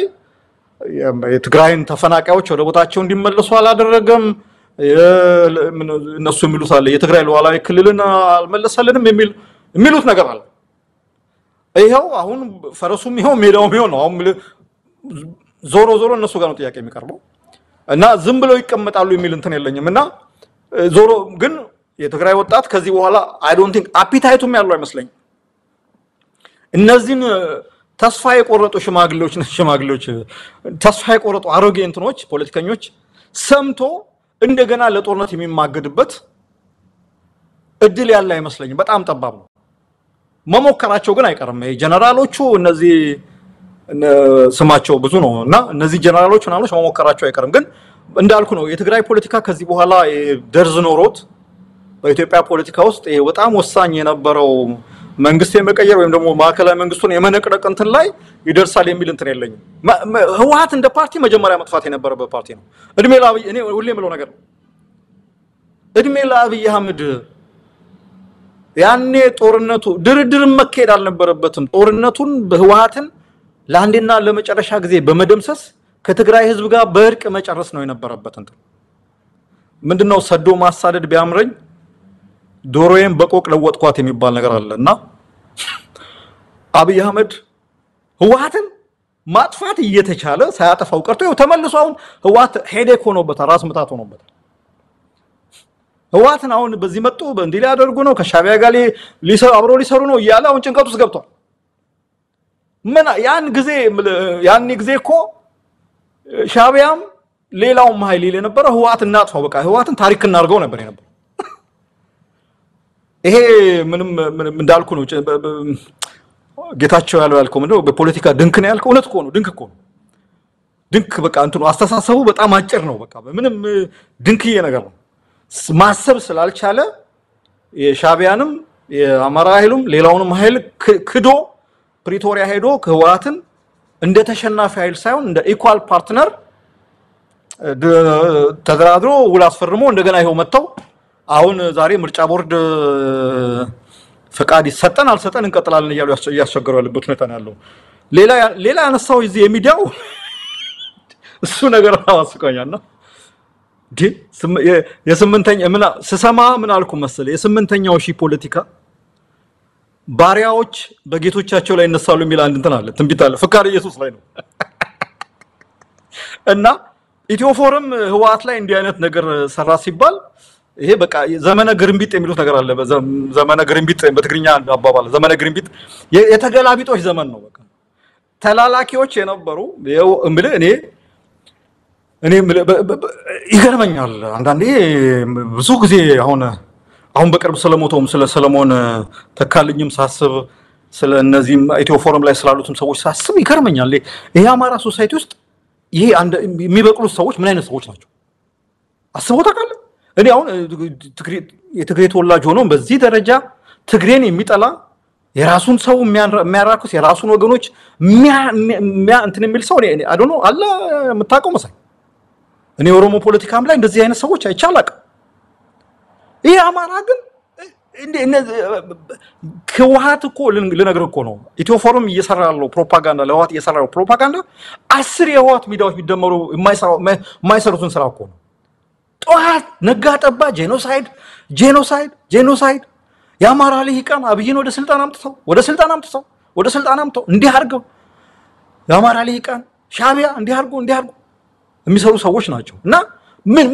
የትግራይን ተፈናቃዮች ወደ ቦታቸው እንዲመለሱ አላደረገም እነሱ የሚሉት አለ የትግራይ ሉዓላዊ ክልልን አልመለሰልንም የሚሉት ነገር አለ ይሄው አሁን ፈረሱም ይሄው ሜዳውም ይሄው ነው አሁን ዞሮ እነሱ ጋር ነው ጥያቄ የሚቀርበው እና ዝም ብለው ይቀመጣሉ የሚል እንትን የለኝምና ዞሮ ግን የትግራይ ወጣት ከዚህ በኋላ አይ ዶንት ቲንክ አፒታይቱም ያለው አይመስለኝም እነዚህን ተስፋ የቆረጡ ሽማግሌዎች ተስፋ የቆረጡ አሮጌ እንትኖች ፖለቲከኞች ሰምቶ እንደገና ለጦርነት የሚማገድበት እድል ያለ አይመስለኝም በጣም ጠባብ ነው መሞከራቸው ግን አይቀርም ጀነራሎቹ እነዚህ ስማቸው ብዙ ነውና እነዚህ ጀነራሎች ምናምኖች መሞከራቸው አይቀርም ግን እንዳልኩ ነው የትግራይ ፖለቲካ ከዚህ በኋላ ደርዝ ኖሮት በኢትዮጵያ ፖለቲካ ውስጥ በጣም ወሳኝ የነበረው መንግስት የመቀየር ወይም ደግሞ ማዕከላዊ መንግስቱን የመነቅረቅ እንትን ላይ ይደርሳል የሚል እንትን የለኝም ህወሓት እንደ ፓርቲ መጀመሪያ መጥፋት የነበረበት ፓርቲ ነው እድሜ ለአብይ እኔ ሁሌ የምለው ነገር እድሜ ለአብይ አህመድ ያኔ ጦርነቱ ድርድር መካሄድ አልነበረበትም ጦርነቱን በህወሓትን ለአንዴና ለመጨረሻ ጊዜ በመደምሰስ ከትግራይ ህዝብ ጋር በእርቅ መጨረስ ነው የነበረበት እንትን ምንድነው ሰዶ ማሳደድ ቢያምረኝ ዶሮዬን በቆቅ ለወጥኳት የሚባል ነገር አለና አብይ አህመድ ህወሓትን ማጥፋት እየተቻለ ሳያጠፋው ቀርቶ ተመልሶ አሁን ህወሓት ሄዴክ ሆኖበታል ራስ ምታት ሆኖበታል ህዋትን አሁን በዚህ መጡ በእንዲህ ያደርጉ ነው ከሻቢያ ጋር አብሮ ሊሰሩ ነው እያለ አሁን ጭንቀት ውስጥ ገብቷል። ምን ያን ጊዜ እኮ ሻቢያም ሌላውም ኃይል የነበረ ህዋት እናጥፋው በቃ ህዋትን ታሪክ እናርገው ነበር የነበረው። ይሄ ምንም እንዳልኩ ነው ጌታቸው ያልከው ምንድነው በፖለቲካ ድንክ ነው ያልከው እውነት እኮ ነው ድንክ እኮ ነው ድንክ በቃ እንትኑ አስተሳሰቡ በጣም አጭር ነው በቃ ምንም ድንክዬ ነገር ነው ማሰብ ስላልቻለ የሻቢያንም የአማራ ኃይሉም ሌላውንም ኃይል ክዶ ፕሪቶሪያ ሄዶ ህዋትን እንደ ተሸናፊ ኃይል ሳይሆን እንደ ኢኳል ፓርትነር ተደራድሮ ውል አስፈርሞ እንደገና ይሄው መጣው አሁን ዛሬ ምርጫ ቦርድ ፈቃድ ይሰጠን አልሰጠን እንቀጥላለን እያሉ ያስቸገሩ ያለበት ሁኔታ ነው ያለው። ሌላ ያነሳው እዚህ የሚዲያው እሱ ነገር አስቆኛና የስምንተኛ ምን ስሰማ ምን አልኩ መሰለ የስምንተኛው ሺህ ፖለቲካ ባሪያዎች በጌቶቻቸው ላይ እነሳሉ የሚል አንድ እንትን አለ ትንቢት አለ ፍቃድ ኢየሱስ ላይ ነው እና ኢትዮፎርም ህዋት ላይ እንዲህ አይነት ነገር ሰራ ሲባል ይሄ በቃ ዘመነ ግርምቢጥ የሚሉት ነገር አለ ዘመነ ግርምቢጥ በትግርኛ አባባል ዘመነ ግርምቢጥ የተገላቢጦች ዘመን ነው በቃ ተላላኪዎች የነበሩ እምልህ እኔ ይገርመኛል አንዳንዴ ብዙ ጊዜ አሁን በቅርብ ስለሞተውም ስለ ሰለሞን ተካልኝም ሳስብ ስለ እነዚህም ኢትዮፎርም ላይ ስላሉትም ሰዎች ሳስብ ይገርመኛል ይሄ አማራ ሶሳይቲ ውስጥ ይሄ የሚበቅሉት ሰዎች ምን አይነት ሰዎች ናቸው አስበው ታውቃለህ እኔ አሁን የትግሬ ተወላጅ ሆኖ በዚህ ደረጃ ትግሬን የሚጠላ የራሱን ሰው የሚያራክስ የራሱን ወገኖች እንትን የሚል ሰው እኔ አይ ዶንት ኖ አለ የምታውቀው መሳይ እኔ ኦሮሞ ፖለቲካም ላይ እንደዚህ አይነት ሰዎች አይቻላቅ ይሄ አማራ ግን ከዋሃት እኮ ልነግርህ እኮ ነው ኢትዮፎርም እየሰራ ያለው ፕሮፓጋንዳ ለዋሃት እየሰራ ያለው ፕሮፓጋንዳ 10 የዋሃት ሚዲያዎች ቢደመሩ የማይሰሩትን ስራ እኮ ነው ጧት ነጋጠባ ጄኖሳይድ ያማራ ልሂቃን አብይን ወደ ስልጣን አምጥተው እንዲህ አድርገው ያማራ ልሂቃን ሻቢያ እንዲህ አድርገው የሚሰሩ ሰዎች ናቸው እና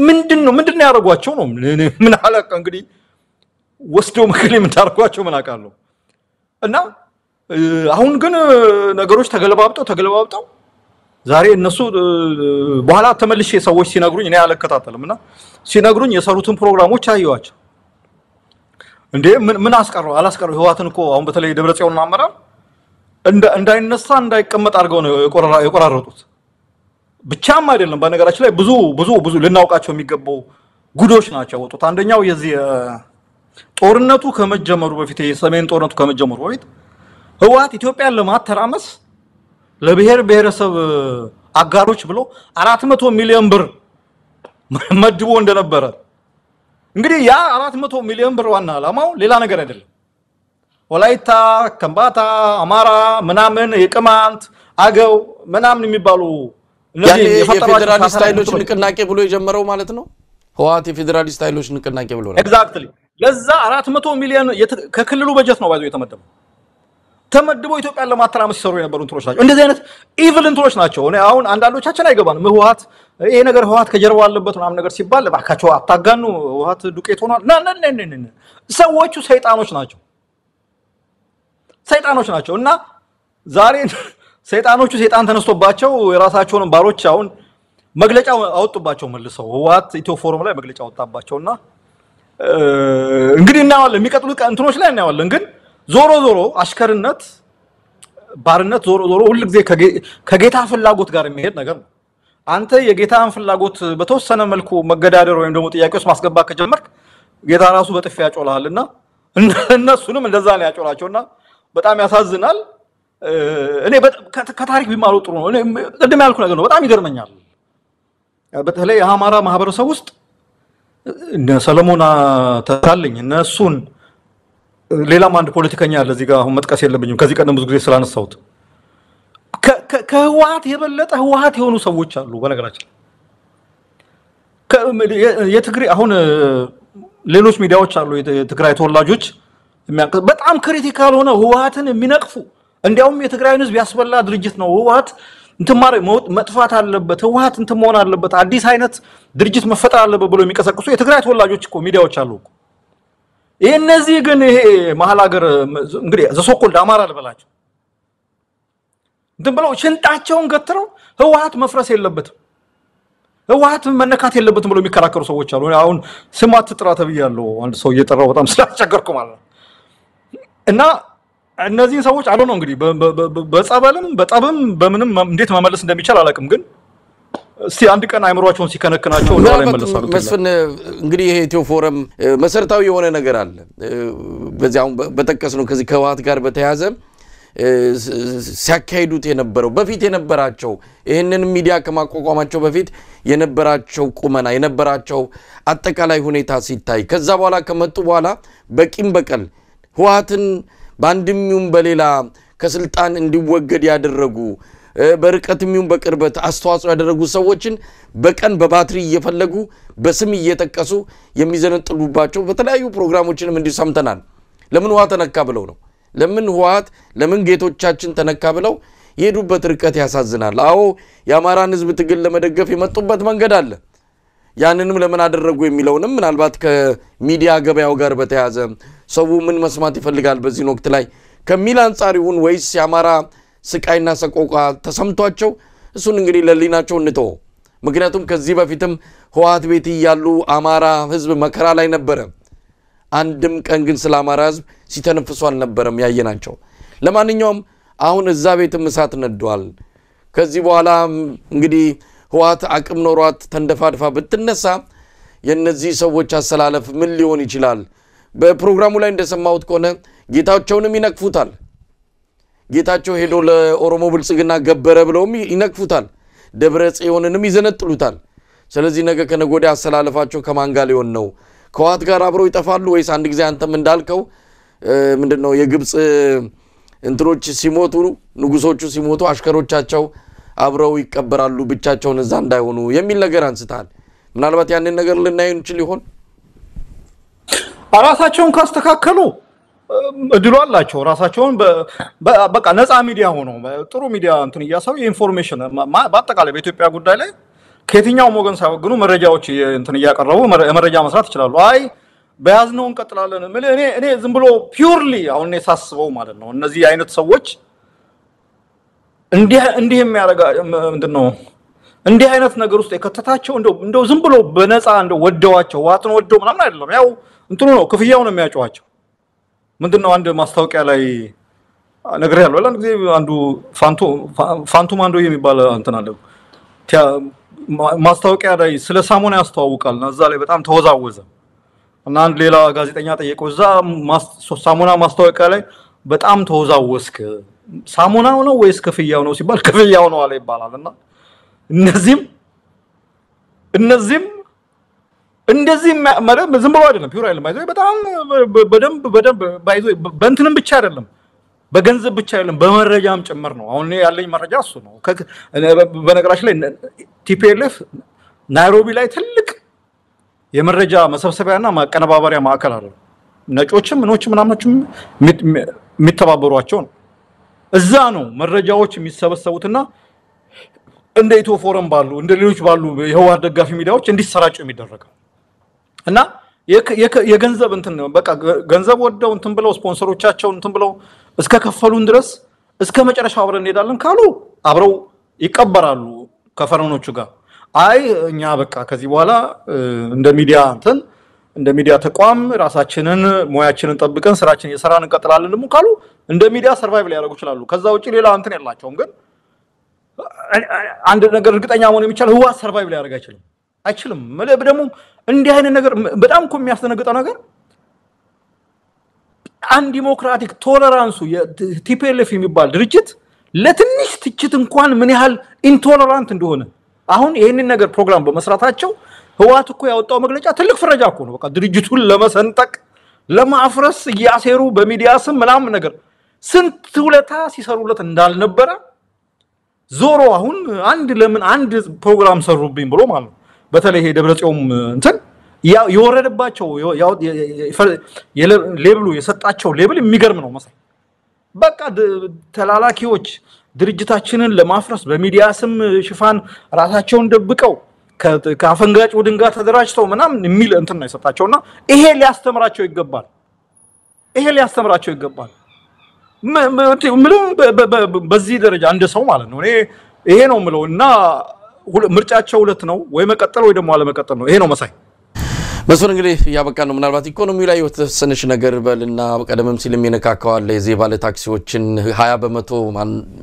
ምንድነው ያደርጓቸው ነው ምን አላቀ እንግዲህ ወስደው መከለ ምን ታርጓቸው ምን አቃለው እና አሁን ግን ነገሮች ተገለባብጠው ዛሬ እነሱ በኋላ ተመልሼ ሰዎች ሲነግሩኝ እኔ አለከታተልምና ሲነግሩኝ የሰሩትን ፕሮግራሞች አየዋቸው እንዴ ምን አላስቀረው ህዋትን እኮ አሁን በተለይ ደብረጽዮን አመራር እንዳይነሳ እንዳይቀመጥ አድርገው ነው የቆራረጡት ብቻም አይደለም በነገራችን ላይ ብዙ ልናውቃቸው የሚገባው ጉዶች ናቸው ወጡት አንደኛው የዚህ ጦርነቱ ከመጀመሩ በፊት የሰሜን ጦርነቱ ከመጀመሩ በፊት ህዋት ኢትዮጵያን ለማተራመስ ለብሔር ብሔረሰብ አጋሮች ብሎ 400 ሚሊዮን ብር መድቦ እንደነበረ እንግዲህ ያ 400 ሚሊዮን ብር ዋና አላማው ሌላ ነገር አይደለም ወላይታ ከምባታ አማራ ምናምን የቅማንት አገው ምናምን የሚባሉ
እነዚህ የፌደራሊስት ኃይሎች ንቅናቄ ብሎ የጀመረው ማለት ነው ህዋት የፌደራሊስት ኃይሎች ንቅናቄ ብሎ ነው
ኤግዛክትሊ ለዛ 400 ሚሊዮን ከክልሉ በጀት ነው ባይዘው የተመደበው ተመድበው ኢትዮጵያን ለማተራመስ ይሰሩ የነበሩ እንትሮች ናቸው እንደዚህ አይነት ኢቪል እንትሮች ናቸው አሁን አንዳንዶቻችን አይገባንም ህዋት ይሄ ነገር ህዋት ከጀርባ አለበት ምናምን ነገር ሲባል ባካቸው አታጋኑ ህዋት ዱቄት ሆኗል ሰዎቹ ሰይጣኖች ናቸው እና ዛሬ ሰይጣኖቹ ሰይጣን ተነስቶባቸው የራሳቸውን ባሮች አሁን መግለጫ አወጡባቸው መልሰው ህዋት ኢትዮፎርም ላይ መግለጫ አወጣባቸውና እንግዲህ እናዋለን የሚቀጥሉት እንትኖች ላይ እናዋለን ግን ዞሮ አሽከርነት ባርነት ዞሮ ሁሉ ጊዜ ከጌታ ፍላጎት ጋር የሚሄድ ነገር ነው አንተ የጌታን ፍላጎት በተወሰነ መልኩ መገዳደር ወይም ደግሞ ጥያቄ ውስጥ ማስገባት ከጀመርክ ጌታ ራሱ በጥፊ ያጮላልና እነሱንም እንደዛ ነው ያጮላቸውና በጣም ያሳዝናል እኔ ከታሪክ ቢማሩ ጥሩ ነው እኔ ቅድም ያልኩ ነገር ነው በጣም ይገርመኛል በተለይ የአማራ ማህበረሰብ ውስጥ እነ ሰለሞን ተካልኝ እነሱን ሌላም አንድ ፖለቲከኛ አለ እዚህ ጋር አሁን መጥቀስ የለብኝም ከዚህ ቀደም ብዙ ጊዜ ስላነሳሁት ከህዋት የበለጠ ህዋት የሆኑ ሰዎች አሉ በነገራችን የትግሬ አሁን ሌሎች ሚዲያዎች አሉ የትግራይ ተወላጆች በጣም ክሪቲካል ሆነ ህዋትን የሚነቅፉ እንዲያውም የትግራይን ህዝብ ያስበላ ድርጅት ነው ህዋት እንትን ማረ መጥፋት አለበት ህወሓት እንትን መሆን አለበት አዲስ አይነት ድርጅት መፈጠር አለበት ብሎ የሚቀሰቅሱ የትግራይ ተወላጆች እኮ ሚዲያዎች አሉ እኮ እነዚህ ግን ይሄ መሐል ሀገር እንግዲህ ዘሶኮልድ አማራ ልበላቸው እንትን ብለው ሽንጣቸውን ገትረው ህወሓት መፍረስ የለበትም ህወሓት መነካት የለበትም ብሎ የሚከራከሩ ሰዎች አሉ አሁን ስማት ጥራ ተብያለሁ አንድ ሰው እየጠራው በጣም ስላስቸገርኩ ማለት እና እነዚህ ሰዎች አሉ ነው እንግዲህ በጸበልም በጠብም በምንም እንዴት መመለስ እንደሚቻል አላውቅም ግን እስቲ አንድ ቀን አይምሮአቸውን ሲከነክናቸው ነው ላይ መለሳሉ
መስፍን እንግዲህ ይሄ ኢትዮ ፎረም መሰረታዊ የሆነ ነገር አለ በዚያው በተከስነው ከዚህ ከህወሓት ጋር በተያያዘ ሲያካሂዱት የነበረው በፊት የነበራቸው ይሄንን ሚዲያ ከማቋቋማቸው በፊት የነበራቸው ቁመና የነበራቸው አጠቃላይ ሁኔታ ሲታይ ከዛ በኋላ ከመጡ በኋላ በቂም በቀል ህወሓትን ባንድሚውም በሌላ ከስልጣን እንዲወገድ ያደረጉ በርቀትሚውም በቅርበት አስተዋጽኦ ያደረጉ ሰዎችን በቀን በባትሪ እየፈለጉ በስም እየተቀሱ የሚዘነጥሉባቸው በተለያዩ ፕሮግራሞችንም እንዲሰምተናል ለምን ህወሓት ተነካ ብለው ነው ለምን ህወሓት ለምን ጌቶቻችን ተነካ ብለው የሄዱበት ርቀት ያሳዝናል አዎ የአማራን ህዝብ ትግል ለመደገፍ የመጡበት መንገድ አለ ያንንም ለምን አደረጉ የሚለውንም ምናልባት ከሚዲያ ገበያው ጋር በተያያዘ ሰው ምን መስማት ይፈልጋል በዚህ ወቅት ላይ ከሚል አንፃር ይሁን ወይስ የአማራ ስቃይና ሰቆቃ ተሰምቷቸው እሱን እንግዲህ ለሊናቸው እንተው ምክንያቱም ከዚህ በፊትም ህወሓት ቤት ያሉ አማራ ህዝብ መከራ ላይ ነበር አንድም ቀን ግን ስለ አማራ ህዝብ ሲተነፍሱ አልነበረም ያየናቸው ለማንኛውም አሁን እዛ ቤትም እሳት ነዷል ከዚህ በኋላ እንግዲህ ህወሓት አቅም ኖሯት ተንደፋድፋ ብትነሳ የነዚህ ሰዎች አሰላለፍ ምን ሊሆን ይችላል በፕሮግራሙ ላይ እንደሰማሁት ከሆነ ጌታቸውንም ይነክፉታል ጌታቸው ሄዶ ለኦሮሞ ብልጽግና ገበረ ብለውም ይነክፉታል ደብረ ጽዮንንም ይዘነጥሉታል ስለዚህ ነገ ከነጎዳ አሰላለፋቸው ከማን ጋር ሊሆን ነው ከህወሓት ጋር አብረው ይጠፋሉ ወይስ አንድ ጊዜ አንተም እንዳልከው ምንድነው የግብጽ እንትሮች ሲሞቱ ንጉሶቹ ሲሞቱ አሽከሮቻቸው አብረው ይቀበራሉ ብቻቸውን እዛ እንዳይሆኑ የሚል ነገር አንስታል ምናልባት ያንን ነገር ልናይ እንችል ይሆን
ራሳቸውን ካስተካከሉ እድሉ አላቸው ራሳቸውን በቃ ነፃ ሚዲያ ሆኖ ጥሩ ሚዲያ እንትን ያሳው የኢንፎርሜሽን በአጠቃላይ በኢትዮጵያ ጉዳይ ላይ ከየትኛው ሞገን ሳይወግኑ መረጃዎች እንትን ያቀርቡ መረጃ መስራት ይችላሉ አይ በያዝነው እንቀጥላለን እኔ ዝም ብሎ ፒውርሊ አሁን ሳስበው ማለት ነው እነዚህ አይነት ሰዎች እንዲህ የሚያረጋ ምንድነው እንዲህ አይነት ነገር ውስጥ የከተታቸው እንደው ዝም ብሎ በነፃ እንደው ወደዋቸው ዋጥን ወደው ምናምን አይደለም ያው እንትኑ ነው ክፍያው ነው የሚያጫዋቸው ምንድነው አንድ ማስታወቂያ ላይ ነገር ያለው አንድ ጊዜ አንዱ ፋንቱ ማንዶ የሚባል እንትን አለ ማስታወቂያ ላይ ስለ ሳሙና ያስተዋውቃልና እዛ ላይ በጣም ተወዛወዘ እና አንድ ሌላ ጋዜጠኛ ጠየቀው እዛ ሳሙና ማስታወቂያ ላይ በጣም ተወዛወስክ ሳሙናው ነው ወይስ ክፍያው ነው ሲባል ክፍያው ነው አለ ይባላልና እነዚህም እንደዚህ ማለት ዝም ብሎ አይደለም ፒውር አይደለም ባይዘው በጣም በደንብ ባይዘው በእንትንም ብቻ አይደለም በገንዘብ ብቻ አይደለም በመረጃም ጭምር ነው አሁን ያለኝ መረጃ እሱ ነው በነገራችን ላይ ቲፒኤልኤፍ ናይሮቢ ላይ ትልቅ የመረጃ መሰብሰቢያና ማቀነባበሪያ ማዕከል አለ ነጮችም ምኖችም ምናምናችም የሚተባበሯቸው ነው እዛ ነው መረጃዎች የሚሰበሰቡትና እንደ ኢትዮ ፎረም ባሉ እንደ ሌሎች ባሉ የህወሓት ደጋፊ ሚዲያዎች እንዲሰራጩ የሚደረገው እና የገንዘብ እንትን ነው በቃ ገንዘብ ወደው እንትን ብለው ስፖንሰሮቻቸው እንትን ብለው እስከ ከፈሉን ድረስ እስከ መጨረሻው አብረን እንሄዳለን ካሉ አብረው ይቀበራሉ ከፈረኖቹ ጋር አይ እኛ በቃ ከዚህ በኋላ እንደ ሚዲያ ተቋም ራሳችንን ሞያችንን ጠብቀን ስራችንን የሰራን እንቀጥላለን ደግሞ ካሉ እንደ ሚዲያ ሰርቫይቭ ሊያደርጉ ይችላሉ ከዛ ውጪ ሌላ እንትን የላቸውም ግን አንድ ነገር እርግጠኛ መሆን የሚቻል ህወሓት ሰርቫይቭ ሊያደርግ አይችልም ደግሞ እንዲህ አይነት ነገር በጣም እኮ የሚያስደነግጠው ነገር አንድ ዲሞክራቲክ ቶለራንሱ የቲፒኤልኤፍ የሚባል ድርጅት ለትንሽ ትችት እንኳን ምን ያህል ኢንቶለራንት እንደሆነ አሁን ይሄንን ነገር ፕሮግራም በመስራታቸው ህወሓት እኮ ያወጣው መግለጫ ትልቅ ፍረጃ እኮ ነው በቃ ድርጅቱን ለመሰንጠቅ ለማፍረስ ያሴሩ በሚዲያ ስም ምናምን ነገር ስንት ውለታ ሲሰሩለት እንዳልነበረ ዞሮ አሁን አንድ ፕሮግራም ሰሩብኝ ብሎ ማለት ነው በተለይ ይሄ ደብረጽዮን እንትን የወረደባቸው ሌብሉ የሰጣቸው ሌብል የሚገርም ነው መሰለኝ በቃ ተላላኪዎች ድርጅታችንን ለማፍረስ በሚዲያ ስም ሽፋን ራሳቸውን ደብቀው ከአፈንጋጭ ቡድን ጋር ተደራጅተው ምናምን የሚል እንትን ነው የሰጣቸውና ይሄ ሊያስተምራቸው ይገባል በዚህ ደረጃ አንድ ሰው ማለት ነው እኔ ይሄ ነው ምለውና ምርጫቸው ሁለት ነው ወይ መቀጠል ወይ ደግሞ አለመቀጠል ነው ይሄ ነው መሳይ
መስፍን እንግዲህ ያበቃ ነው ምናልባት ኢኮኖሚው ላይ የተሰነሽ ነገር በልና ቀደምም ሲል የሚነካካዋል የዚህ ባለ ታክሲዎችን 20%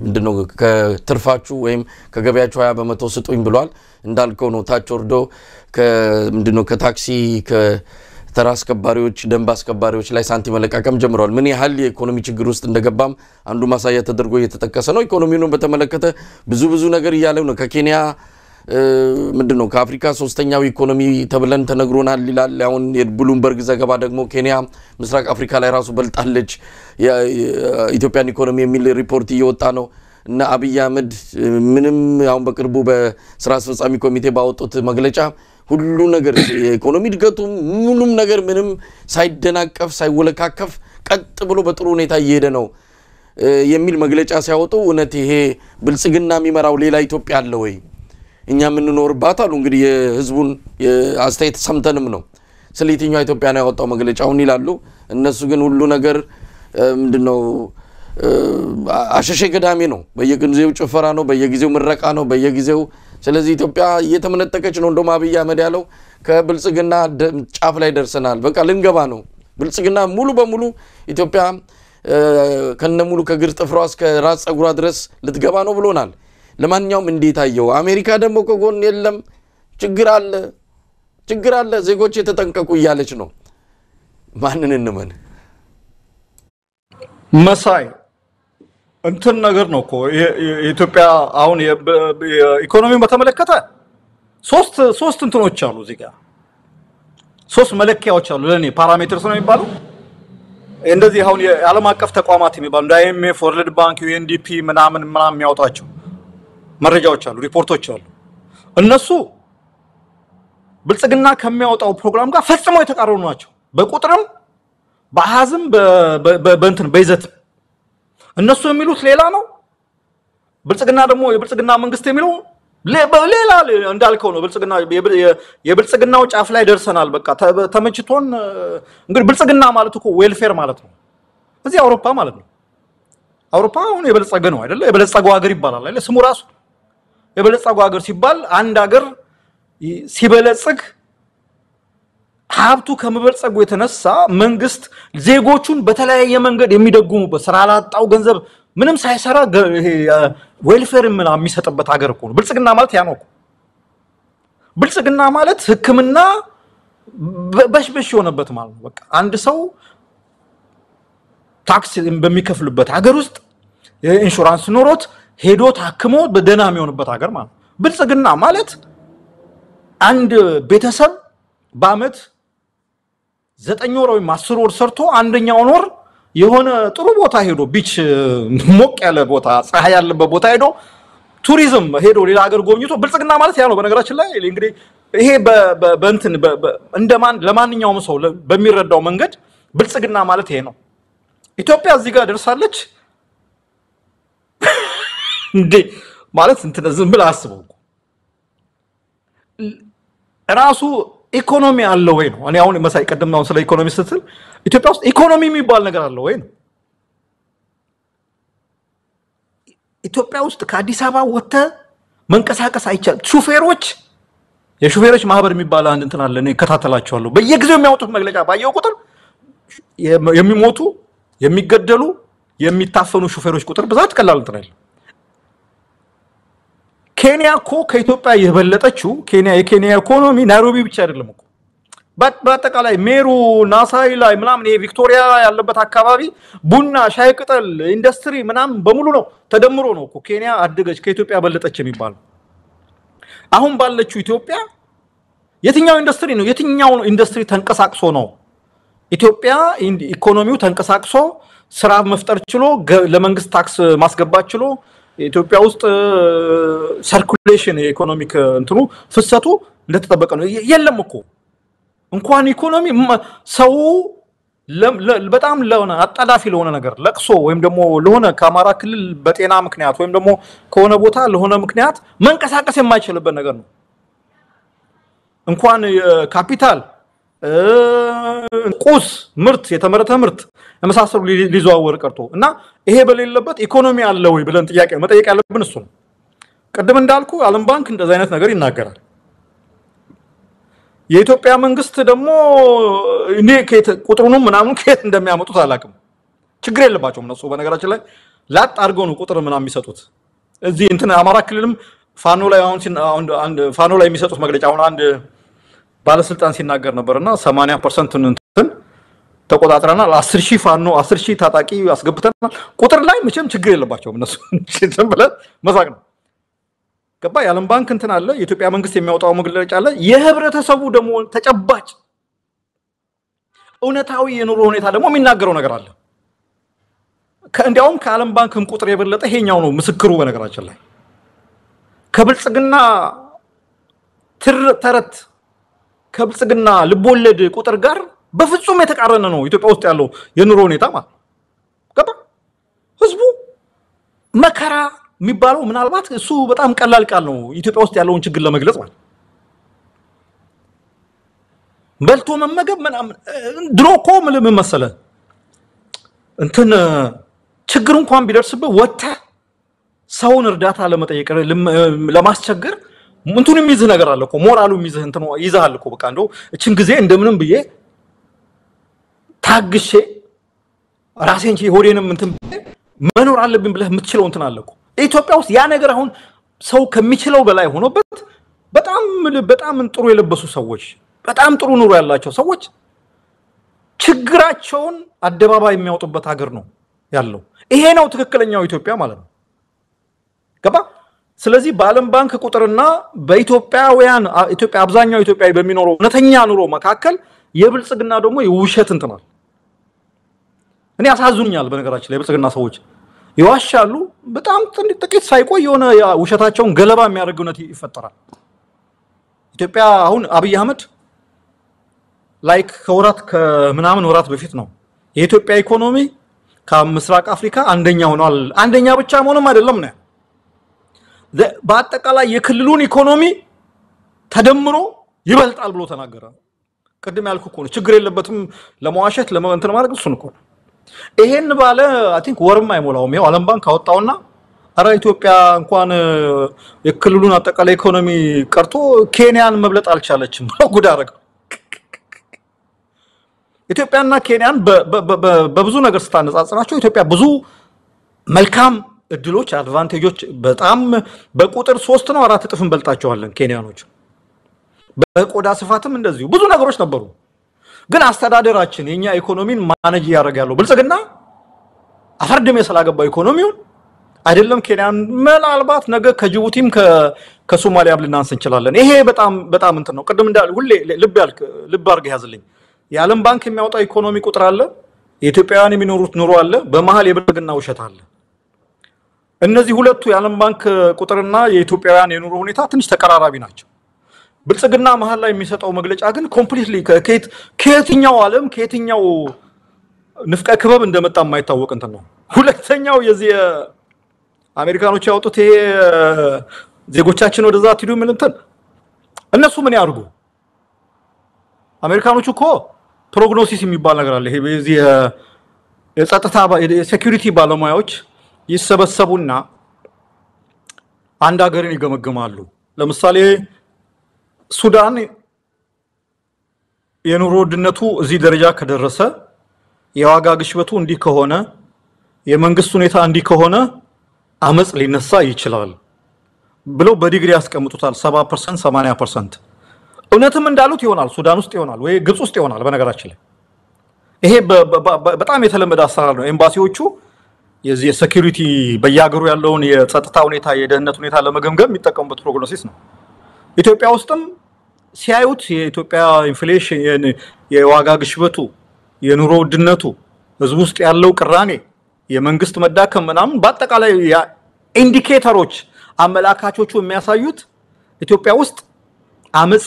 ምንድነው ከትርፋችሁ ወይም ከገበያችሁ 20% ስጡኝ ብሏል እንዳልከው ነው ታች ወርዶ ምንድነው ከታክሲ ከተራ አስከባሪዎች ደንብ አስከባሪዎች ላይ ሳንቲም መለቃቀም ጀምሯል ምን ያህል የኢኮኖሚ ችግር ውስጥ እንደገባም አንዱ ማሳያ ተደርጎ እየተጠቀሰ ነው ኢኮኖሚውን በተመለከተ ብዙ ነገር ይያለው ነው ከኬንያ ምንድነው ከአፍሪካ ሶስተኛው ኢኮኖሚ ተብለን ተነግሮናል ይላል አሁን የብሉምበርግ ዘገባ ደግሞ ኬንያ ምስራቅ አፍሪካ ላይ ራሱ በልጣለች የኢትዮጵያን ኢኮኖሚ የሚል ሪፖርት እየወጣ ነው እና አብይ አህመድ ምንም አሁን በቅርቡ በስራ አስፈጻሚ ኮሚቴ ባወጡት መግለጫ ሁሉ ነገር የኢኮኖሚ ድገቱ ምንም ነገር ምንም ሳይደናቀፍ ሳይወለካከፍ ቀጥ ብሎ በጥሩ ሁኔታ እየሄደ ነው የሚል መግለጫ ሲያወጡ እውነት ይሄ ብልጽግና የሚመራው ሌላ ኢትዮጵያ አለ ወይ እኛ ምን ኖርባት አሉ እንግዲህ የህዝቡን አስተያየት ሰምተንም ነው ስለየትኛው ኢትዮጵያ ነው ያወጣው መግለጫውን ይላሉ እነሱ ግን ሁሉ ነገር ምንድነው አሸሸ ገዳሜ ነው በየጊዜው ጭፈራ ነው በየጊዜው ምረቃ ነው በየጊዜው ስለዚህ ኢትዮጵያ እየተመነጠቀች ነው እንደማ አብይ አህመድ ያለው ከብልጽግና ጫፍ ላይ ደርሰናል በቃ ልንገባ ነው ብልጽግና ሙሉ በሙሉ ኢትዮጵያ ከነሙሉ ከግር ጥፍሯ እስከ ራስ ጸጉሯ ድረስ ልትገባ ነው ብሎናል ለማንኛውም እንዴት አየው አሜሪካ ደግሞ ከጎን የለም ችግር አለ ዜጎች የተጠንቀቁ ይያለች ነው ማንንን እንመን
መሳይ እንትን ነገር ነው እኮ የኢትዮጵያ አሁን የኢኮኖሚ በተመለከተ ሶስት እንትኖች አሉ እዚህ ጋር ሶስት መለኪያዎች አሉ ለኔ ፓራሜትርስ ነው የሚባለው እንደዚህ አሁን የዓለም አቀፍ ተቋማት የሚባሉ እንደ IMF ወርልድ ባንክ UNDP ምናምን የሚያወጣቸው መረጃዎች አሉ ሪፖርቶች አሉ እነሱ ብልጽግና ከሚያወጣው ፕሮግራም ጋር ፈጽሞ የተቃረኑ ናቸው በቁጥርም በአሃዝም በእንትን በይዘት እነሱ የሚሉት ሌላ ነው ብልጽግና ደግሞ የብልጽግና መንግስት የሚለው ሌላ እንዳልከው ነው ብልጽግና የብልጽግናው ጫፍ ላይ ደርሰናል በቃ ተመችቶን እንግዲህ ብልጽግና ማለት እኮ ዌልፌር ማለት ነው እዚህ አውሮፓ ማለት ነው አውሮፓ አሁን የበለጸገ ነው አይደለ የበለጸገው ሀገር ይባላል አይደለ ስሙ ራሱ የበለጸገው ሀገር ሲባል አንድ ሀገር ሲበለጽግ ሀብቱ ከመበልጸጉ የተነሳ መንግስት ዜጎቹን በተለያየ መንገድ የሚደጉሙበት ስራ ላጣው ገንዘብ ምንም ሳይሰራ ዌልፌር የሚሰጥበት ሀገር እኮ ነው ብልጽግና ማለት ያ ነው ብልጽግና ማለት ህክምና በሽበሽ የሆነበት ማለት ነው በቃ አንድ ሰው ታክስ በሚከፍልበት ሀገር ውስጥ ኢንሹራንስ ኖሮት ሄዶ ታክሞ በደና የሚሆንበት ሀገር ማለት ብልጽግና ማለት አንድ ቤተሰብ በአመት 9 ወር ወይ 10 ወር ሰርቶ አንደኛው ወር የሆነ ጥሩ ቦታ ሄዶ ቢች ሞቅ ያለ ቦታ ፀሐይ ያለበት ቦታ ሄዶ ቱሪዝም ሄዶ ሌላ ሀገር ጎብኝቶ ብልጽግና ማለት ያ ነው በነገራችን ላይ እንግዲህ ይሄ በእንትን እንደማን ለማንኛውም ሰው በሚረዳው መንገድ ብልጽግና ማለት ይሄ ነው ኢትዮጵያ እዚህ ጋር ደርሳለች እንዴ ማለት እንትን ዝም ብለ አስበው ራሱ ኢኮኖሚ አለ ወይ ነው እኔ አሁን መሳይ ቀደምናው ስለ ኢኮኖሚ ስትል ኢትዮጵያ ውስጥ ኢኮኖሚ የሚባል ነገር አለ ወይ ነው ኢትዮጵያ ውስጥ ከአዲስ አበባ ወጥተ መንቀሳቀስ አይቻል ሹፌሮች የሹፌሮች ማህበር የሚባል አንድ እንትን አለ እኔ ከታተላቸዋለሁ በየጊዜው የሚያወጡት መግለጫ ባየው ቁጥር የሚሞቱ የሚገደሉ የሚታፈኑ ሹፌሮች ቁጥር ብዛት ቀላል እንትን አይደለም ኬንያ እኮ ከኢትዮጵያ የበለጠችው የኬንያ ኢኮኖሚ ናይሮቢ ብቻ አይደለም እኮ በአጠቃላይ ሜሩ ናሳይ ላይ ምናምን የቪክቶሪያ ያለበት አካባቢ ቡና ሻይ ቅጠል ኢንዱስትሪ ምናምን በሙሉ ነው ተደምሮ ነው እኮ ኬንያ አደገች ከኢትዮጵያ በለጠች የሚባል አሁን ባለችው ኢትዮጵያ የትኛው ኢንዱስትሪ ተንቀሳቅሶ ነው ኢትዮጵያ ኢኮኖሚው ተንቀሳቅሶ ስራ መፍጠር ችሎ ለመንግስት ታክስ ማስገባት ችሎ ኢትዮጵያ ውስጥ ሰርኩሌሽን ኢኮኖሚክ እንትኑ ፍሰቱ እንደተጠበቀ ነው የለም እኮ እንኳን ኢኮኖሚ ሰው በጣም ለሆነ አጣዳፊ ለሆነ ነገር ለቅሶ ወይም ደግሞ ለሆነ ከአማራ ክልል በጤና ምክንያት ወይም ደግሞ ከሆነ ቦታ ለሆነ ምክንያት መንቀሳቀስ የማይችልበት ነገር ነው እንኳን ካፒታል ቁስ ምርት የተመረተ ምርት ለመሳሰሉ ሊዘዋወር ቀርቶ እና ይሄ በሌለበት ኢኮኖሚ አለ ወይ ብለን ጥያቄ መጠየቅ ያለብን እሱ ነው ቀደም እንዳልኩ ዓለም ባንክ እንደዛ አይነት ነገር ይናገራል የኢትዮጵያ መንግስት ደግሞ እኔ ቁጥሩንም ምናምን ከየት እንደሚያመጡት አላውቅም ችግር የለባቸውም እነሱ በነገራችን ላይ ላጥ አድርገው ነው ቁጥር ምናምን የሚሰጡት እዚህ እንትን አማራ ክልልም ፋኖ ላይ አሁን ፋኖ ላይ የሚሰጡት መግለጫ አሁን አንድ ባለስልጣን ሲናገር ነበርና 80% እንትን ተቆጣጥረናል 10000 ፋኖ 10000 ታጣቂ አስገብተናል ቁጥር ላይ መቼም ችግር የለባቸውም እነሱ እንትን ብለን መሳቅ ነው ገባ የዓለም ባንክ እንትን አለ የኢትዮጵያ መንግስት የሚያወጣው መግለጫ አለ የህብረተሰቡ ደግሞ ተጨባጭ እውነታዊ የኑሮ ሁኔታ ደግሞ የሚናገረው ነገር አለ ከእንዲያውም ከዓለም ባንክም ቁጥር የበለጠ ይሄኛው ነው ምስክሩ በነገራችን ላይ ከብልጽግና ተረት ከብልጽግና ልቦለድ ቁጥር ጋር በፍጹም የተቃረነ ነው ኢትዮጵያ ውስጥ ያለው የኑሮ ሁኔታ ማለት ገባ ህዝቡ መከራ የሚባለው ምናልባት እሱ በጣም ቀላል ቃል ነው ኢትዮጵያ ውስጥ ያለውን ችግር ለመግለጽ ማለት በልቶ መመገብ ምናምን ድሮኮ ምን መሰለ እንትን ችግር እንኳን ቢደርስብህ ወጣ ሰውን እርዳታ ለመጠየቅ ለማስቸገር እንቱን የሚይዝ ነገር አለ እኮ ሞራሉ የሚይዝህ እንትን ይዛል እኮ በቃ እንደው እቺን ጊዜ እንደምንም ብዬ ታግሼ ራሴን ሆዴንም እንትን መኖር አለብኝ ብለህ የምትችለው እንትን አለ እኮ ኢትዮጵያ ውስጥ ያ ነገር አሁን ሰው ከሚችለው በላይ ሆኖበት በጣም ጥሩ የለበሱ ሰዎች በጣም ጥሩ ኑሮ ያላቸው ሰዎች ችግራቸውን አደባባይ የሚያወጡበት ሀገር ነው ያለው ይሄ ነው ትክክለኛው ኢትዮጵያ ማለት ነው ገባ ስለዚህ በዓለም ባንክ ቁጥርና በኢትዮጵያውያን ኢትዮጵያ አብዛኛው ኢትዮጵያዊ በሚኖረው እውነተኛ ኑሮ መካከል የብልጽግና ደግሞ የውሸት እንትናል እኔ አሳዝኑኛል በነገራችን ላይ የብልጽግና ሰዎች ይዋሻሉ በጣም ጥቂት ሳይቆይ የሆነ ውሸታቸውን ገለባ የሚያደርጉነት ይፈጠራል ኢትዮጵያ አሁን አብይ አህመድ ላይክ ከወራት ከምናምን ወራት በፊት ነው የኢትዮጵያ ኢኮኖሚ ከምስራቅ አፍሪካ አንደኛ ሆኗል አንደኛ ብቻ መሆኑም አይደለም ነው በአጠቃላይ የክልሉን ኢኮኖሚ ተደምሮ ይበልጣል ብሎ ተናገረ ቀደም ያልኩ እኮ ነው ችግር የለበትም ለመዋሸት ለመንተን ማድረግ እሱ ነው ይሄን ባለ አይ ቲንክ ወርም አይሞላውም ይሄው ዓለም ባንክ አወጣውና አራ ኢትዮጵያ እንኳን የክልሉን አጠቃላይ ኢኮኖሚ ቀርቶ ኬንያን መብለጥ አልቻለችም ብሎ ጉድ አረገ ኢትዮጵያና ኬንያን በብዙ ነገር ስታነጻጽራቸው ኢትዮጵያ ብዙ መልካም እድሎች አድቫንቴጆች በጣም በቁጥር 3 ነው 4 እጥፍ እንበልጣቸዋለን ኬንያኖች በቆዳ ስፋትም እንደዚሁ ብዙ ነገሮች ነበሩ ግን አስተዳደራችን የኛ ኢኮኖሚን ማኔጅ ያደርጋሉ ብልጽግና አፈርድም የሰላገባ ኢኮኖሚውን አይደለም ኬንያን ምናልባት ነገ ከጅቡቲም ከሶማሊያ ብልናንስ እንችላለን ይሄ በጣም እንትን ነው ቀደም እንዳል ሁሌ ልብ አርገ ያዝልኝ የዓለም ባንክ የሚያወጣው ኢኮኖሚ ቁጥር አለ የኢትዮጵያውያን የሚኖሩት ኑሮ አለ በመሃል የብልጽግና ውሸት አለ እነዚህ ሁለቱ የዓለም ባንክ ቁጥርና የኢትዮጵያውያን የኑሮ ሁኔታ ትንሽ ተቀራራቢ ናቸው ብልጽግና መሃል ላይ የሚሰጠው መግለጫ ግን ኮምፕሊትሊ ከየትኛው ዓለም ከየትኛው ንፍቀ ክበብ እንደመጣ የማይታወቅ እንትን ነው ሁለተኛው የዚህ አሜሪካኖች ያወጡት ዜጎቻችን ወደዛ ትዱ ምን እንትን እነሱ ምን ያርጉ አሜሪካኖቹ እኮ ፕሮግኖሲስ የሚባል ነገር አለ ይሄ በዚህ የጸጥታ የሴኩሪቲ ባለሙያዎች ይሰበሰቡና አንድ ሀገርን ይገመግማሉ ለምሳሌ ሱዳን የኑሮ ውድነቱ እዚህ ደረጃ ከደረሰ የዋጋ ግሽበቱ እንዲህ ከሆነ የመንግስት ሁኔታ እንዲህ ከሆነ አመጽ ሊነሳ ይችላል ብለው በዲግሪ ያስቀምጡታል 70% 80% እውነትም እንዳሉት ይሆናል ሱዳን ውስጥ ይሆናል ወይ ግብጽ ውስጥ ይሆናል በነገራችን ላይ ይሄ በጣም የተለመደ አሰራር ነው ኤምባሲዎቹ የዚህ ሴኩሪቲ በያገሩ ያለውን የጸጥታ ሁኔታ የደህንነት ሁኔታ ለመገምገም የሚጠቀሙበት ፕሮግኖሲስ ነው ኢትዮጵያ ውስጥም ሲያዩት የኢትዮጵያ ኢንፍሌሽን የዋጋ ግሽበቱ የኑሮ ውድነቱ ህዝብ ውስጥ ያለው ቅራኔ የመንግስት መዳከም ምናምን በአጠቃላይ ኢንዲኬተሮች አመላካቾቹ የሚያሳዩት ኢትዮጵያ ውስጥ አመጽ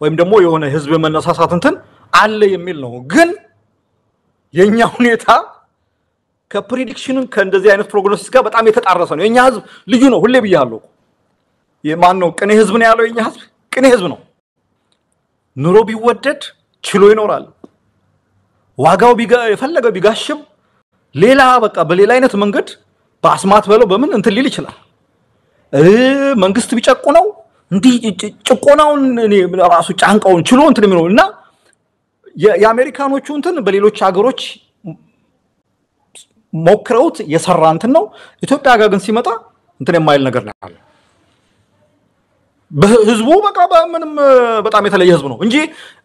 ወይም ደግሞ የሆነ ህዝብ መነሳሳት እንትን አለ የሚል ነው ግን የኛ ሁኔታ ከፕሬዲክሽን ከእንደዚህ አይነት ፕሮግኖሲስ ጋር በጣም የተጣረሰ ነው የኛ ህዝብ ልዩ ነው ሁሌ ብያለሁ የማን ነው ቅኔ ህዝብ ነው ያለው የኛ ህዝብ ቅኔ ህዝብ ነው ኑሮ ቢወደድ ችሎ ይኖራል ዋጋው የፈለገው ቢጋሽም ሌላ በቃ በሌላ አይነት መንገድ በአስማት በለው በምን እንትን ሊል ይችላል መንግስት ቢጨቁነው እንዲ ጭቆናውን እኔ ራሱ ጫንቃውን ችሎ እንትን የሚሉና የአሜሪካኖቹ እንትን በሌሎች ሀገሮች ሞክረውት የሰራ እንትን ነው ኢትዮጵያ ጋር ግን ሲመጣ እንትን የማይል ነገር ነው ያለው በህዝቡ በቃ በምንም በጣም የተለየ ህዝብ ነው እንጂ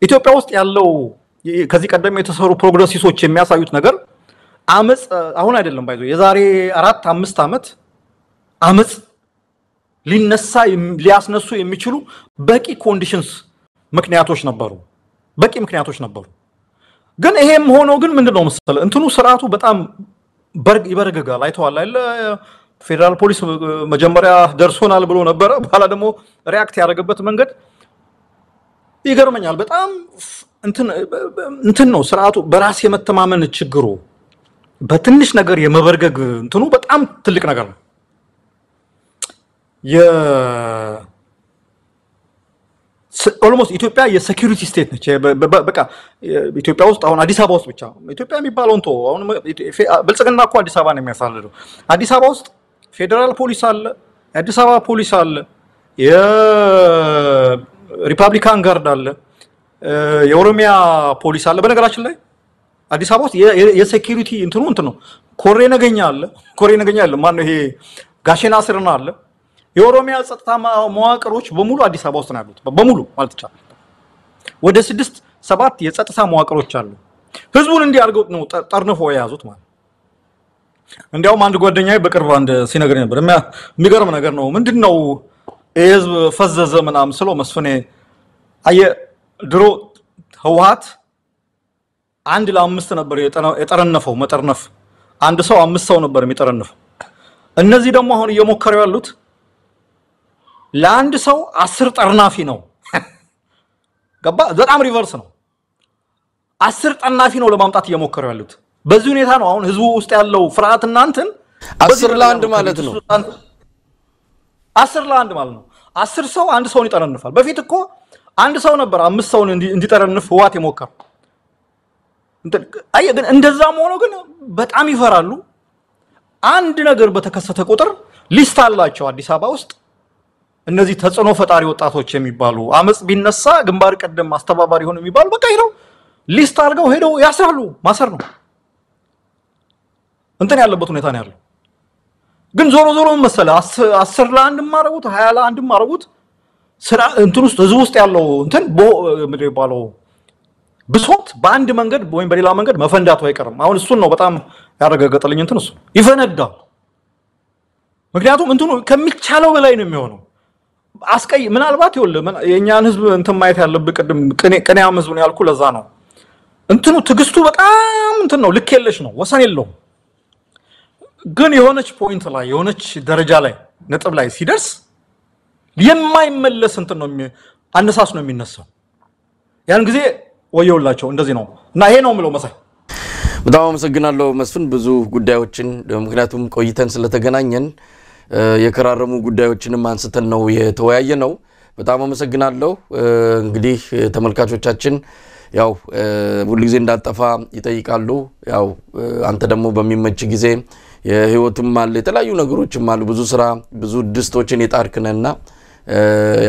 ኢትዮጵያ ውስጥ ያለው ከዚህ ቀደም የተሰሩ ፕሮግረሲሶች የሚያሳዩት ነገር አመጽ አሁን አይደለም ባይዞ የዛሬ 4-5 አመት አመጽ ሊያስነሱ የሚችሉ በቂ ኮንዲሽንስ ምክንያቶች ነበሩ ግን ይሄም ሆኖ ግን ምንድነው መሰለ እንትኑ ስርዓቱ በጣም ይበረገጋል አይተዋል አይደል ፌደራል ፖሊስ መጀመሪያ ደርሶናል ብሎ ነበር በኋላ ደግሞ ሪአክት ያደረገበት መንገድ ይገርመኛል በጣም እንትን ነው ስርዓቱ በራስ የመተማመን ችግሩ በትንሽ ነገር የመበርገግ እንትኑ በጣም ትልቅ ነገር ነው ኦልሞስት ኢትዮጵያ የሴኩሪቲ ስቴት ነች በቃ ኢትዮጵያ ውስጥ አሁን አዲስ አበባ ውስጥ ብቻ ኢትዮጵያ የሚባለው እንቶ አሁን ብልጽግና እኮ አዲስ አበባ ነው የሚያሳልደው አዲስ አበባ ውስጥ ፌደራል ፖሊስ አለ አዲስ አበባ ፖሊስ አለ የሪፐብሊካን ጋርድ አለ የኦሮሚያ ፖሊስ አለ በነገራችን ላይ አዲስ አበባ ውስጥ የሴኩሪቲ እንትኑ እንት ነው ኮሬ ነገኛ አለ ማን ነው ይሄ ጋሼና ስርና አለ የኦሮሚያ ጸጥታ መዋቅሮች በሙሉ አዲስ አበባ ውስጥ ነው ያሉት በሙሉ ማለት ይቻላል ወደ 6-7 የጸጥታ መዋቅሮች አሉ ህዝቡን እንዲያርገው ነው ጠርነፎ ያያዙት ማለት እንዲያውም አንድ ጓደኛዬ በቅርብ አንድ ሲነግረኝ ነበር የሚገርም ነገር ነው ምንድነው ህዝብ ፈዘዘ ምናምን ስለው መስፍኔ ድሮ ህወሓት 1 ለ5 ነበር የጠረነፈው መጠርነፍ አንድ ሰው 5 ሰው ነበር የሚጠረነፈው እነዚህ ደግሞ አሁን እየሞከሩ ያሉት ለአንድ ሰው 10 ጠርናፊ ነው ገባ በጣም ሪቨርስ ነው 10 ጠርናፊ ነው ለማምጣት እየሞከሩ ያሉት በዚህ ሁኔታ ነው አሁን ህዝቡ ውስጥ ያለው ፍርሃትና እንትን
10 ለ1 ማለት ነው
10 ለ1 ማለት ነው 10 ሰው አንድ ሰውን ይጠረንፋል በፊት እኮ አንድ ሰው ነበር 5 ሰውን እንዲጠረንፍ ህወሓት የሞከረው ግን እንደዛም ሆኖ ግን በጣም ይፈራሉ አንድ ነገር በተከሰተ ቁጥር ሊስት አላቸው አዲስ አበባ ውስጥ እነዚህ ተጽዕኖ ፈጣሪ ወጣቶች የሚባሉ አመጽ ቢነሳ ግንባር ቀደም አስተባባሪ ሆነ የሚባሉ በቃ ሄደው ሊስት አድርገው ሄደው ያስራሉ ማሰር ነው እንትን ያለበት ሁኔታ ነው ያለው ግን ዞሮ መሰለ 10 ለ1 ማረጉት 20 ለ1 ማረጉት ስራ እንትን ውስጥ ህዝብ ውስጥ ያለው እንትን ምንድነው ይባለው ብሶት በአንድ መንገድ ወይም በሌላ መንገድ መፈንዳቱ አይቀርም አሁን እሱን ነው በጣም ያረጋገጠልኝ እንትን እሱ ይፈነዳል ምክንያቱም እንትኑ ከሚቻለው በላይ ነው የሚሆነው አስቀይ ምናልባት የኛን ህዝብ እንትን ማየት ያለበት ቀደም ቀኔያም ህዝብ ነው ያልኩ ለዛ ነው እንትኑ ትግስቱ በጣም እንትን ነው ልክ የለሽ ነው ወሰን የለውም ግን የሆነች ፖይንት ላይ የሆነች ደረጃ ላይ ነጥብ ላይ ሲደርስ የማይመለስ እንትን ነው አነሳስ ነው የሚነሳው ያን ጊዜ ወየውላቸው እንደዚህ ነው እና ይሄ ነው ምለው መሳይ
በጣም አመሰግናለሁ መስፍን ብዙ ጉዳዮችን ምክንያቱም ቆይተን ስለተገናኘን የከራረሙ ጉዳዮችንም አንስተን ነው የተወያየ ነው በጣም አመሰግናለሁ እንግዲህ ተመልካቾቻችን ያው ሁሉ ጊዜ እንዳጠፋ ይጠይቃሉ ያው አንተ ደግሞ በሚመች ጊዜ የህይወቱም አለ የተለያዩ ነገሮችም አሉ ብዙ ስራ ብዙ ድስቶችን የጣርክነና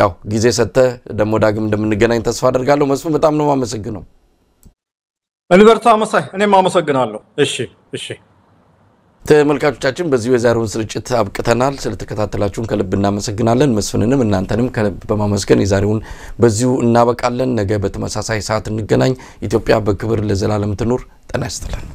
ያው ጊዜ ሰጠ ደሞ ዳግም እንደምንገናኝ ተስፋ አደርጋለሁ መስፍን በጣም ነው ማመሰግነው
አልበርታ መሳይ እኔም አመሰግናለሁ እሺ
ተመልካቾቻችን በዚህ የዛሬውን ስርጭት አብቅተናል ስለተከታተላችሁን ከልብ እናመሰግናለን መስፍንንም እናንተንም ከልብ በማመስገን የዛሬውን በዚሁ እናበቃለን ነገ በተመሳሳይ ሰዓት እንገናኝ ኢትዮጵያ በክብር ለዘላለም ትኑር ጤና ይስጥልን